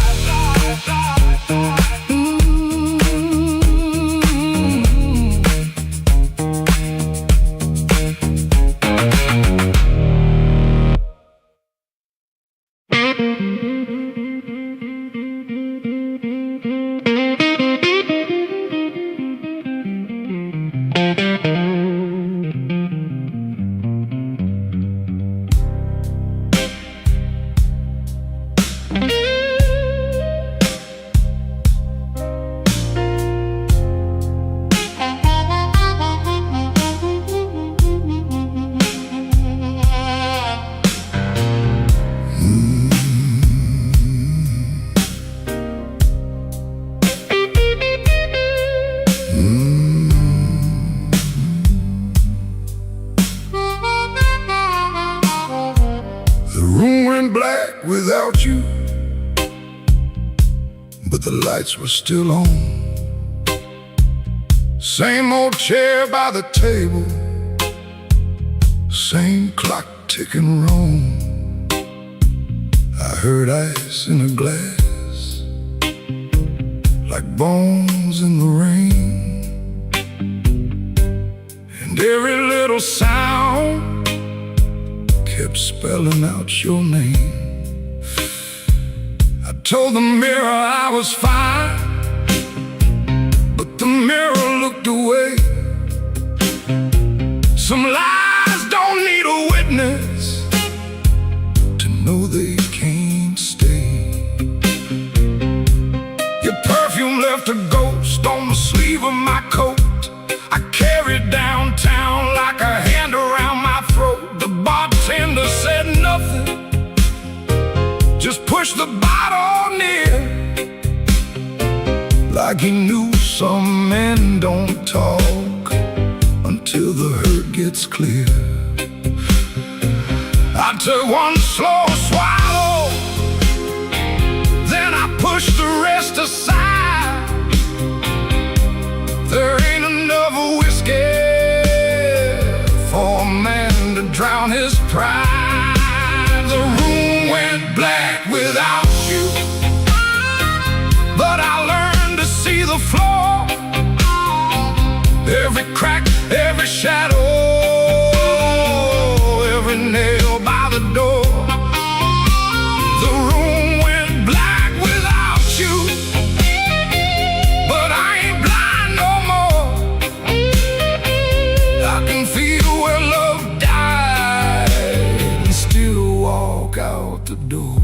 Without you, but the lights were still on. Same old chair by the table, same clock ticking wrong. I heard ice in a glass, like bones in the rain, and every little sound kept spelling out your name. Told the mirror I was fine, but the mirror looked away. Some lies don't need a witness to know they can't stay. Your perfume left a ghost on the sleeve of my coat. I carried downtown like a hand around my throat. The bartender said nothing, just pushed the bottle near, like he knew some men don't talk until the hurt gets clear. I took one slow swallow, then I pushed the rest aside. There ain't enough whiskey for a man to drown his pride. The room went black without you, but I learned to see the floor, every crack, every shadow, every nail by the door. The room went black without you, but I ain't blind no more. I can feel where love died and still walk out the door.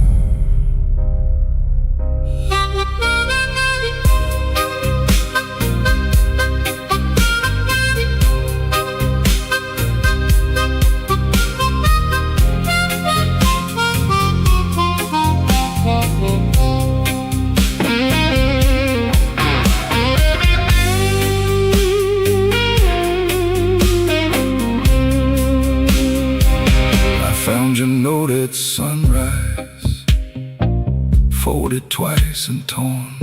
Note at sunrise, folded twice and torn.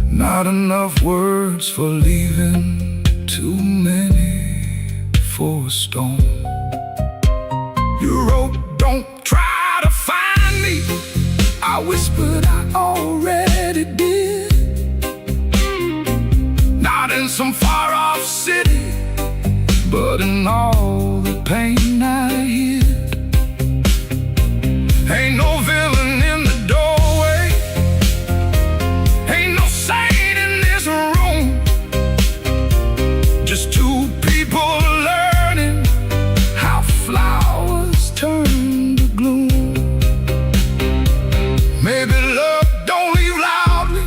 Not enough words for leaving, too many for a storm. You wrote, don't try to find me. I whispered, I already did. Not in some far off city, but in all the pain I hid. Ain't no villain in the doorway, ain't no saint in this room, just two people learning how flowers turn to gloom. Maybe love don't leave loudly,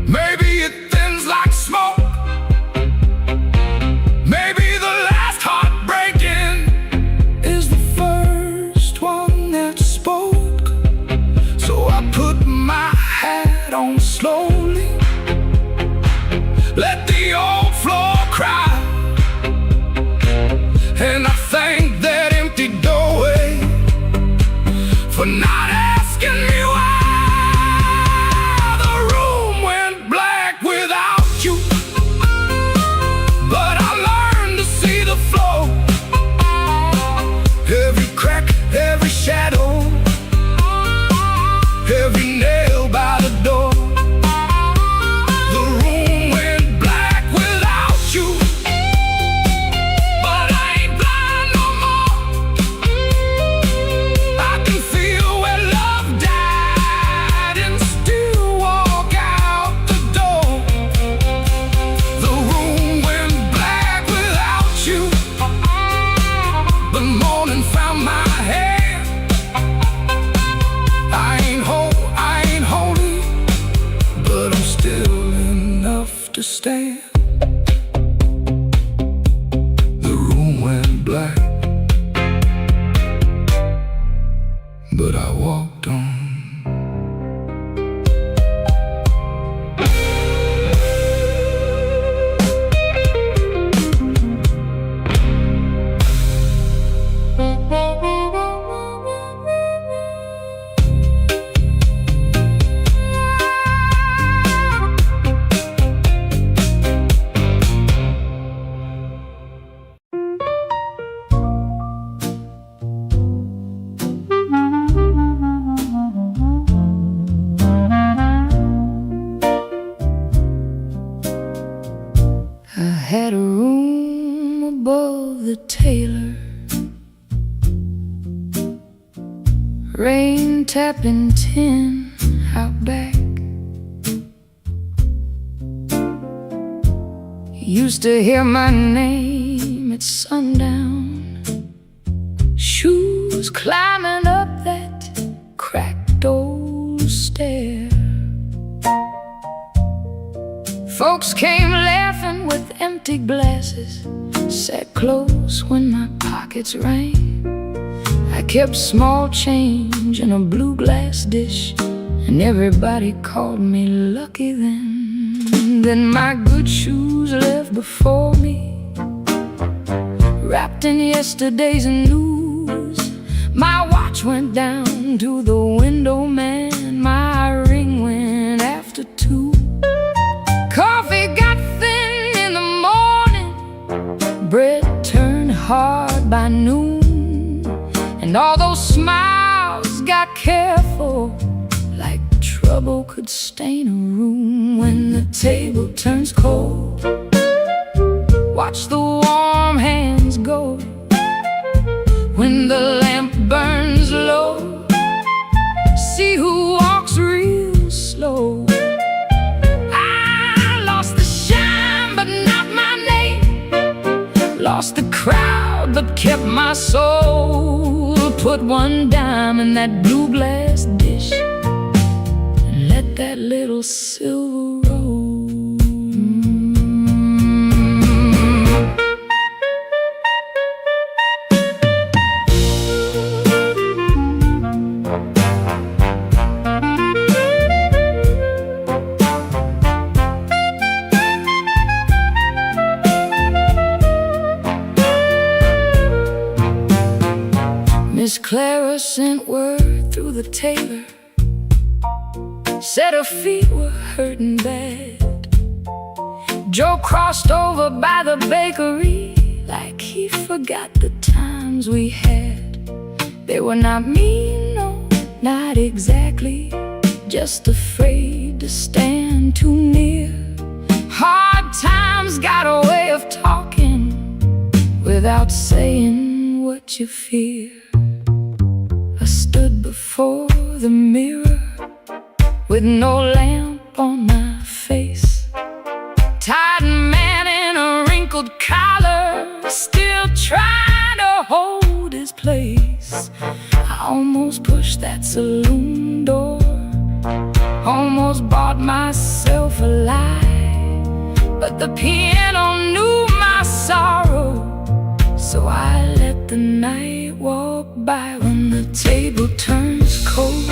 maybe it thins like smoke. Maybe the last heartbreaking is the first one that spoke. So I put my hat on slowly, let the old floor cry, and I thank that empty doorway for not asking me why. The room went black without you, but I learned to see the flow, every crack, every shadow, every nail by the door. The room went black without you, but I ain't blind no more. I can feel where love died and still walk out the door. The room went black without you, but morning found my hand. I ain't whole, I ain't holy, but I'm still enough to stand. The room went black, but I walked on. Had a room above the tailor, rain tapping tin out back. Used to hear my name at sundown, shoes climbing up that cracked old stair. Folks came laughing with empty glasses, sat close when my pockets rang. I kept small change in a blue glass dish, and everybody called me lucky then. Then my good shoes left before me, wrapped in yesterday's news. My watch went down to the window man, my ring went after 2. Coffee got thin in the morning, bread turned hard by noon, and all those smiles got careful, like trouble could stain a room. When the table turns cold, watch the warm hands go. When the lamp burns low, see who walks real slow. I lost the shine but not my name, lost the crowd but kept my soul. Put one dime in that blue glass dish, let that little silver roll. Miss Clara sent word through the tailor, said her feet were hurting bad. Joe crossed over by the bakery like he forgot the times we had. They were not mean, no, not exactly, just afraid to stand too near. Hard times got a way of talking without saying what you fear. I stood before the mirror with no lamp on my face, tired man in a wrinkled collar, still trying to hold his place. I almost pushed that saloon door, almost bought myself a lie, but the piano knew my sorrow, so I let the night walk by. When the table turns cold,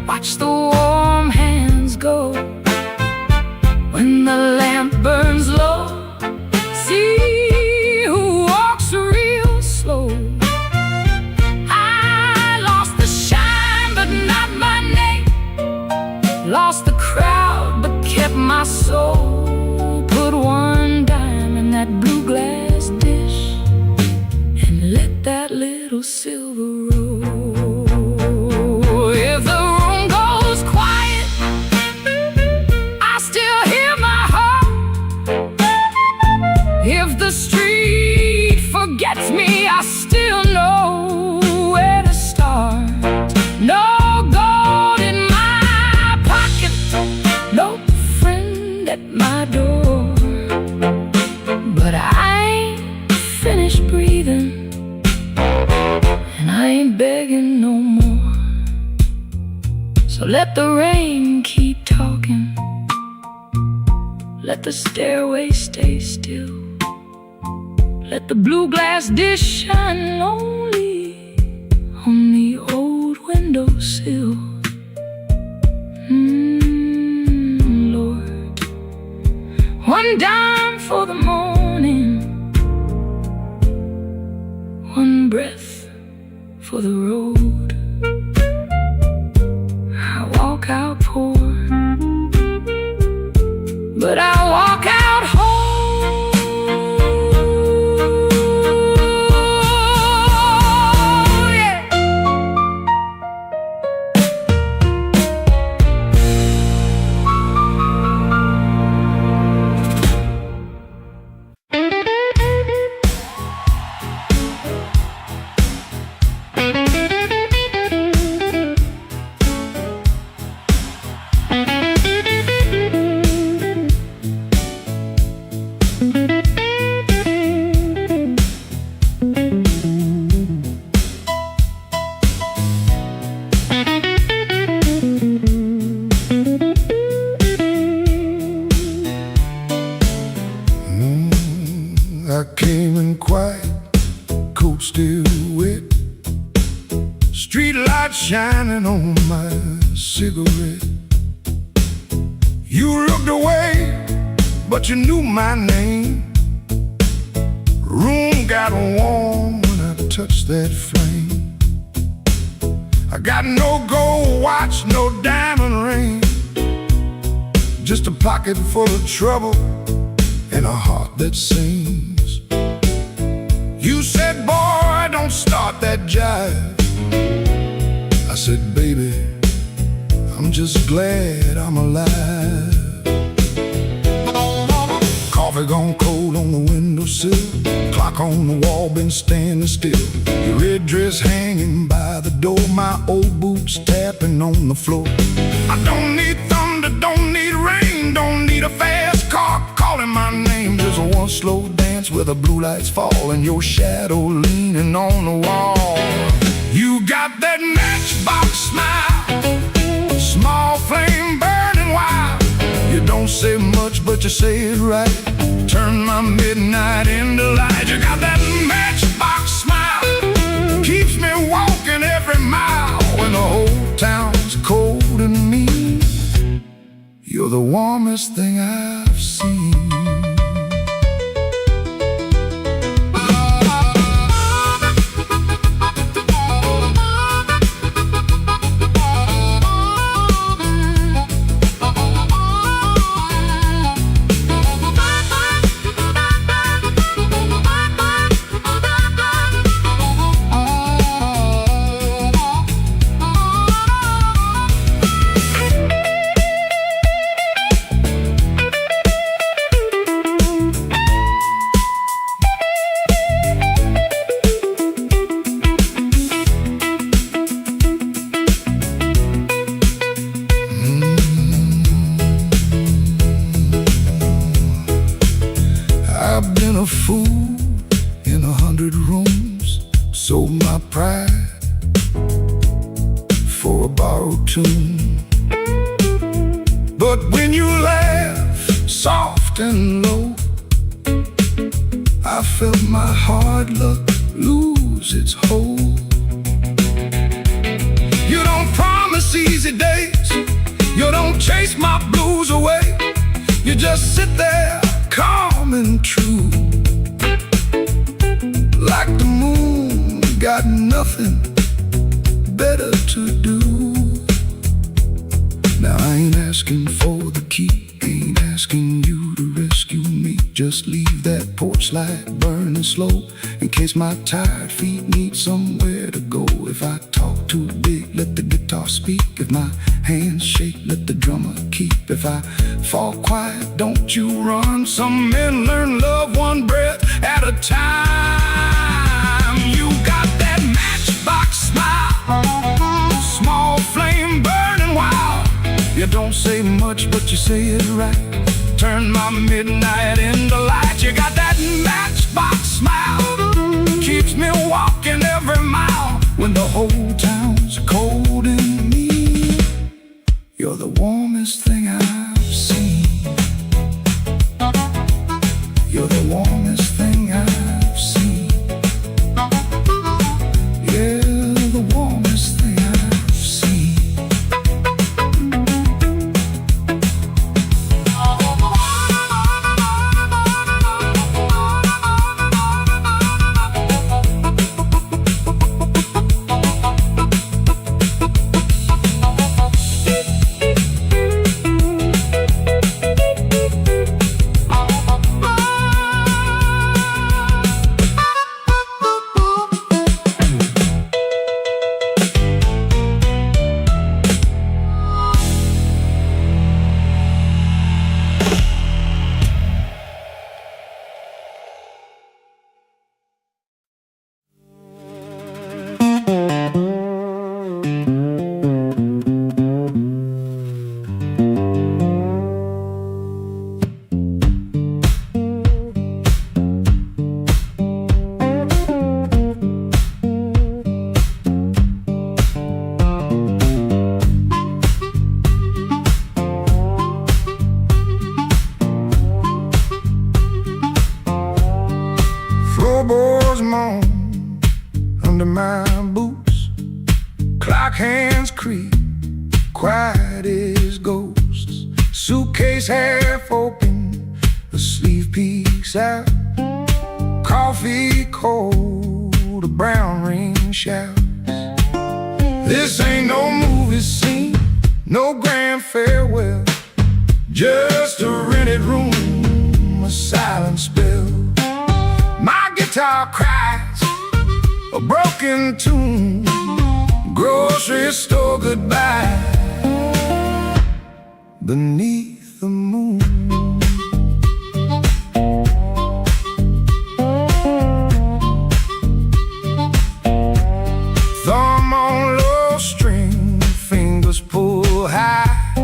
watch the warm hands go. When the lamp burns low, see who walks real slow. I lost the shine but not my name, lost the crowd but kept my soul. Put one dime in that blue glass dish, and let that little silver roll. If the room goes quiet, I still hear my heart. If the street forgets me, I still know where to start. No gold in my pocket, no friend at my door, but I ain't finished breathing, and I ain't begging no more. So let the rain keep talking, let the stairway stay still, let the blue glass dish shine lonely on the old windowsill. Lord, one dime for the morning, one breath for the road. I walk out poor, but I walk out whole. Street light shining on my cigarette. You looked away, but you knew my name. Room got warm when I touched that flame. I got no gold watch, no diamond ring, just a pocket full of trouble and a heart that sings. You said, boy, don't start that jive. I said, baby, I'm just glad I'm alive. Coffee gone cold on the windowsill, clock on the wall been standing still. Your red dress hanging by the door, my old boots tapping on the floor. I don't need thunder, don't need rain, don't need a fast car calling my name. Just one slow dance where the blue lights fall and your shadow leaning on the wall. You got that matchbox smile, small flame burning wild. You don't say much, but you say it right. Turn my midnight into light. You got that matchbox smile, keeps me walking every mile when the whole town's cold and mean. You're the warmest thing I've seen. I've been a fool in 100 rooms, sold my pride for a borrowed tune. But when you laugh soft and low, I felt my hard luck lose its hold. You don't promise easy days, you don't chase my blues away. You just sit there calm and true, like the moon got nothing better to do. Now I ain't asking for the key, ain't asking you to rescue me. Just leave that porch light burning slow, in case my tired feet need somewhere to go. If I talk too big, let the guitar speak. If my hands shake, let the drummer keep. If I fall quiet, don't you run. Some men learn love one breath at a time. You got that matchbox smile, small flame burning wild. You don't say much, but you say it right. Turn my midnight into light. You got that matchbox smile, keeps me walking every mile when the whole town's cold and mean. You're the warmest thing I've seen. You're the warmest thing I've seen. Yeah, the warmest thing I've seen. Clock hands creak, quiet as ghosts. Suitcase half open, the sleeve peeks out. Coffee cold, a brown ring shouts. This ain't no movie scene, no grand farewell. Just a rented room, a silent spell. My guitar cries, a broken tune. Grocery store goodbye beneath the moon. Thumb on low string, fingers pull high.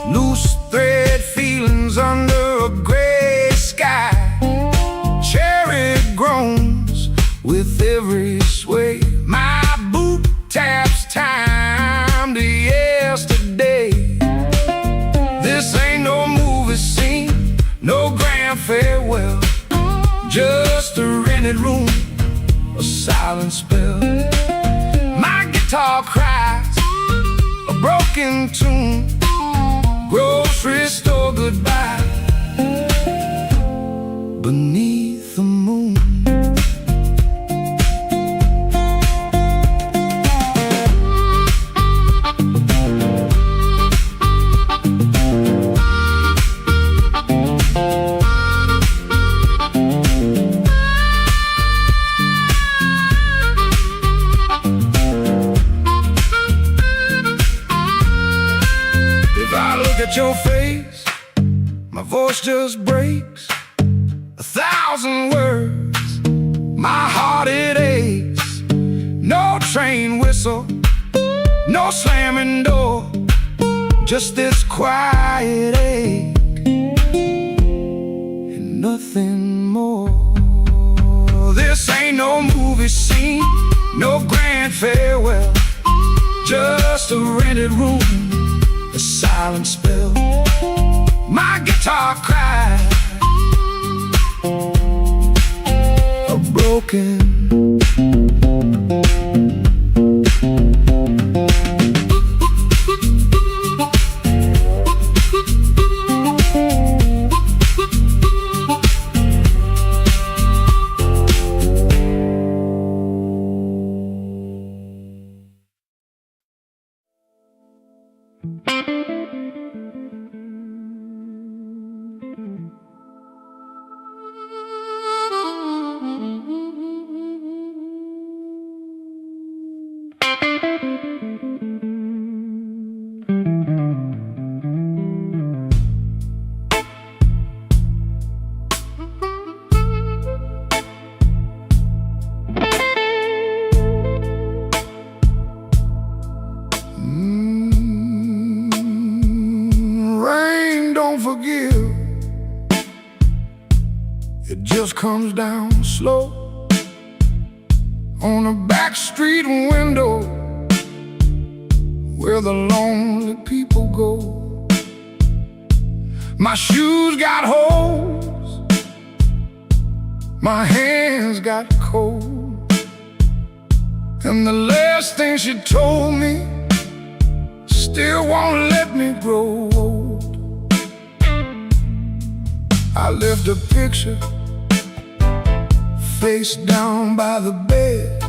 Loose thread feelings under a gray sky. Cherry groans with every sway. My boot taps time to yesterday. This ain't no movie scene, no grand farewell. Just a rented room, a silent spell. My guitar cries, a broken tune. Grocery store goodbye beneath the moon. At your face, my voice just breaks. 1,000 words, my heart it aches. No train whistle, no slamming door, just this quiet ache and nothing more. This ain't no movie scene, no grand farewell. Just a rented room, a silent spell. My guitar cries, a broken. Forgive, it just comes down slow on a back street window where the lonely people go. My shoes got holes, my hands got cold, and the last thing she told me still won't let me grow old. I left a picture face down by the bed,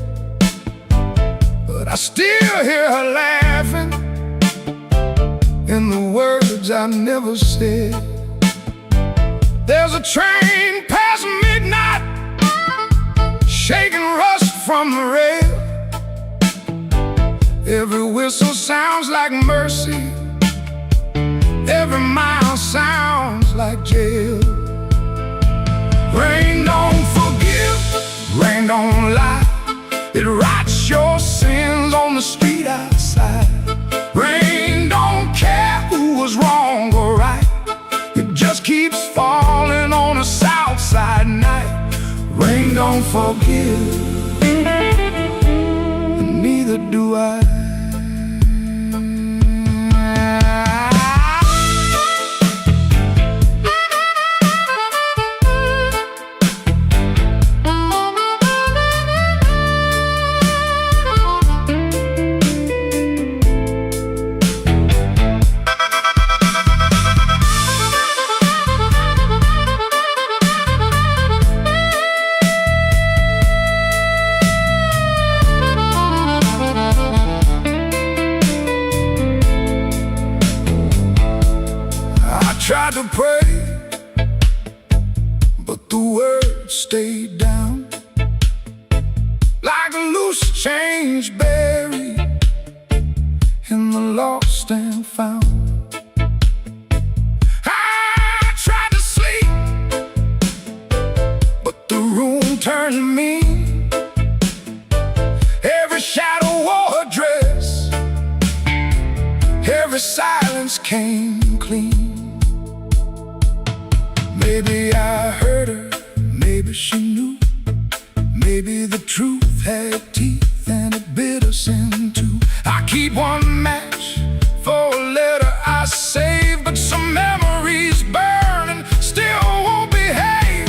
but I still hear her laughing in the words I never said. There's a train past midnight, shaking rust from the rail. Every whistle sounds like mercy, every mile sounds like jail. Rain don't forgive, rain don't lie. It writes your sins on the street outside. Rain don't care who was wrong or right. It just keeps falling on a south side night. Rain don't forgive, and neither do I. tried to pray, but the words stayed down like a loose change buried in the lost and found. I tried to sleep, but the room turned mean. Every shadow wore a dress, every silence came clean. Maybe I heard her, maybe she knew. Maybe the truth had teeth and it bit us in two. I keep one match for a letter I saved, but some memories burn and still won't behave.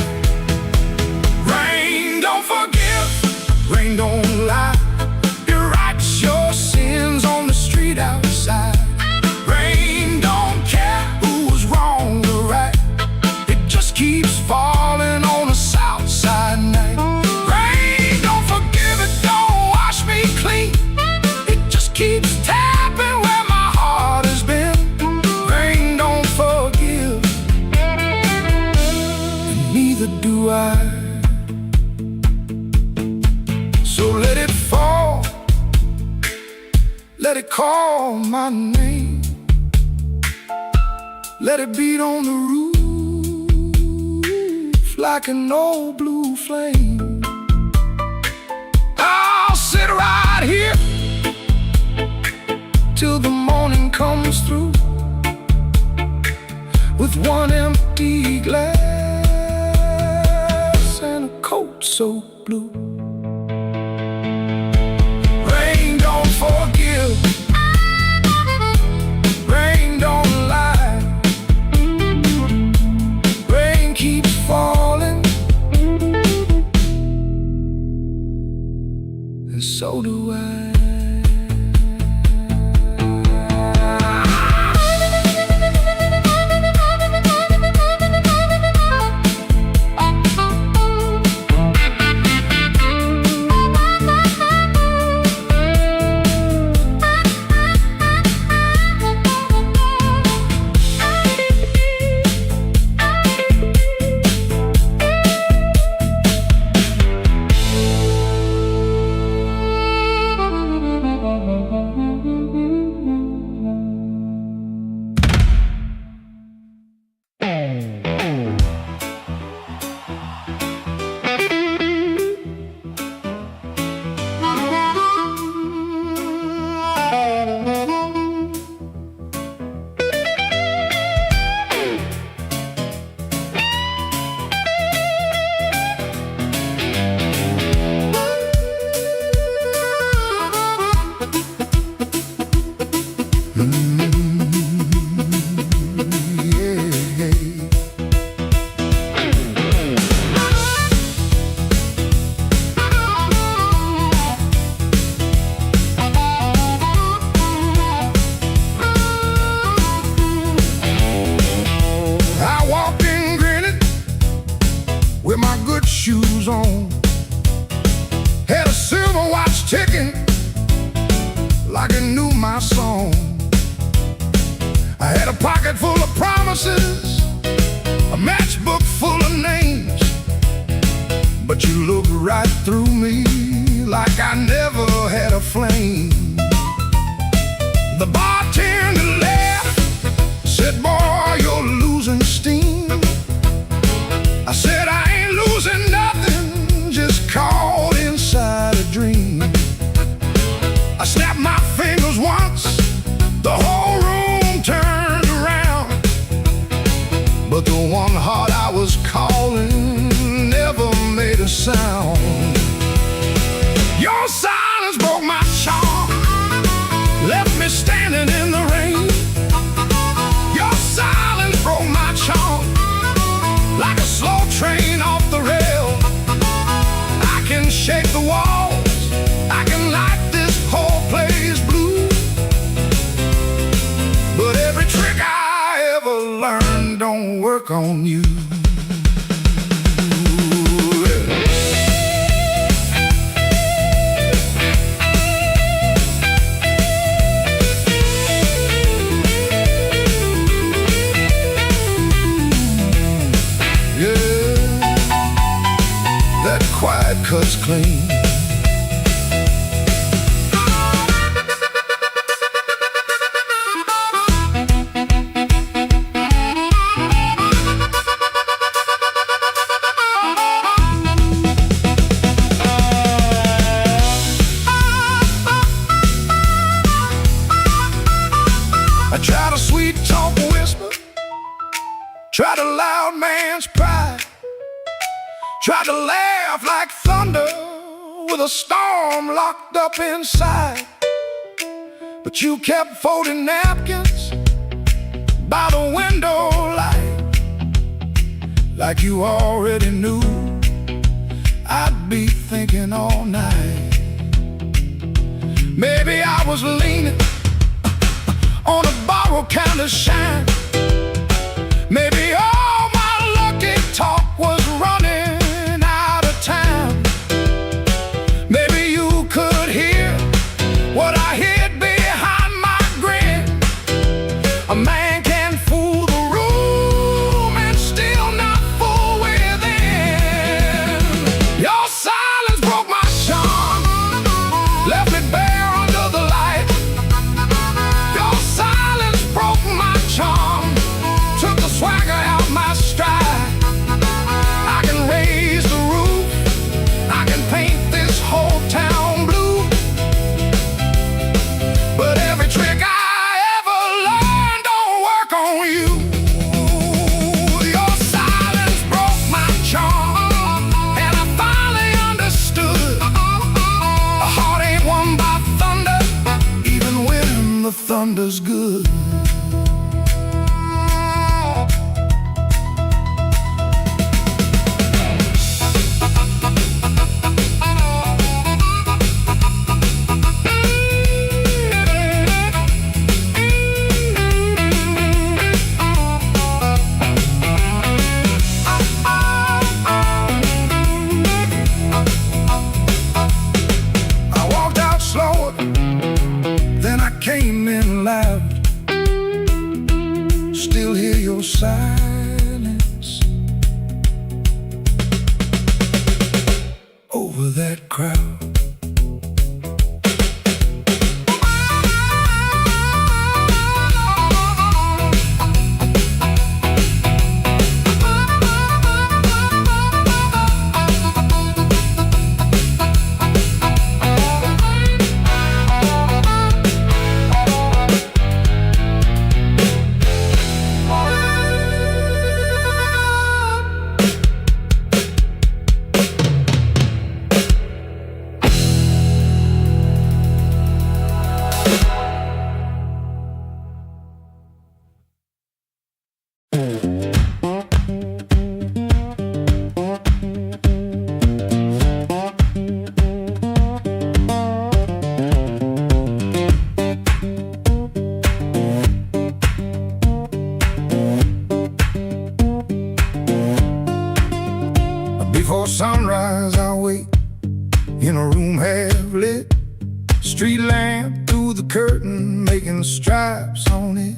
Rain don't forgive, rain don't lie. It writes your sins on the street outside. Rain don't care who's wrong or right. It just keeps falling on a south side night. Rain don't forgive, it don't wash me clean. It just keeps tapping where my heart has been. Rain don't forgive, and neither do I. So let it fall, let it call my name. Let it beat on the roof like an old blue flame. I'll sit right here till the morning comes through with one empty glass and a coat so blue. Rain don't forgive, rain don't lie. Rain keeps falling, and so do I. On. Had a silver watch ticking like it knew my song. I had a pocket full of promises, a matchbook full of names, but you looked right through me like I never had a flame. The bartender laughed, said, "Boy, you're losing steam." I said, "I ain't losing nothing, just caught inside a dream." I snapped my fingers once, the whole room turned around, but the one heart I was calling never made a sound. Your silence broke my charm, left me standing in the rain. Your silence broke my charm like a slow train off the rail. I can shake the walls, I can light this whole place blue, but every trick I ever learned don't work on you. cuts clean. I tried a sweet talk whisper, tried a loud man's pride, tried to laugh like thunder with a storm locked up inside. But you kept folding napkins by the window light, like you already knew I'd be thinking all night. Maybe I was leaning on a borrowed kind of shine. Maybe all my lucky talk was running out of time. Maybe you could hear what I hid behind my grin. A man can fool the room and still not fool within. Your silence broke my charm, left me bare under the light. Your silence broke my charm, took the swagger out my stride. I can raise the roof, I can paint this whole town blue, but every trick I ever learned don't work on you. Your silence broke my charm, and I finally understood. A heart ain't won by thunder, even when the thunder's good. I walked out slower, then I came in loud. Still hear your silence over that crowd. Before sunrise, I'll wait in a room half lit. Street lamp through the curtain, making stripes on it.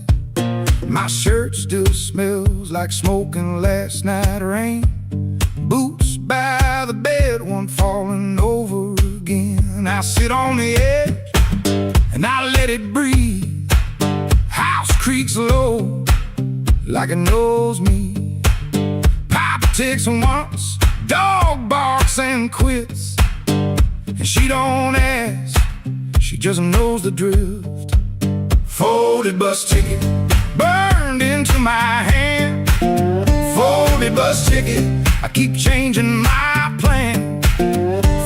My shirt still smells like smoking last night rain. Boots by the bed, one falling over again. I sit on the edge and I let it breathe. House creaks low like it knows me. Papa takes once, dog barks and quits, and she don't ask, she just knows the drift. Folded bus ticket burned into my hand. Folded bus ticket, I keep changing my plan.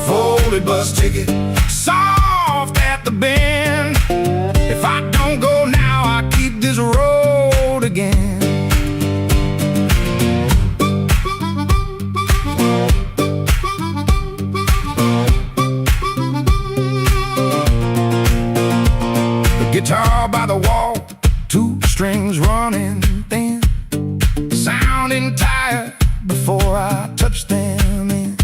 Folded bus ticket, soft at the bend. If I don't go now, I keep this road again. Guitar by the wall, two strings running thin, sounding tired before I touch them in.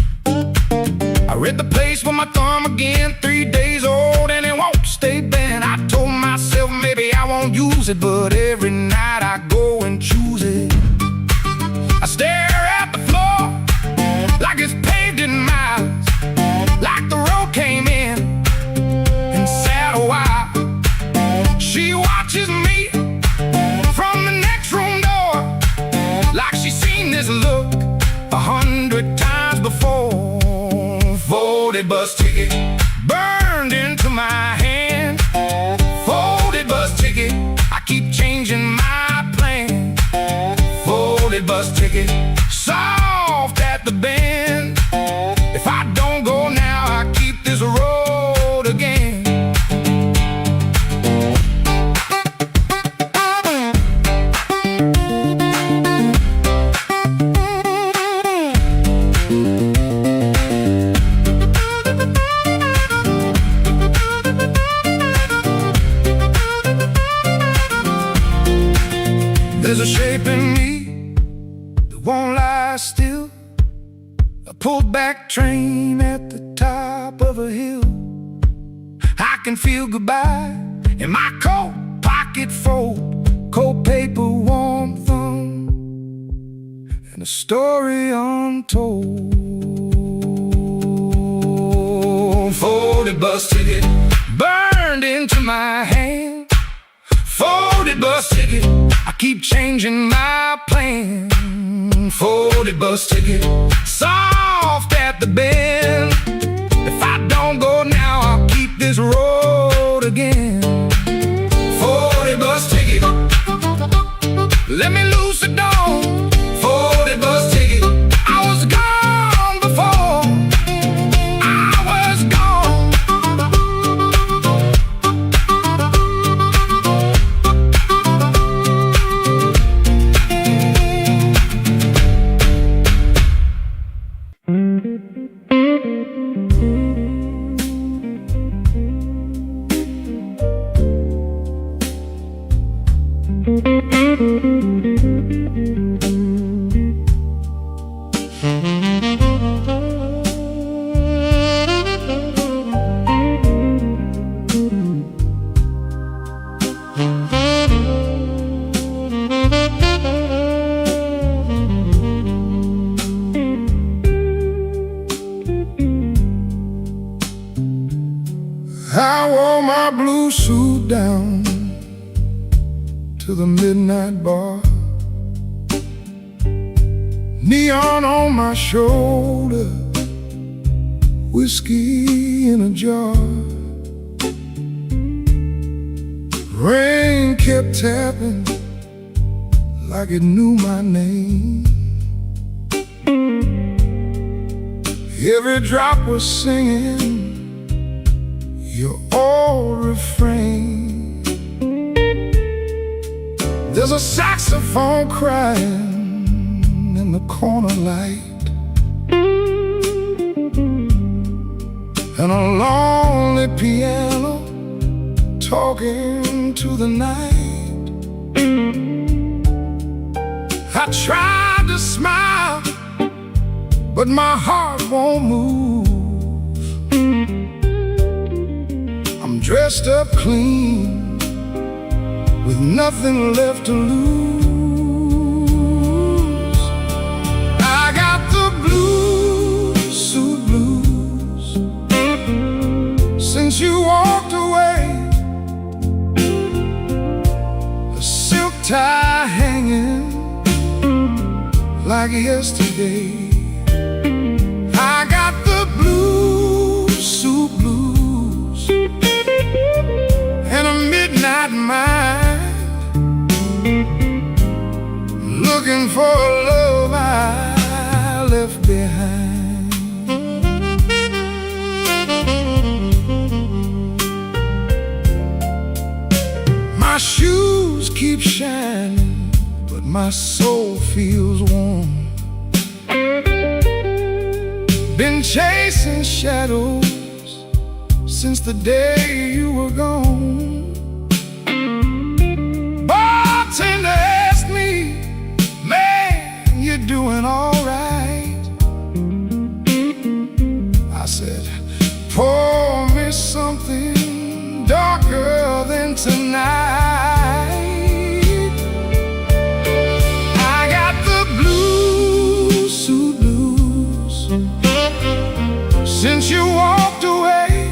I read the place with my thumb again, 3 days old and it won't stay bent. I told myself maybe I won't use it, but every night I go and choose it. I stare at the floor like it's paved in miles. She watches me from the next room door, like she's seen this look 100 times before. Folded bus ticket burned into my hand. Folded bus ticket, I keep changing my plan. Folded bus ticket, soft at the bend. If I don't go now, I keep this road again. There's a shape in me that won't lie still. A pulled back train at the top of a hill. I can feel goodbye in my coat pocket fold. Cold paper, warm thumb, and a story untold. Folded bus ticket burned into my hand. Folded bus ticket, I keep changing my plan. Folded bus ticket, soft at the bend. If I don't go now, I'll keep this road again. Folded bus ticket, let me loose the door. Folded bus ticket, I was gone before. I was gone. I wore my blue suit down to the midnight bar. Neon on my shoulder, whiskey in a jar. Rain kept tapping like it knew my name. Every drop was singing your old refrain. There's a saxophone crying in the corner light, and a lonely piano talking to the night. I tried to smile, but my heart won't move. I'm dressed up clean, with nothing left to lose. I got the blues, suit blues, since you walked away. A silk tie hanging like yesterday. I got the blues, suit blues, and a midnight mind, looking for a love I left behind. My shoes keep shining, but my soul feels warm. Been chasing shadows since the day you were gone. Bartender asked me, man, you doing all right? I said, pour me something darker than tonight. I got the blues, suit blues, since you walked away.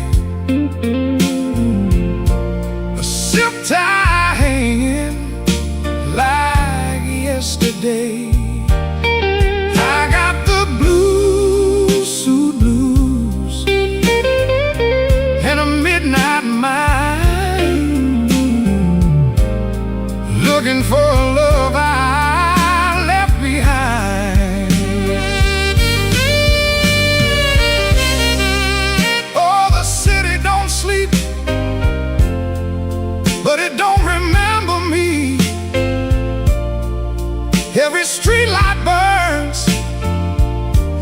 looking for a love I left behind. Oh, the city don't sleep, but it don't remember me. Every street light burns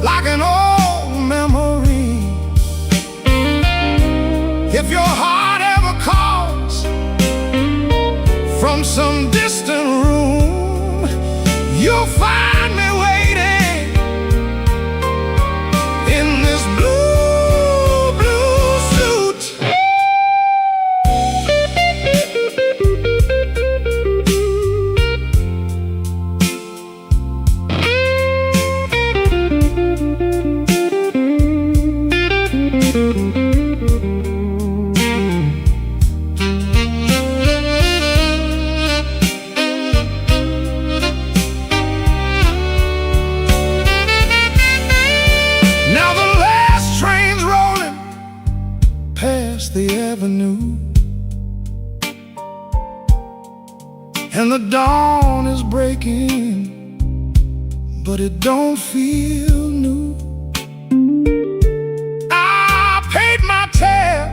like an old memory. If your heart ever calls from some distant room, you'll find me waiting in this blue, blue suit. The avenue, and the dawn is breaking, but it don't feel new. I paid my tab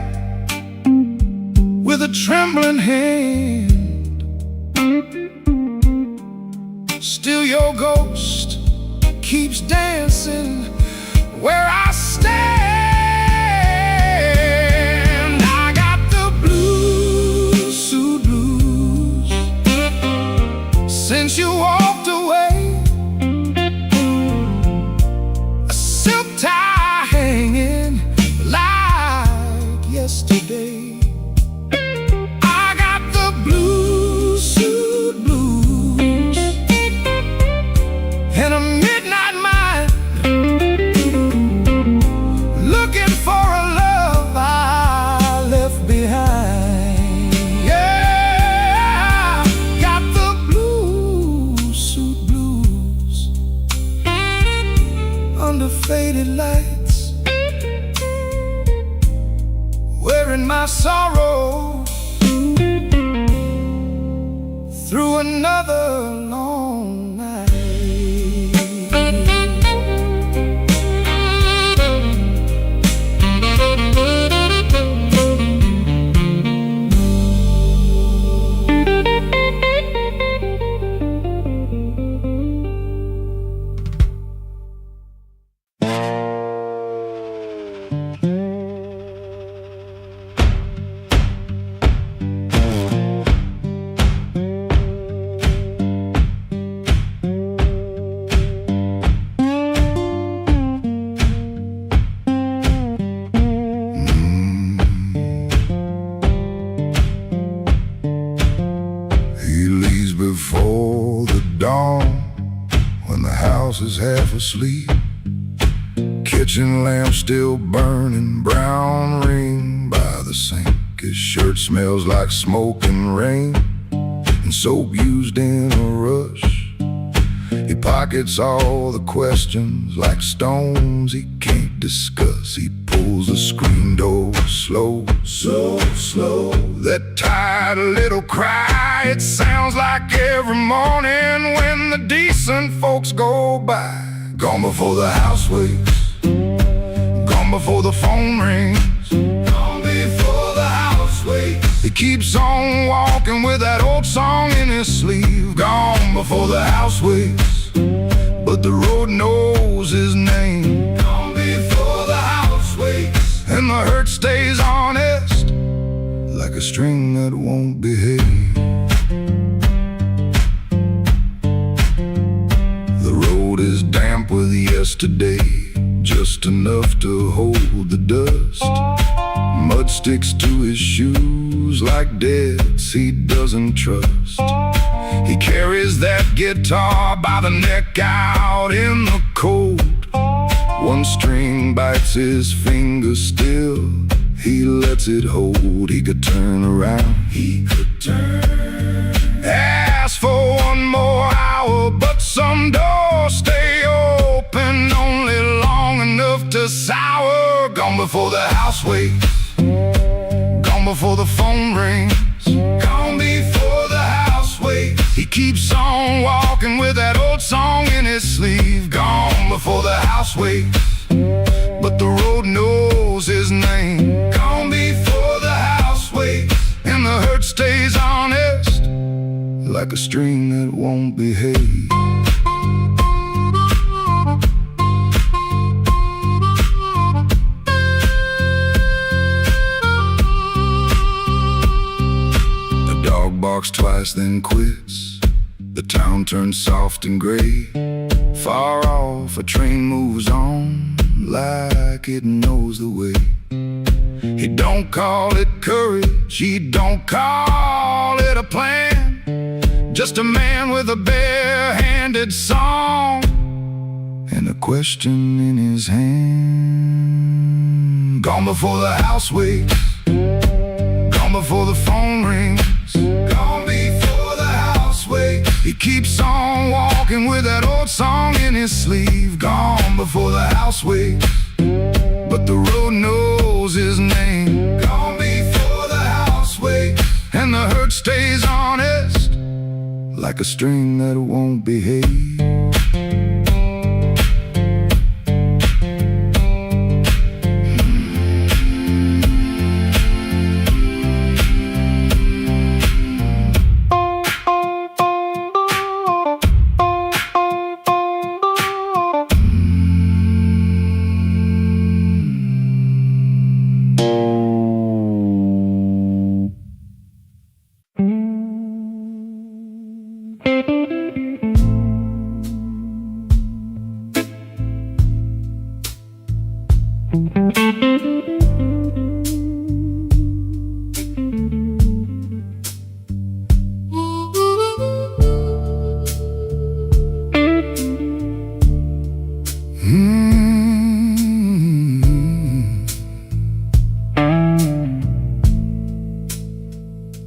with a trembling hand. Still your ghost keeps dancing where I stand. Since you walked away, a silk tie hanging like yesterday. I got the blue suit blues and a midnight mind, looking for a love I left behind. Under faded lights, wearing my sorrow through another long night. Before the dawn, when the house is half asleep, kitchen lamp still burning, brown ring by the sink. His shirt smells like smoke and rain, and soap used in a rush. He pockets all the questions like stones he can't discuss. He pulls the screen door slow, so slow. That tired little cry, it sounds like every morning when the decent folks go by. Gone before the house wakes, gone before the phone rings, gone before the house wakes. He keeps on walking with that old song in his sleeve. Gone before the house wakes, but the road knows his name. Gone before the house wakes, and the hurt stays honest like a string that won't behave. The road is damp with yesterday, just enough to hold the dust. Mud sticks to his shoes like debts he doesn't trust. He carries that guitar by the neck out in the cold. One string bites his finger still, he lets it hold. He could turn around, he could turn, ask for one more hour, but some doors stay open only long enough to sour. Gone before the house wakes, gone before the phone rings, gone before the house wakes. He keeps on walking with that old song in his sleeve. Gone before the house wakes, but the road knows his name. Gone before the house wakes, and the hurt stays honest, like a string that won't behave. The dog barks twice, then quits. The town turns soft and gray. Far off, a train moves on like it knows the way. He don't call it courage, he don't call it a plan. Just a man with a bare-handed song and a question in his hand. Gone before the house wakes, gone before the phone rings, gone before the house wakes. He keeps on walking with that old song in his sleeve. Gone before the house wakes, but the road knows his name. Gone before the house wakes, and the hurt stays honest, like a string that won't behave.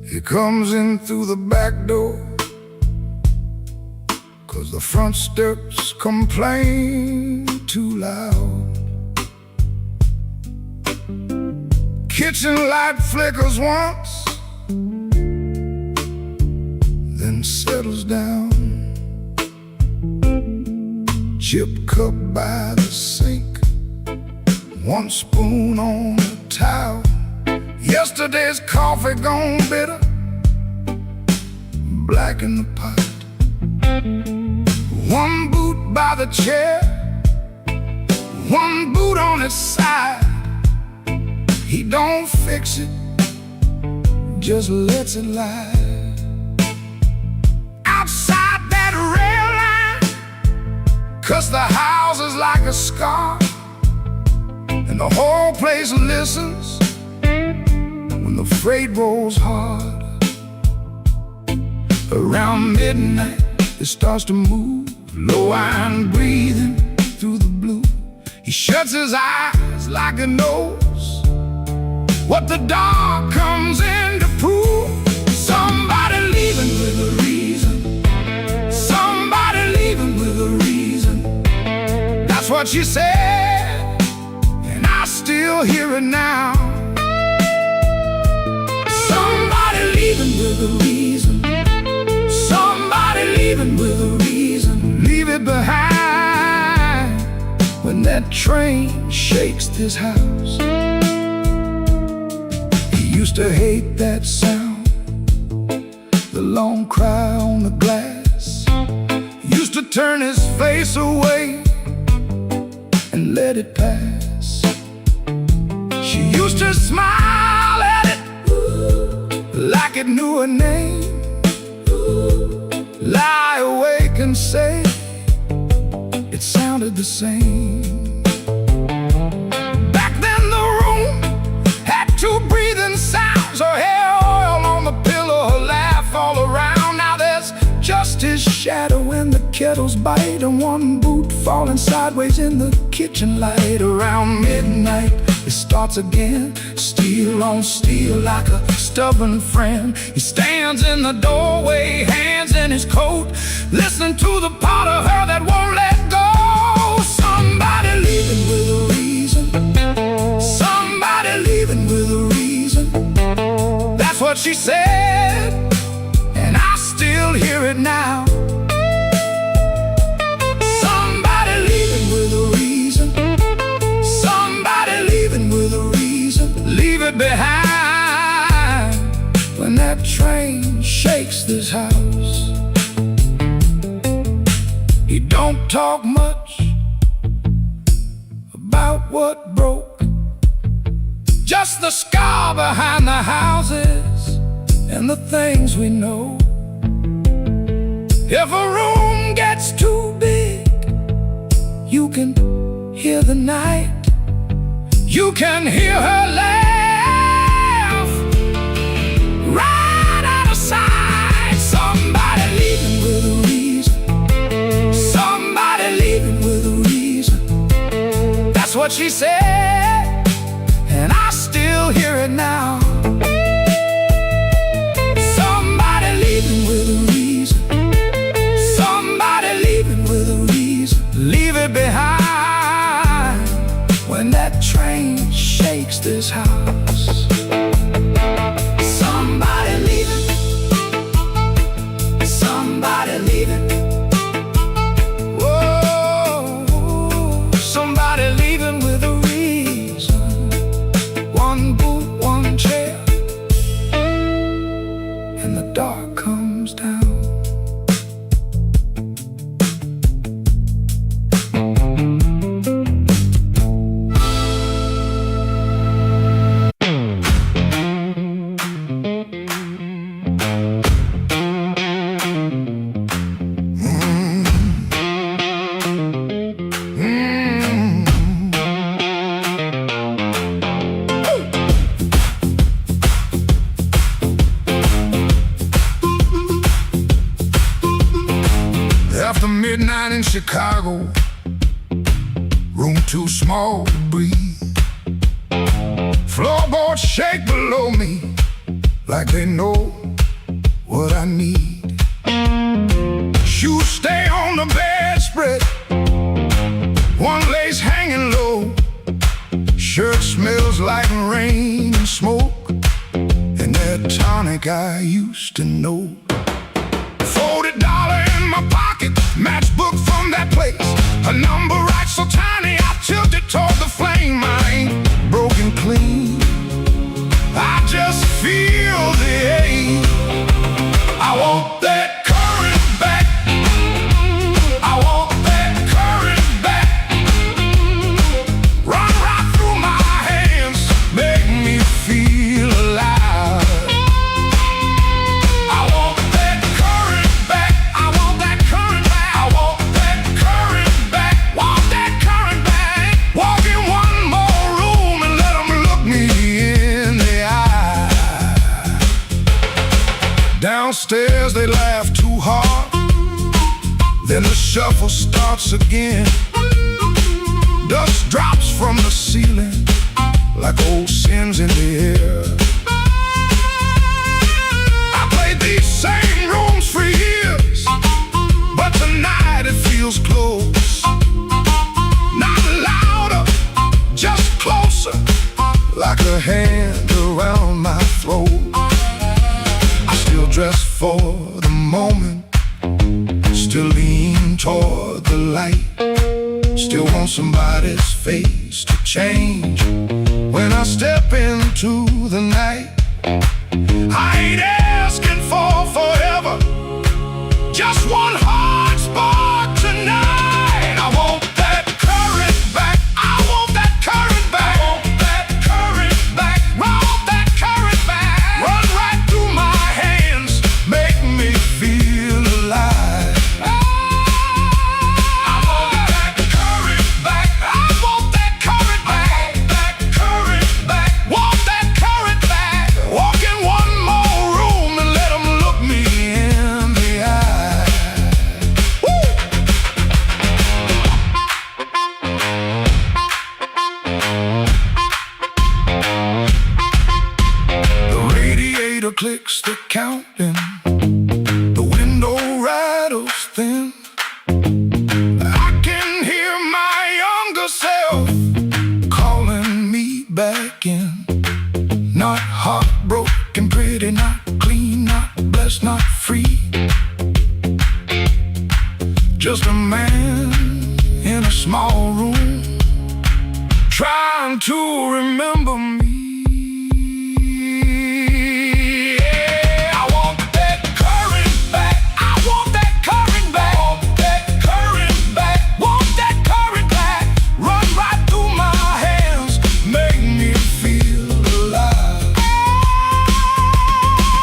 He comes in through the back door, 'cause the front steps complain too loud. Kitchen light flickers once, then settles down. Chip cup by the sink, one spoon on the towel. Yesterday's coffee gone bitter, black in the pot. One boot by the chair, one boot on its side. He don't fix it, just lets it lie. Outside that rail line, 'cause the house is like a scar, and the whole place listens when the freight rolls hard. Around midnight, it starts to move, low iron breathing through the blue. He shuts his eyes like he knows what the dark comes in to prove. Somebody leaving with a reason, somebody leaving with a reason. That's what she said, and I still hear it now. Somebody leaving with a reason, somebody leaving with a reason. Leave it behind when that train shakes this house. He used to hate that sound, the long cry on the glass. Used to turn his face away and let it pass. She used to smile at it like it knew her name. Lie awake and say it sounded the same. Back then the room had two breathing sounds, her hair oil on the pillow, her laugh all around. Now there's just his shadow when the kettles bite, and one boot falling sideways in the kitchen light. Around midnight it starts again, steel on steel like a stubborn friend. He stands in the doorway, hands in his coat, listening to the part of her that won't let go. Somebody leaving with a reason, somebody leaving with a reason. That's what she said, and I still hear it now. Somebody leaving with a reason. Somebody leaving with a reason. Leave it behind when that train shakes this house. He don't talk much about what broke, just the scar behind the houses and the things we know. If a room gets too big, you can hear the night. You can hear her laugh right out of sight. Somebody leaving with a reason. Somebody leaving with a reason. That's what she said, and I still hear it now. Somebody leaving with a reason. Somebody leaving with a reason. Leave it behind when that train shakes this house. Somebody leaving. Somebody leaving. Whoa, somebody leaving with a reason. One boot, one chair, and the dark comes down. After midnight in Chicago, room too small to breathe. Floorboards shake below me like they know what I need. Shoes stay on the bedspread, one lace hanging low. Shirt smells like rain and smoke, and that tonic I used to know. $40 in my pocket, matchbook from that place. A number right so tiny, I tilted toward the flame. I ain't broken clean, I just feel the ache. I want that current back. I want that current back. Run right through my hands, make me feel alive. I want that current back. I want that current back. I want that current back. Want that current back. Walk in one more room and let them look me in the eye. Downstairs they laugh too hard, then the shuffle starts again. Dust drops from the ceiling like old sins in the air. I played these same rooms for years, but tonight it feels close. Not louder, just closer, like a hand around my throat. I still dress for the moment, still lean toward the light. Still want somebody's face to change when I step into the night. I ain't asking for forever, just one hard spark tonight. I want that current back. I want that current back. I want that current back. I want that current back. Run right through my hands, make me feel alive. I want that current back. I want that current back. I want that current back. Want that current back. Walk in one more room and let them look me in the eye. Woo! The radiator clicks the counting, the window rattles thin. I can hear my younger self calling me back in. Not heartbroken, pretty, not clean, not blessed, not free. just a man in a small room, trying to remember me. Yeah, I want that current back. I want that current back. Want that current back. Want that current back. Run right through my hands, make me feel alive.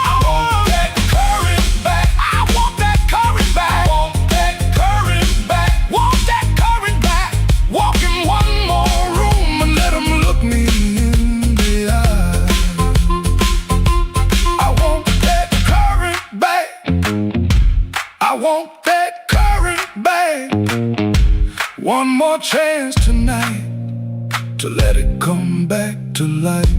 I want that current back. I want that current back. Want that current back. Want that current back. Walk in one more room and let 'em look me in the eye. I want that current back. I want that current back. One more chance tonight to let it come back to life.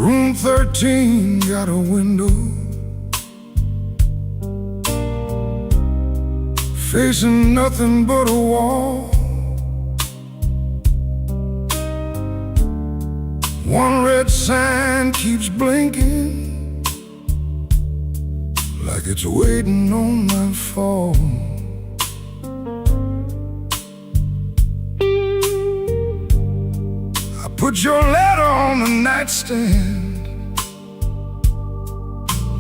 Room 13 got a window facing nothing but a wall. One red sign keeps blinking like it's waiting on my fall. I put your letter on the nightstand,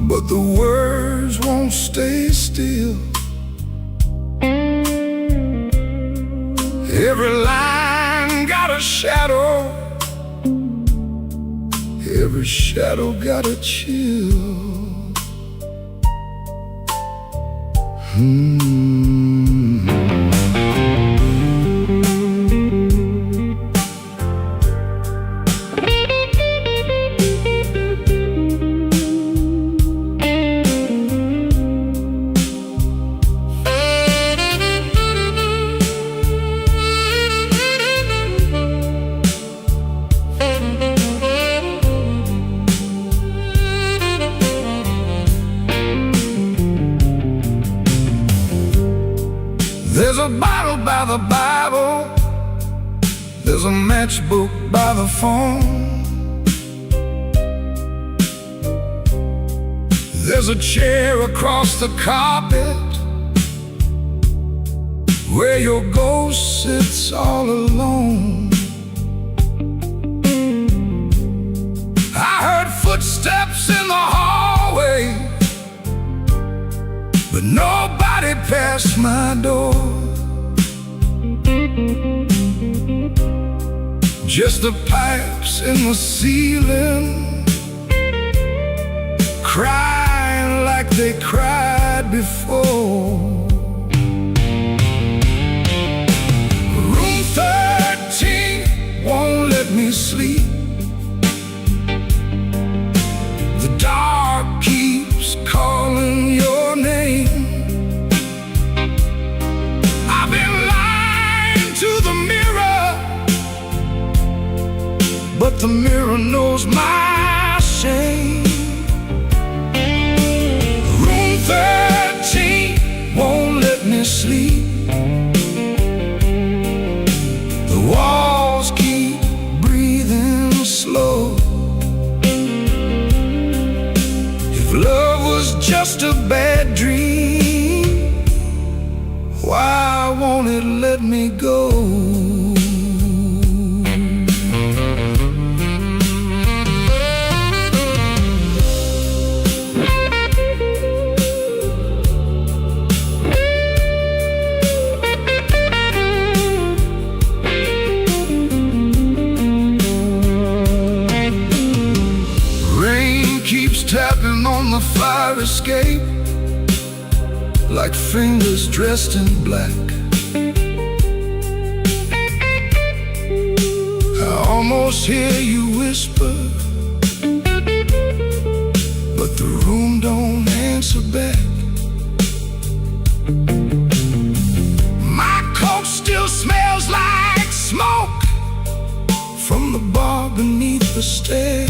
but the words won't stay still. Every line got a shadow, every shadow got a chill. There's a bottle by the Bible, there's a matchbook by the phone, there's a chair across the carpet where your ghost sits all alone. I heard footsteps in the hallway, but nobody passed my door. Just the pipes in the ceiling, crying like they cried before. Room 13 won't let me sleep. The dark keeps calling your name. I've been lying to the mirror, but the mirror knows my shame. Room 13 won't let me sleep. The walls keep breathing slow. If love was just a bad dream, why won't it let me go? Keeps tapping on the fire escape like fingers dressed in black. I almost hear you whisper, but the room don't answer back. My coat still smells like smoke from the bar beneath the stairs.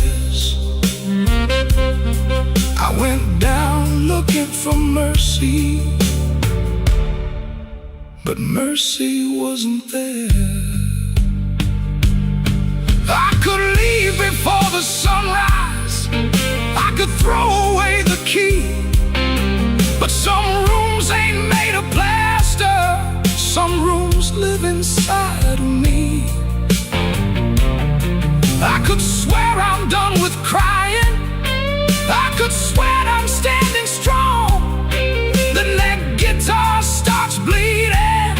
I went down looking for mercy, but mercy wasn't there. I could leave before the sunrise, I could throw away the key, but some rooms ain't made of plaster, some rooms live inside of me. I could swear I'm done with crying, I could swear I'm standing strong. The neck guitar starts bleeding,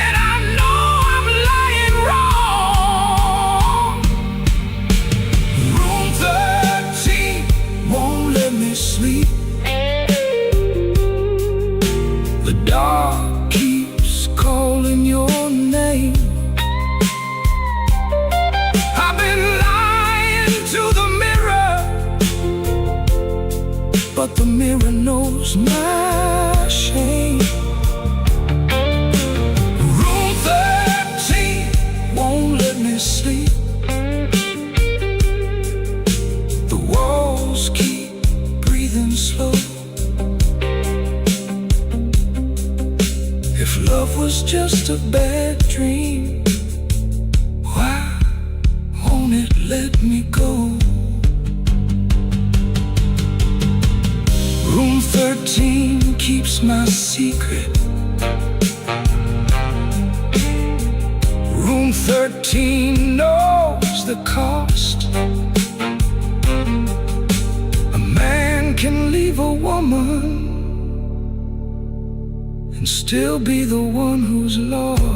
and I know I'm lying wrong. Room 13 won't let me sleep. The dark keeps calling your name. I've been lying to the mirror, but the mirror knows my shame. Room 13 won't let me sleep. The walls keep breathing slow. If love was just a bad dream, why won't it let me go? Room 13 keeps my secret. Room 13 knows the cost. A man can leave a woman and still be the one who's lost.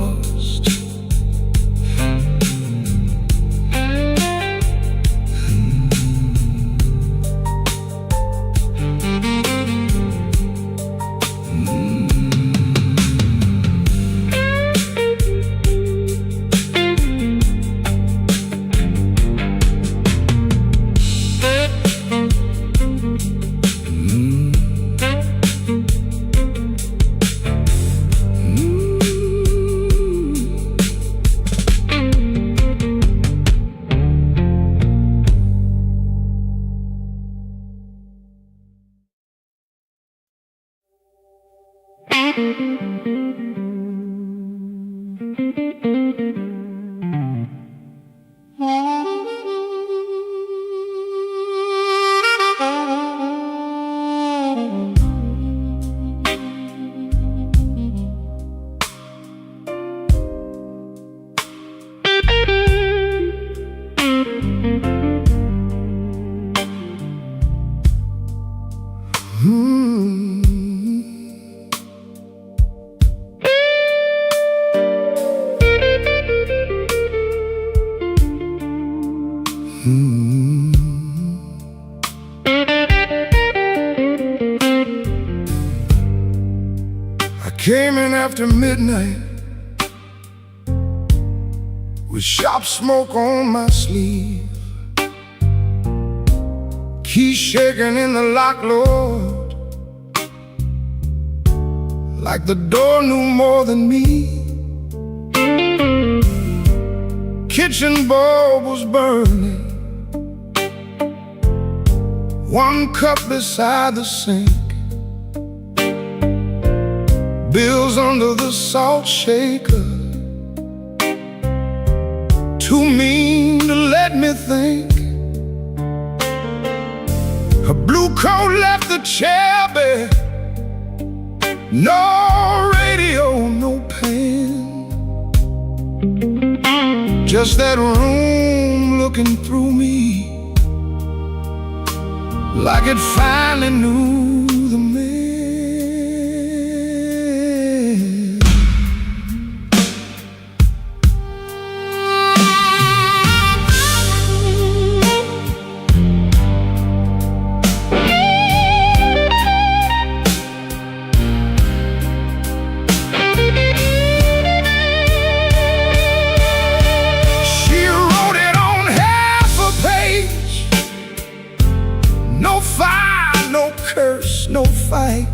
I came in after midnight with sharp smoke on my sleeve, key shaking in the lock, Lord, like the door knew more than me. Kitchen bulb was burning, one cup beside the sink, bills under the salt shaker, too mean to let me think. Her blue coat left the chair bare, no radio, no pen, just that room looking through me like it finally knew the man. fight.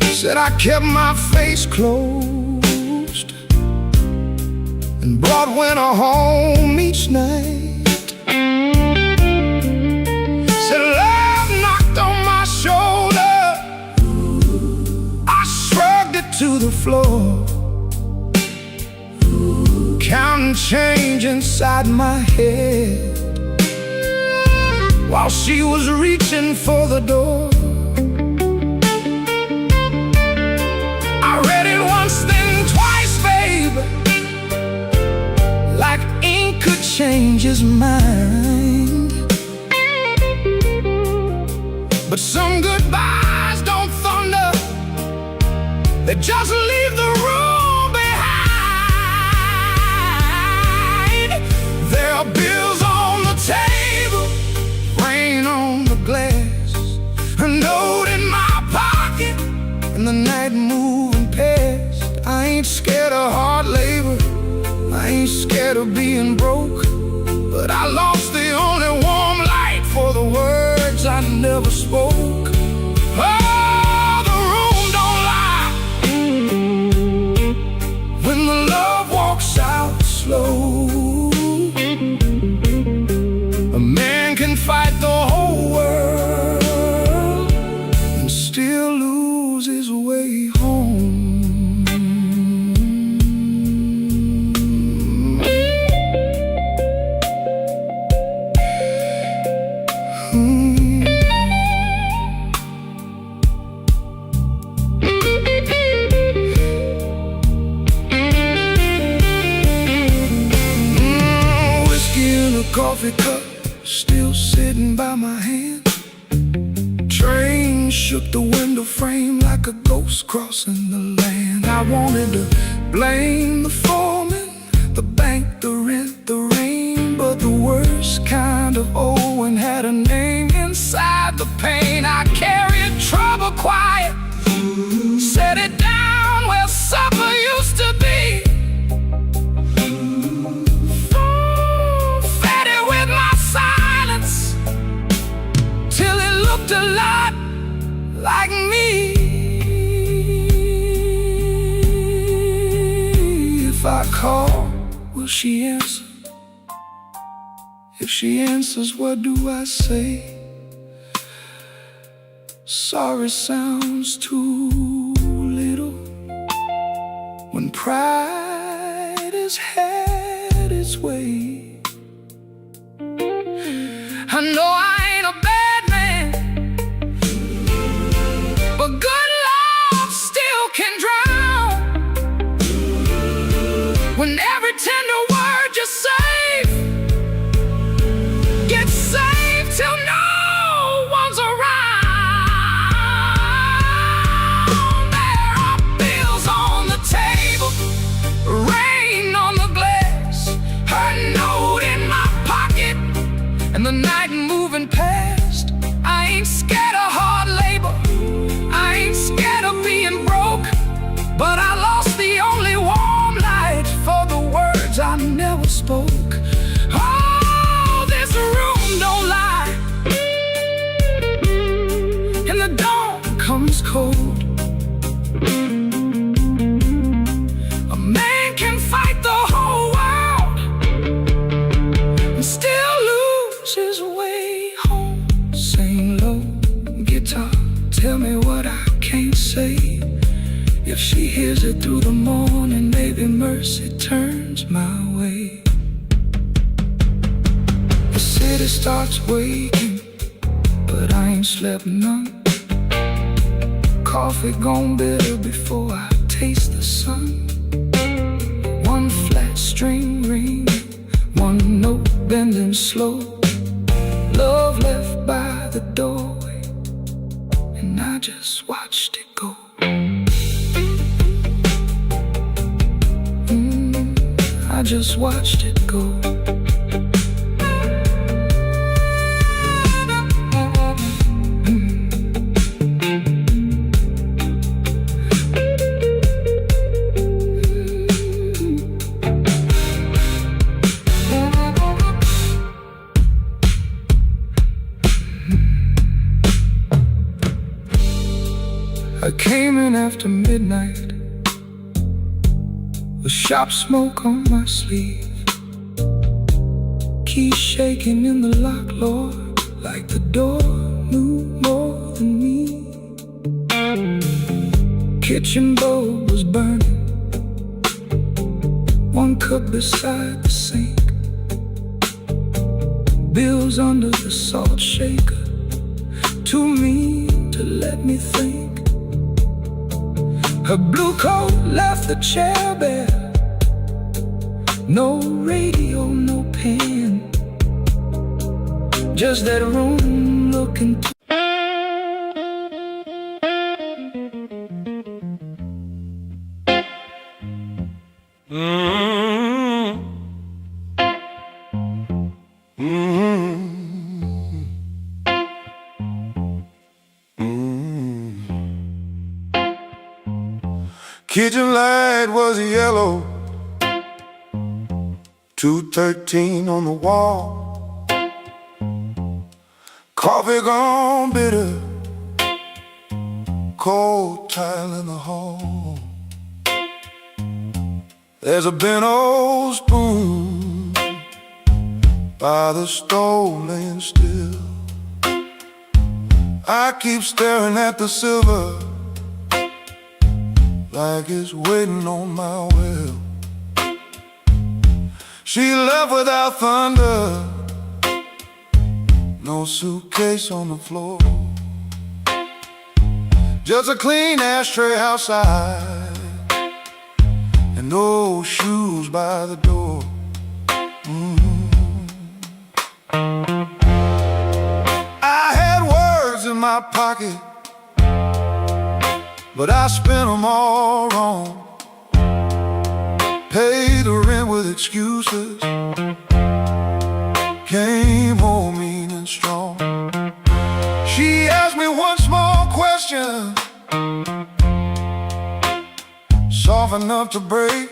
Said I kept my face closed and brought winter home each night. Said love knocked on my shoulder, I shrugged it to the floor, counting change inside my head while she was reaching for the door. I read it once, then twice, babe, like ink could change his mind. But some goodbyes don't thunder, they just leave the room behind. There are bills on the table, rain on the glass, a note in my pocket, and the night moving past. I ain't scared of hard labor, I ain't scared of being broke, but I lost the only warm light for the words I never spoke. Oh, the room don't lie when the love walks out slow. A man can fight the whole world and still lose his way home. Coffee cup still sitting by my hand. Train shook the window frame like a ghost crossing the land. I wanted to blame the foreman, the bank, the rent, the rain, but the worst kind of Owen had a name inside the pain. I carried trouble quiet, set it down where supper used to be. Looked a lot like me. If I call, will she answer? If she answers, what do I say? Sorry sounds too little when pride has had its way. I know I ain't a bad man, but good love still can drown. When every tender word you save gets saved till no one's around. There are bills on the table, rain on the glass, her note in my pocket, and the night moving past. I ain't scared of hard labor, I ain't scared of being broke, but I lost the only warm light for the words I never spoke. Oh, this room don't lie, and the dawn comes cold. A man can fight the whole world and still lose his way home. Sing low, guitar, tell me what I can't say. If she hears it through the morning, maybe mercy turns my way. The city starts waking, but I ain't slept none. Coffee gone bitter before I taste the sun. One flat string ring, one note bending slow. Love left by the doorway, and I just watched it go. I just watched it go. came in after midnight with sharp smoke on my sleeve, keys shaking in the lock, Lord, like the door knew more than me. Kitchen bulb was burning, one cup beside the sink, bills under the salt shaker, too mean to let me think. Her blue coat left the chair bare, no radio, no pen, just that room looking Kitchen light was yellow, 213 on the wall, coffee gone bitter, cold tile in the hall. There's a bent old spoon by the stove laying still. I keep staring at the silver like it's waiting on my will. She left without thunder, no suitcase on the floor, just a clean ashtray outside and no shoes by the door. I had words in my pocket, but I spent them all wrong. Paid the rent with excuses, came home mean and strong. She asked me one small question, soft enough to break.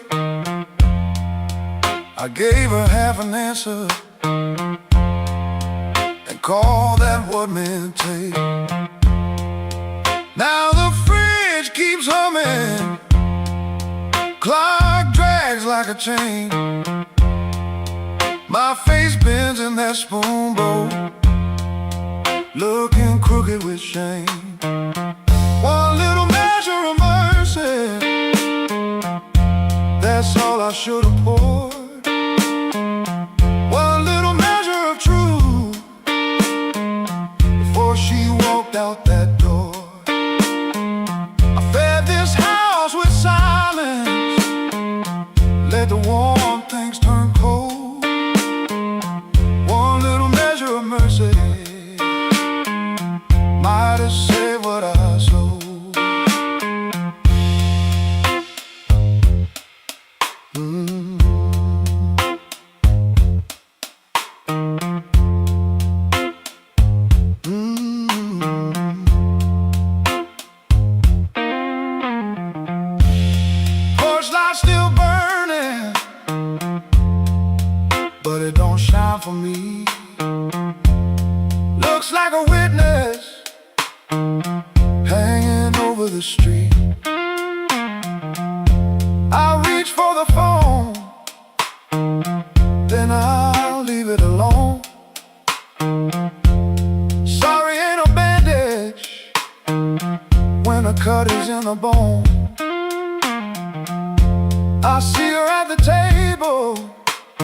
I gave her half an answer and called that what men take. Now the fridge keeps humming, clock drags like a chain. My face bends in that spoon bowl, looking crooked with shame. One little measure of mercy, that's all I should have poured. One little measure of truth before she walked out that door. I fed this house with silence, let the warm things turn cold. One little measure of mercy might have saved what I sold. Porch light still burning, but it don't shine for me. Looks like a witness hanging over the street. I reach for the phone, then I'll leave it alone. Sorry ain't a bandage when a cut is in the bone. I see her at the table,